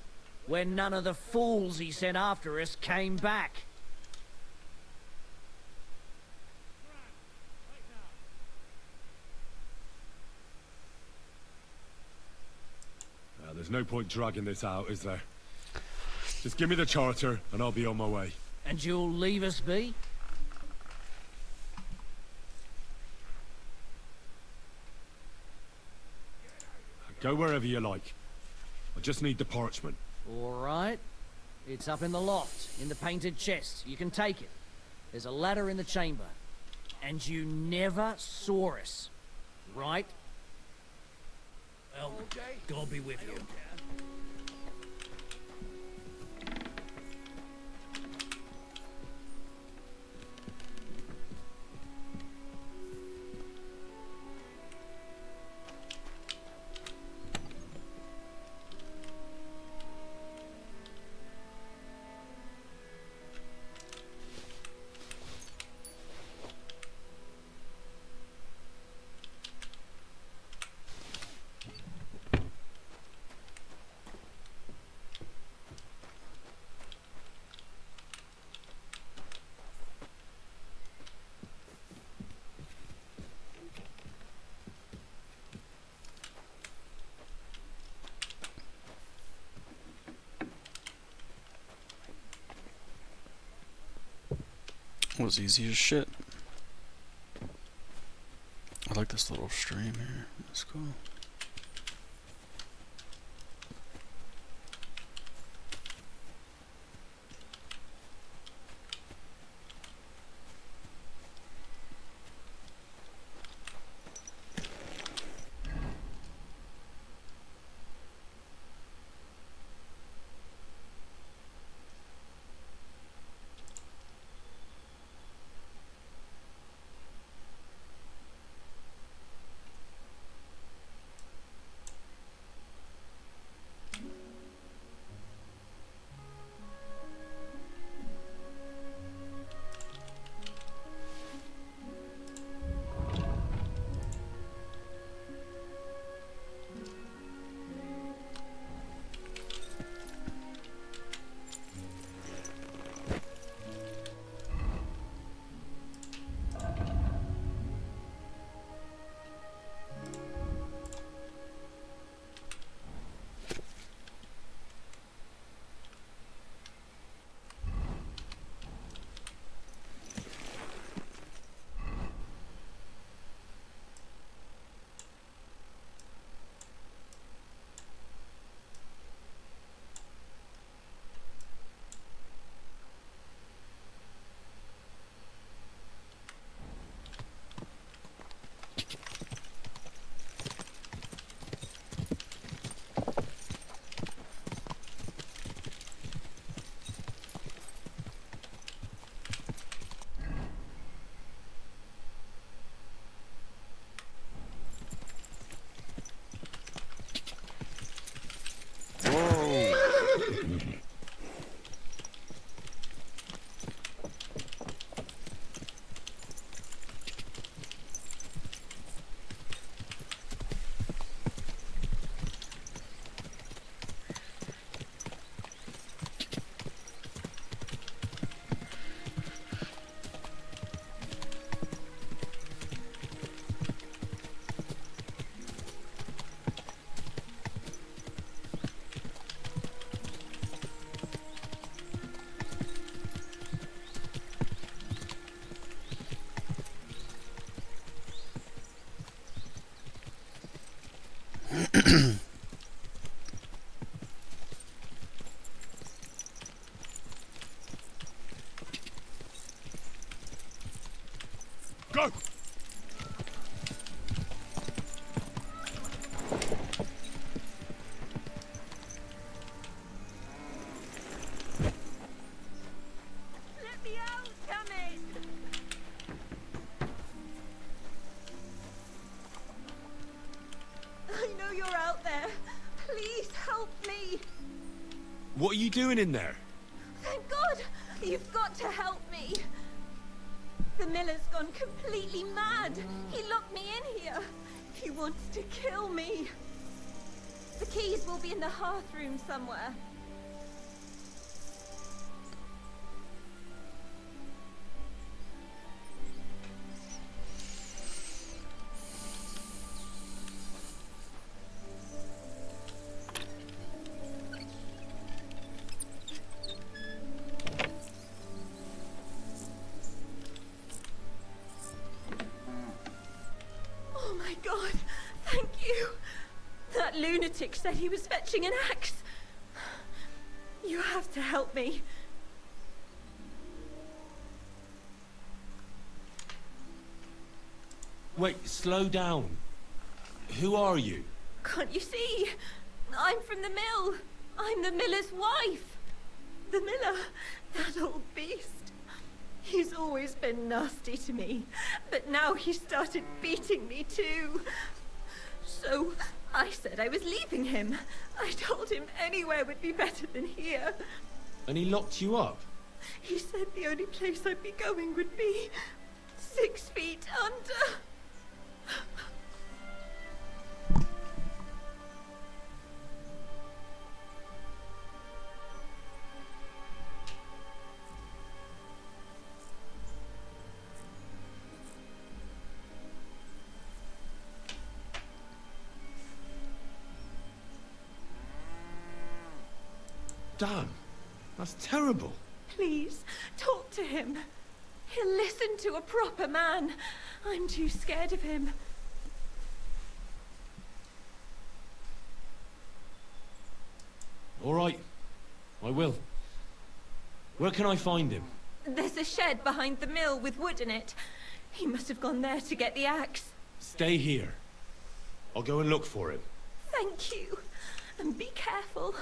when none of the fools he sent after us came back. There's no point dragging this out, is there? Just give me the charter, and I'll be on my way. And you'll leave us be? Go wherever you like. I just need the parchment. All right. It's up in the loft, in the painted chest. You can take it. There's a ladder in the chamber. And you never saw us, right? Well, God be with you. Was easy as shit. I like this little stream here. That's cool. Go! Let me out, damn it! I know you're out there. Please help me. What are you doing in there? Thank God! You've got to help me. The miller's gone completely mad. He locked me in here. He wants to kill me. The keys will be in the hearth room somewhere. Oh my god, thank you. That lunatic said he was fetching an axe. You have to help me. Wait, slow down. Who are you? Can't you see? I'm from the mill. I'm the miller's wife. The miller, that old beast. He's always been nasty to me, but now he started beating me too. So I said I was leaving him. I told him anywhere would be better than here. And he locked you up? He said the only place I'd be going would be 6 feet under. Damn, that's terrible. Please, talk to him. He'll listen to a proper man. I'm too scared of him. All right, I will. Where can I find him? There's a shed behind the mill with wood in it. He must have gone there to get the axe. Stay here. I'll go and look for him. Thank you. And be careful.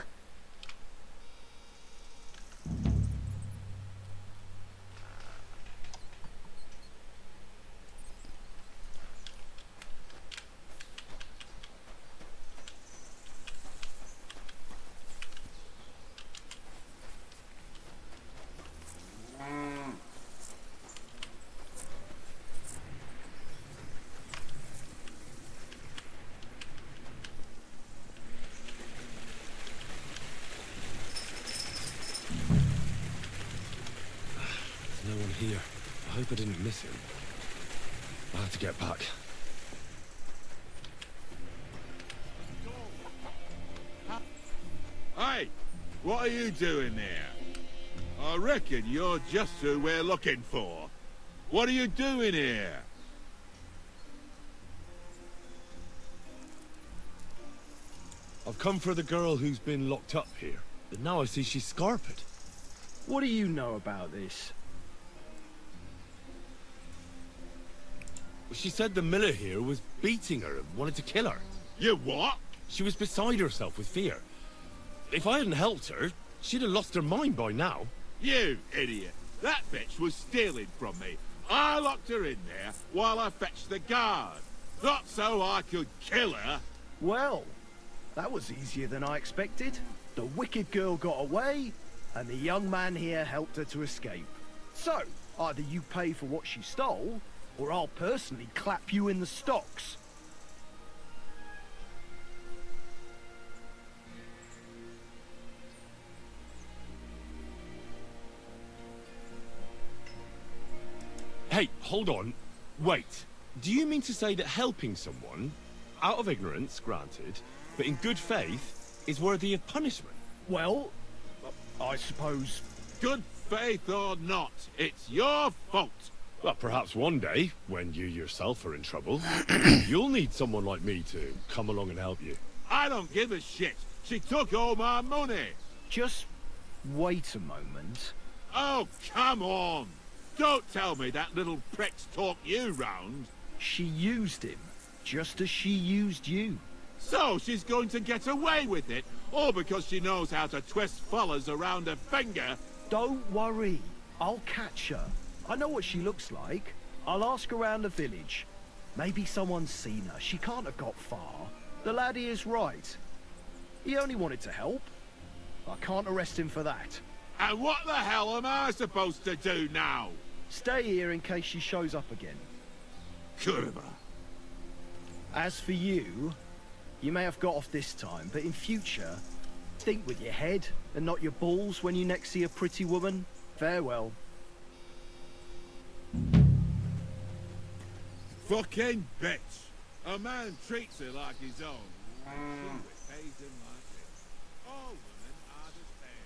There's no one here. I hope I didn't miss him. I'll have to get back. Hey, what are you doing there? I reckon you're just who we're looking for. What are you doing here? I've come for the girl who's been locked up here. But now I see she's scarpered. What do you know about this? She said the miller here was beating her and wanted to kill her. You what? She was beside herself with fear. If I hadn't helped her, she'd have lost her mind by now. You idiot. That bitch was stealing from me. I locked her in there while I fetched the guard. Not so I could kill her. Well, that was easier than I expected. The wicked girl got away, and the young man here helped her to escape. So, either you pay for what she stole, or I'll personally clap you in the stocks. Hey, hold on. Wait. Do you mean to say that helping someone, out of ignorance, granted, but in good faith, is worthy of punishment? Well, I suppose... Good faith or not, it's your fault. Well, perhaps one day, when you yourself are in trouble, you'll need someone like me to come along and help you. I don't give a shit. She took all my money. Just wait a moment. Oh, come on. Don't tell me that little prick's talked you round. She used him, just as she used you. So she's going to get away with it, all because she knows how to twist fellas around her finger. Don't worry, I'll catch her. I know what she looks like. I'll ask around the village. Maybe someone's seen her. She can't have got far. The laddie is right. He only wanted to help. I can't arrest him for that. And what the hell am I supposed to do now? Stay here in case she shows up again. Curva. As for you, You may have got off this time, but in future, think with your head and not your balls when you next see a pretty woman. Farewell. Fucking bitch! A man treats her like his own. She pays him like this. All women are the same.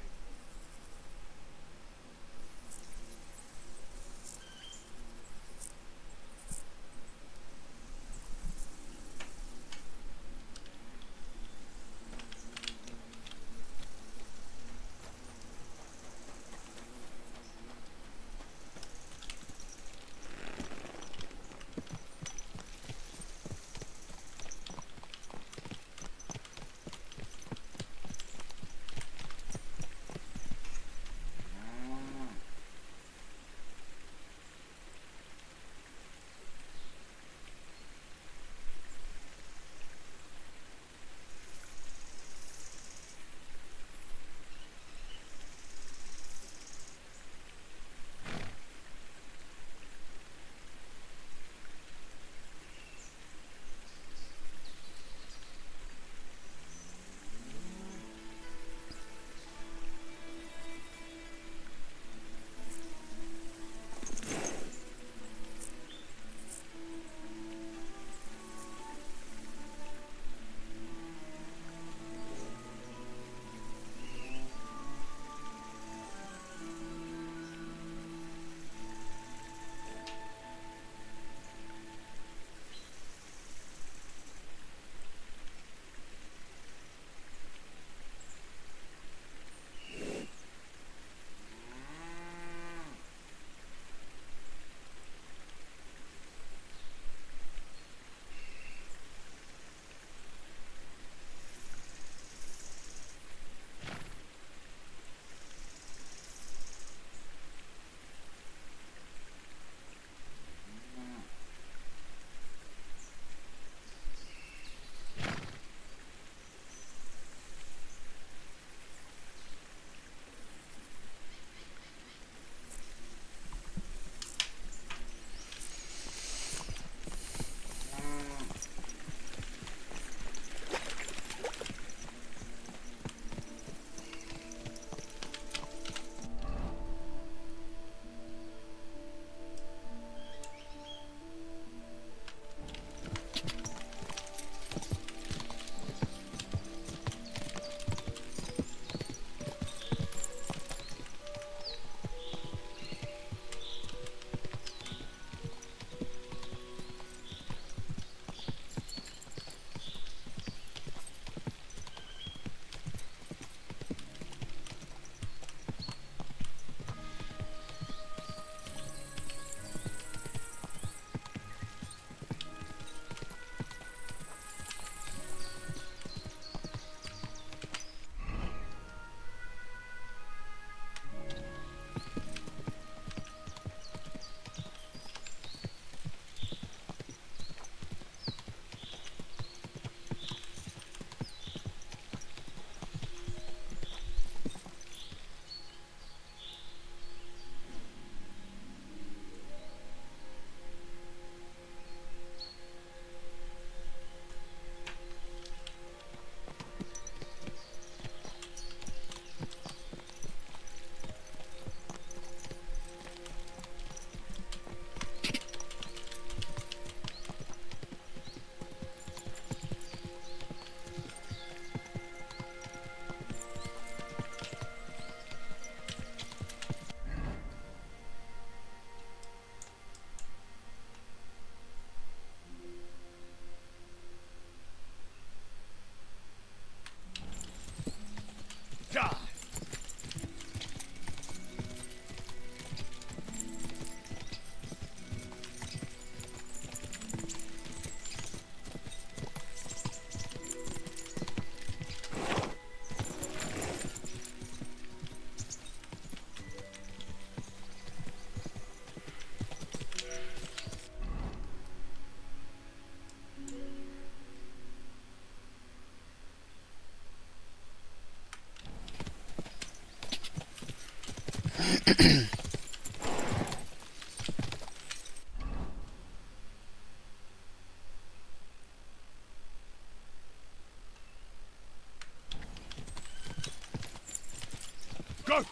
Go!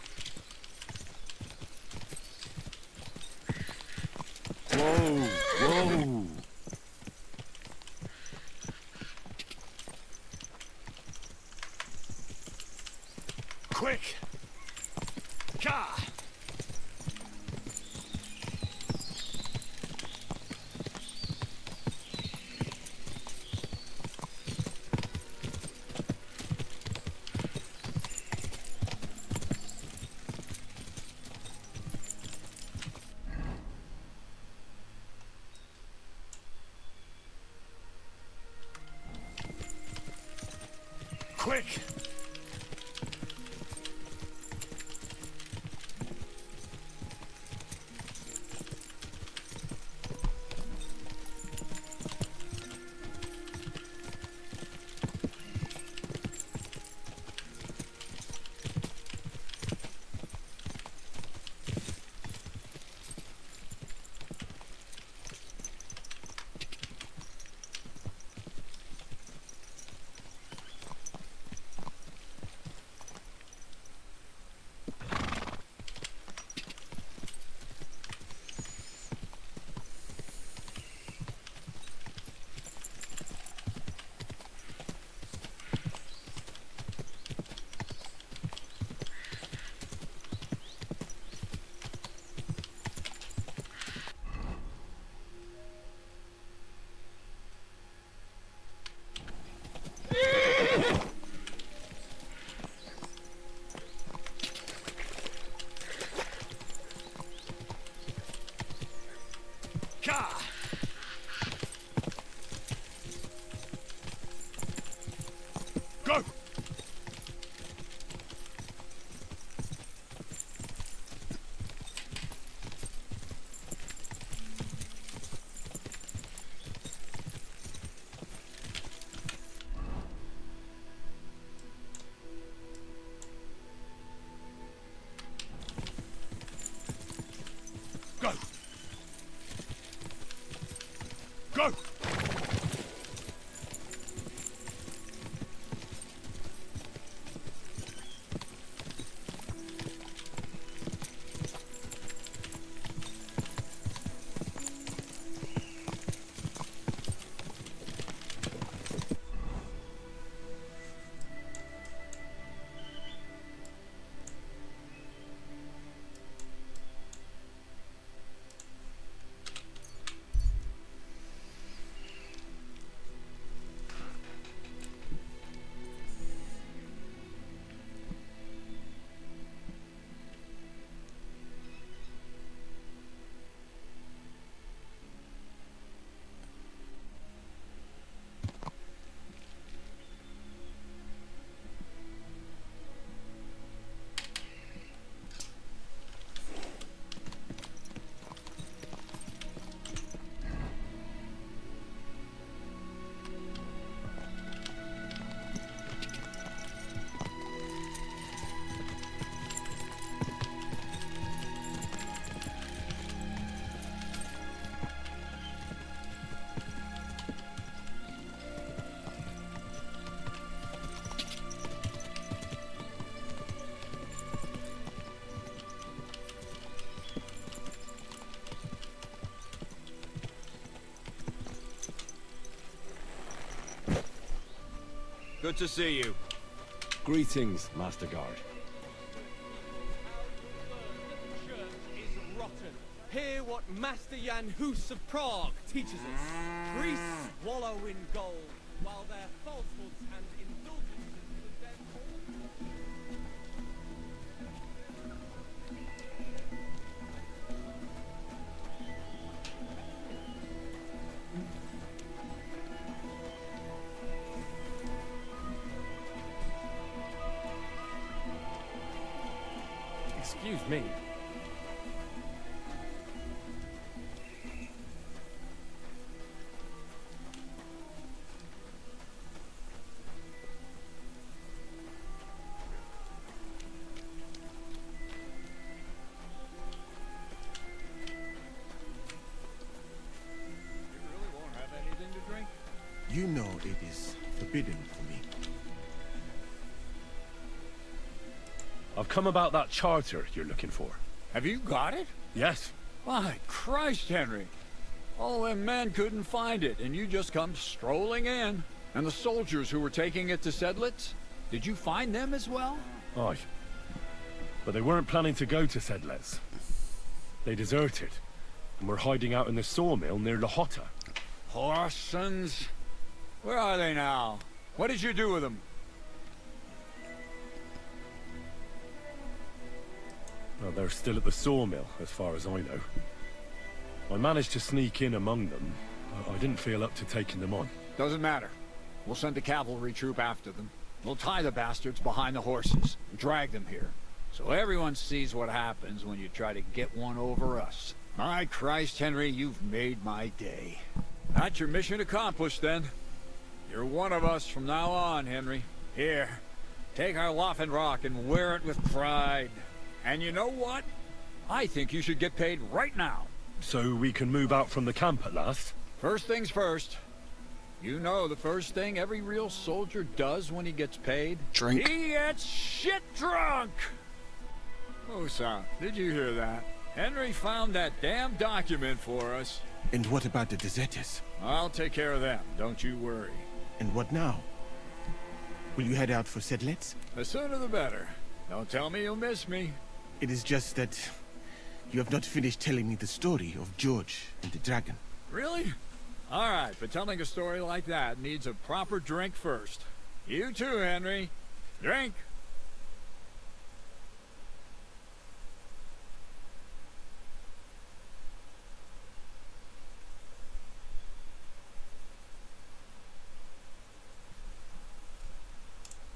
Whoa! Whoa! Quick! Ka! Quick! Ka! Go! Go! Go! Good to see you. Greetings, Master Guard. Is rotten. Hear what Master Jan Hus of Prague teaches us. Priests wallow in gold, while their falsehoods and indulgences condemn Excuse me. You know it is forbidden for me. I've come about that charter you're looking for. Have you got it? Yes. My Christ, Henry. All them men couldn't find it, and you just come strolling in. And the soldiers who were taking it to Sedlitz? Did you find them as well? Aye. But they weren't planning to go to Sedlitz. They deserted, and were hiding out in the sawmill near Lahota. Horsons? Where are they now? What did you do with them? Well, they're still at the sawmill, as far as I know. I managed to sneak in among them, but I didn't feel up to taking them on. Doesn't matter. We'll send a cavalry troop after them. We'll tie the bastards behind the horses and drag them here. So everyone sees what happens when you try to get one over us. My Christ, Henry, you've made my day. That's your mission accomplished, then. You're one of us from now on, Henry. Here, take our Waffenrock and wear it with pride. And you know what? I think you should get paid right now. So we can move out from the camp at last? First things first. You know the first thing every real soldier does when he gets paid? Drink. He gets shit drunk! Musa, did you hear that? Henry found that damn document for us. And what about the deserters? I'll take care of them, don't you worry. And what now? Will you head out for Sedlitz? The sooner the better. Don't tell me you'll miss me. It is just that you have not finished telling me the story of George and the dragon. Really? All right, but telling a story like that needs a proper drink first. You too, Henry. Drink.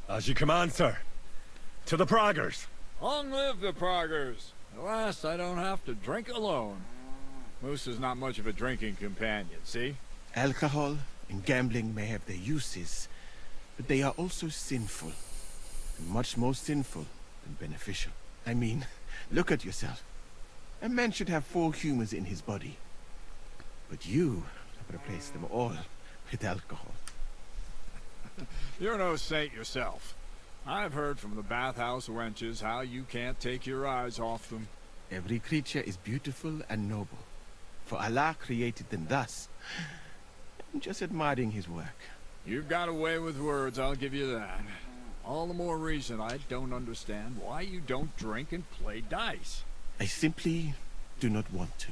As you command, sir. To the Praggers. Long live the Praggers. At last, I don't have to drink alone. Moose is not much of a drinking companion, see? Alcohol and gambling may have their uses, but they are also sinful. And much more sinful than beneficial. I mean, look at yourself. A man should have 4 humors in his body. But you have replaced them all with alcohol. You're no saint yourself. I've heard from the bathhouse wenches how you can't take your eyes off them. Every creature is beautiful and noble. For Allah created them thus. I'm just admiring his work. You've got a way with words, I'll give you that. All the more reason I don't understand why you don't drink and play dice. I simply do not want to.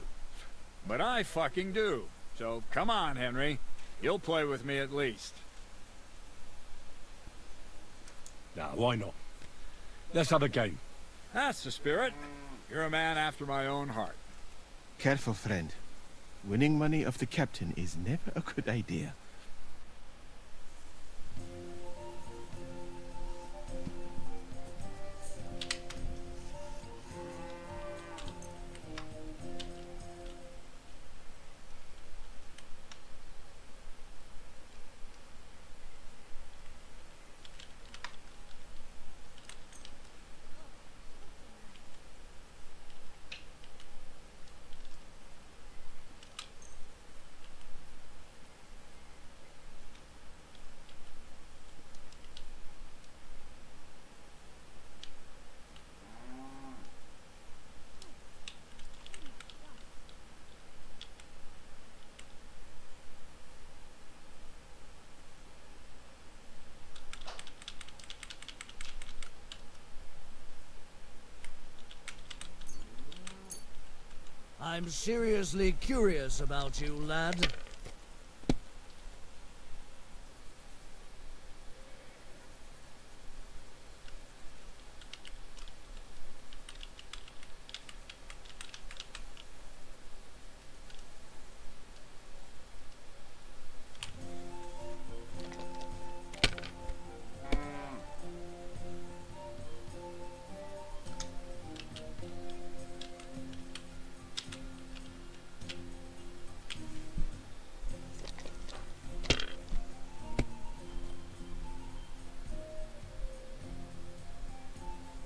But I fucking do. So come on, Henry. You'll play with me at least. Now, why not? Let's have a game. That's the spirit. You're a man after my own heart. Careful, friend. Winning money of the captain is never a good idea. I'm seriously curious about you, lad.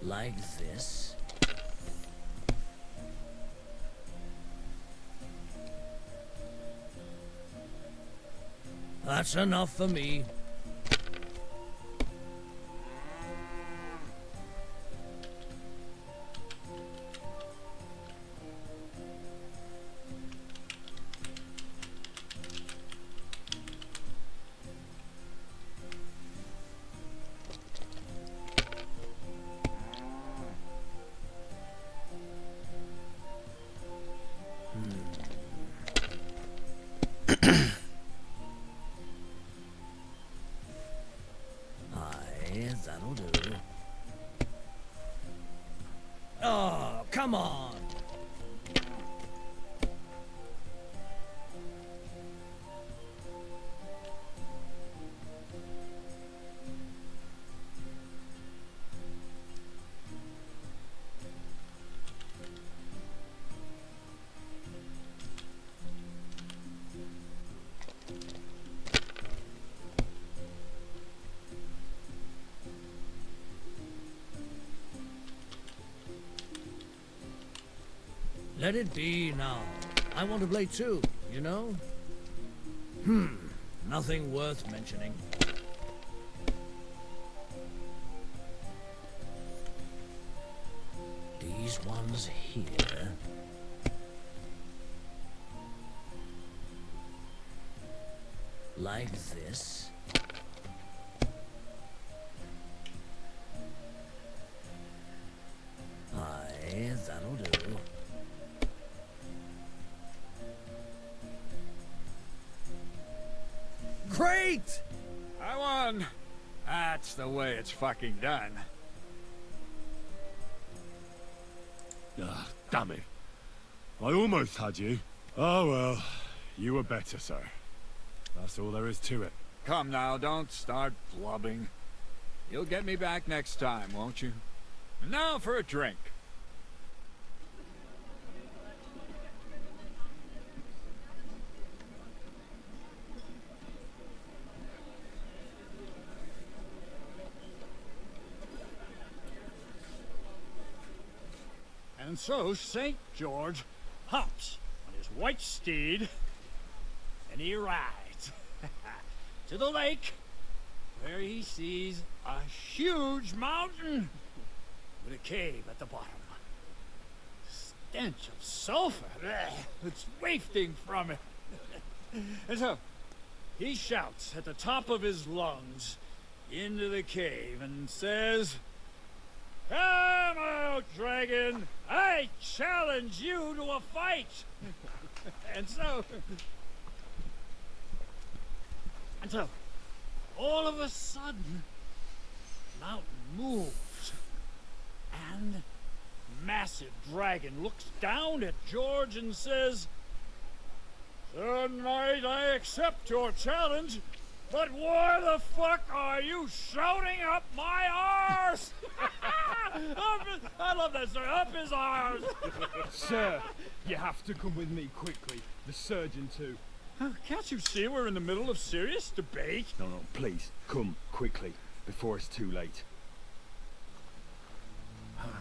Like this? That's enough for me. Oh, come on. Let it be now. I want to play too, you know? Nothing worth mentioning. These ones here. Like this. Aye, that'll do. Great! I won. That's the way it's fucking done. Ah, damn it. I almost had you. Oh well, you were better, sir. That's all there is to it. Come now, don't start blubbing. You'll get me back next time, won't you? And now for a drink. And so St. George hops on his white steed, and he rides to the lake, where he sees a huge mountain with a cave at the bottom. Stench of sulfur, it's wafting from it. And so he shouts at the top of his lungs into the cave and says, "Come out, dragon! I challenge you to a fight!" And so, all of a sudden, the mountain moves, and massive dragon looks down at George and says, "Sir Knight, I accept your challenge, but why the fuck are you shouting up my arse?" I love that, sir. Up his arse. Sir, you have to come with me quickly. The surgeon too. Can't you see we're in the middle of serious debate? No, please, come quickly, before it's too late.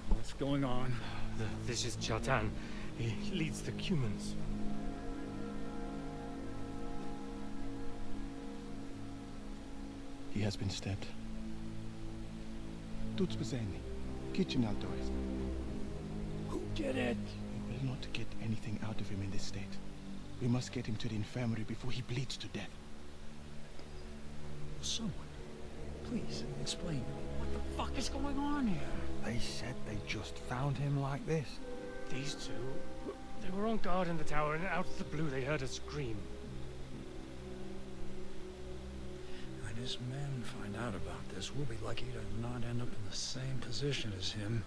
What's going on? This is Chatan. He leads the Cumans. He has been stabbed. Tuts bezeni. Kitchen outdoors. Who did it? We will not get anything out of him in this state. We must get him to the infirmary before he bleeds to death. Someone, please explain. What the fuck is going on here? They said they just found him like this. These two, they were on guard in the tower, and out of the blue they heard a scream. When his men find out about this, we'll be lucky to not end up in the same position as him.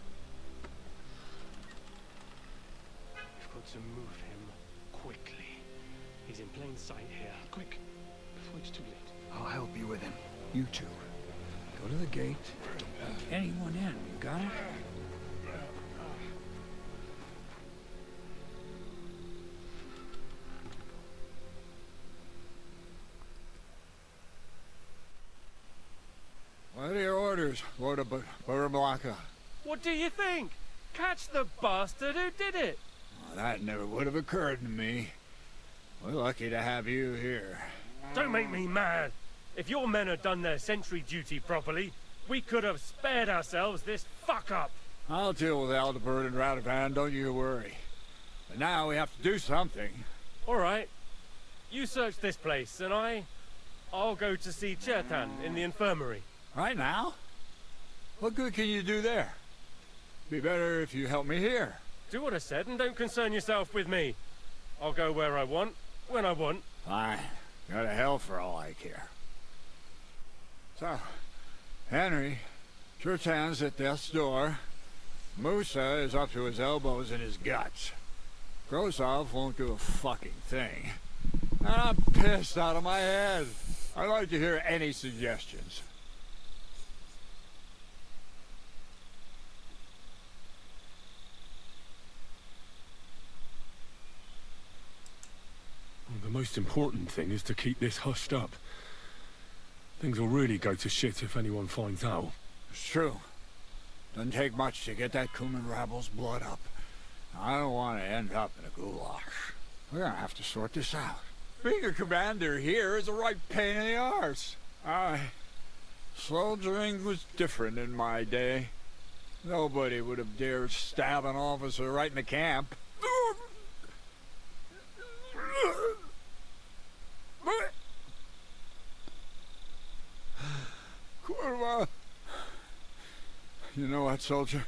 We've got to move him quickly. He's in plain sight here. Quick, before it's too late. I'll help you with him. You two, go to the gate. Don't let anyone in. You got it? What are your orders, Lord of Buramblaka? What do you think? Catch the bastard who did it! Well, that never would have occurred to me. We're lucky to have you here. Don't make me mad. If your men had done their sentry duty properly, we could have spared ourselves this fuck-up. I'll deal with Aldebert and Radovan, don't you worry. But now we have to do something. All right. You search this place, and I'll go to see Chertan in the infirmary. Right now? What good can you do there? Be better if you help me here. Do what I said and don't concern yourself with me. I'll go where I want, when I want. Fine. Go to hell for all I care. So, Henry, Chertan's at death's door. Musa is up to his elbows in his guts. Grosov won't do a fucking thing. And I'm pissed out of my head. I'd like to hear any suggestions. The most important thing is to keep this hushed up. Things will really go to shit if anyone finds out. It's true. Doesn't take much to get that Kuman rabble's blood up. I don't want to end up in a goulash. We're gonna have to sort this out. Being a commander here is a right pain in the arse. Soldiering was different in my day. Nobody would have dared stab an officer right in the camp. Kurva. You know what, soldier?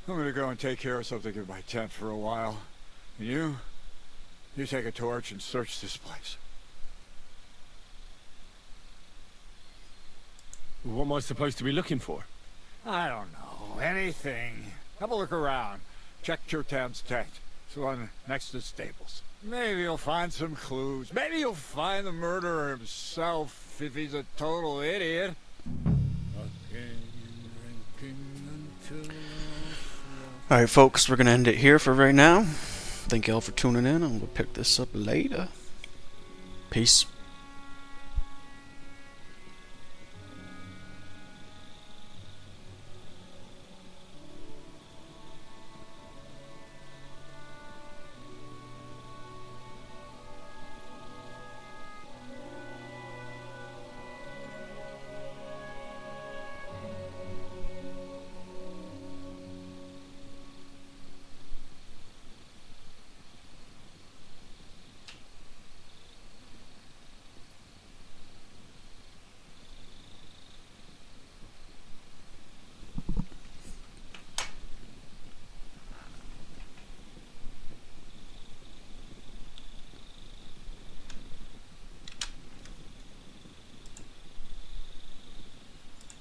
I'm gonna go and take care of something in my tent for a while. And you take a torch and search this place. What am I supposed to be looking for? I don't know. Anything. Have a look around. Check Turtan's tent. It's the one next to the stables. Maybe you'll find some clues. Maybe you'll find the murderer himself if he's a total idiot. Alright folks, we're going to end it here for right now. Thank y'all for tuning in, and we'll pick this up later. Peace.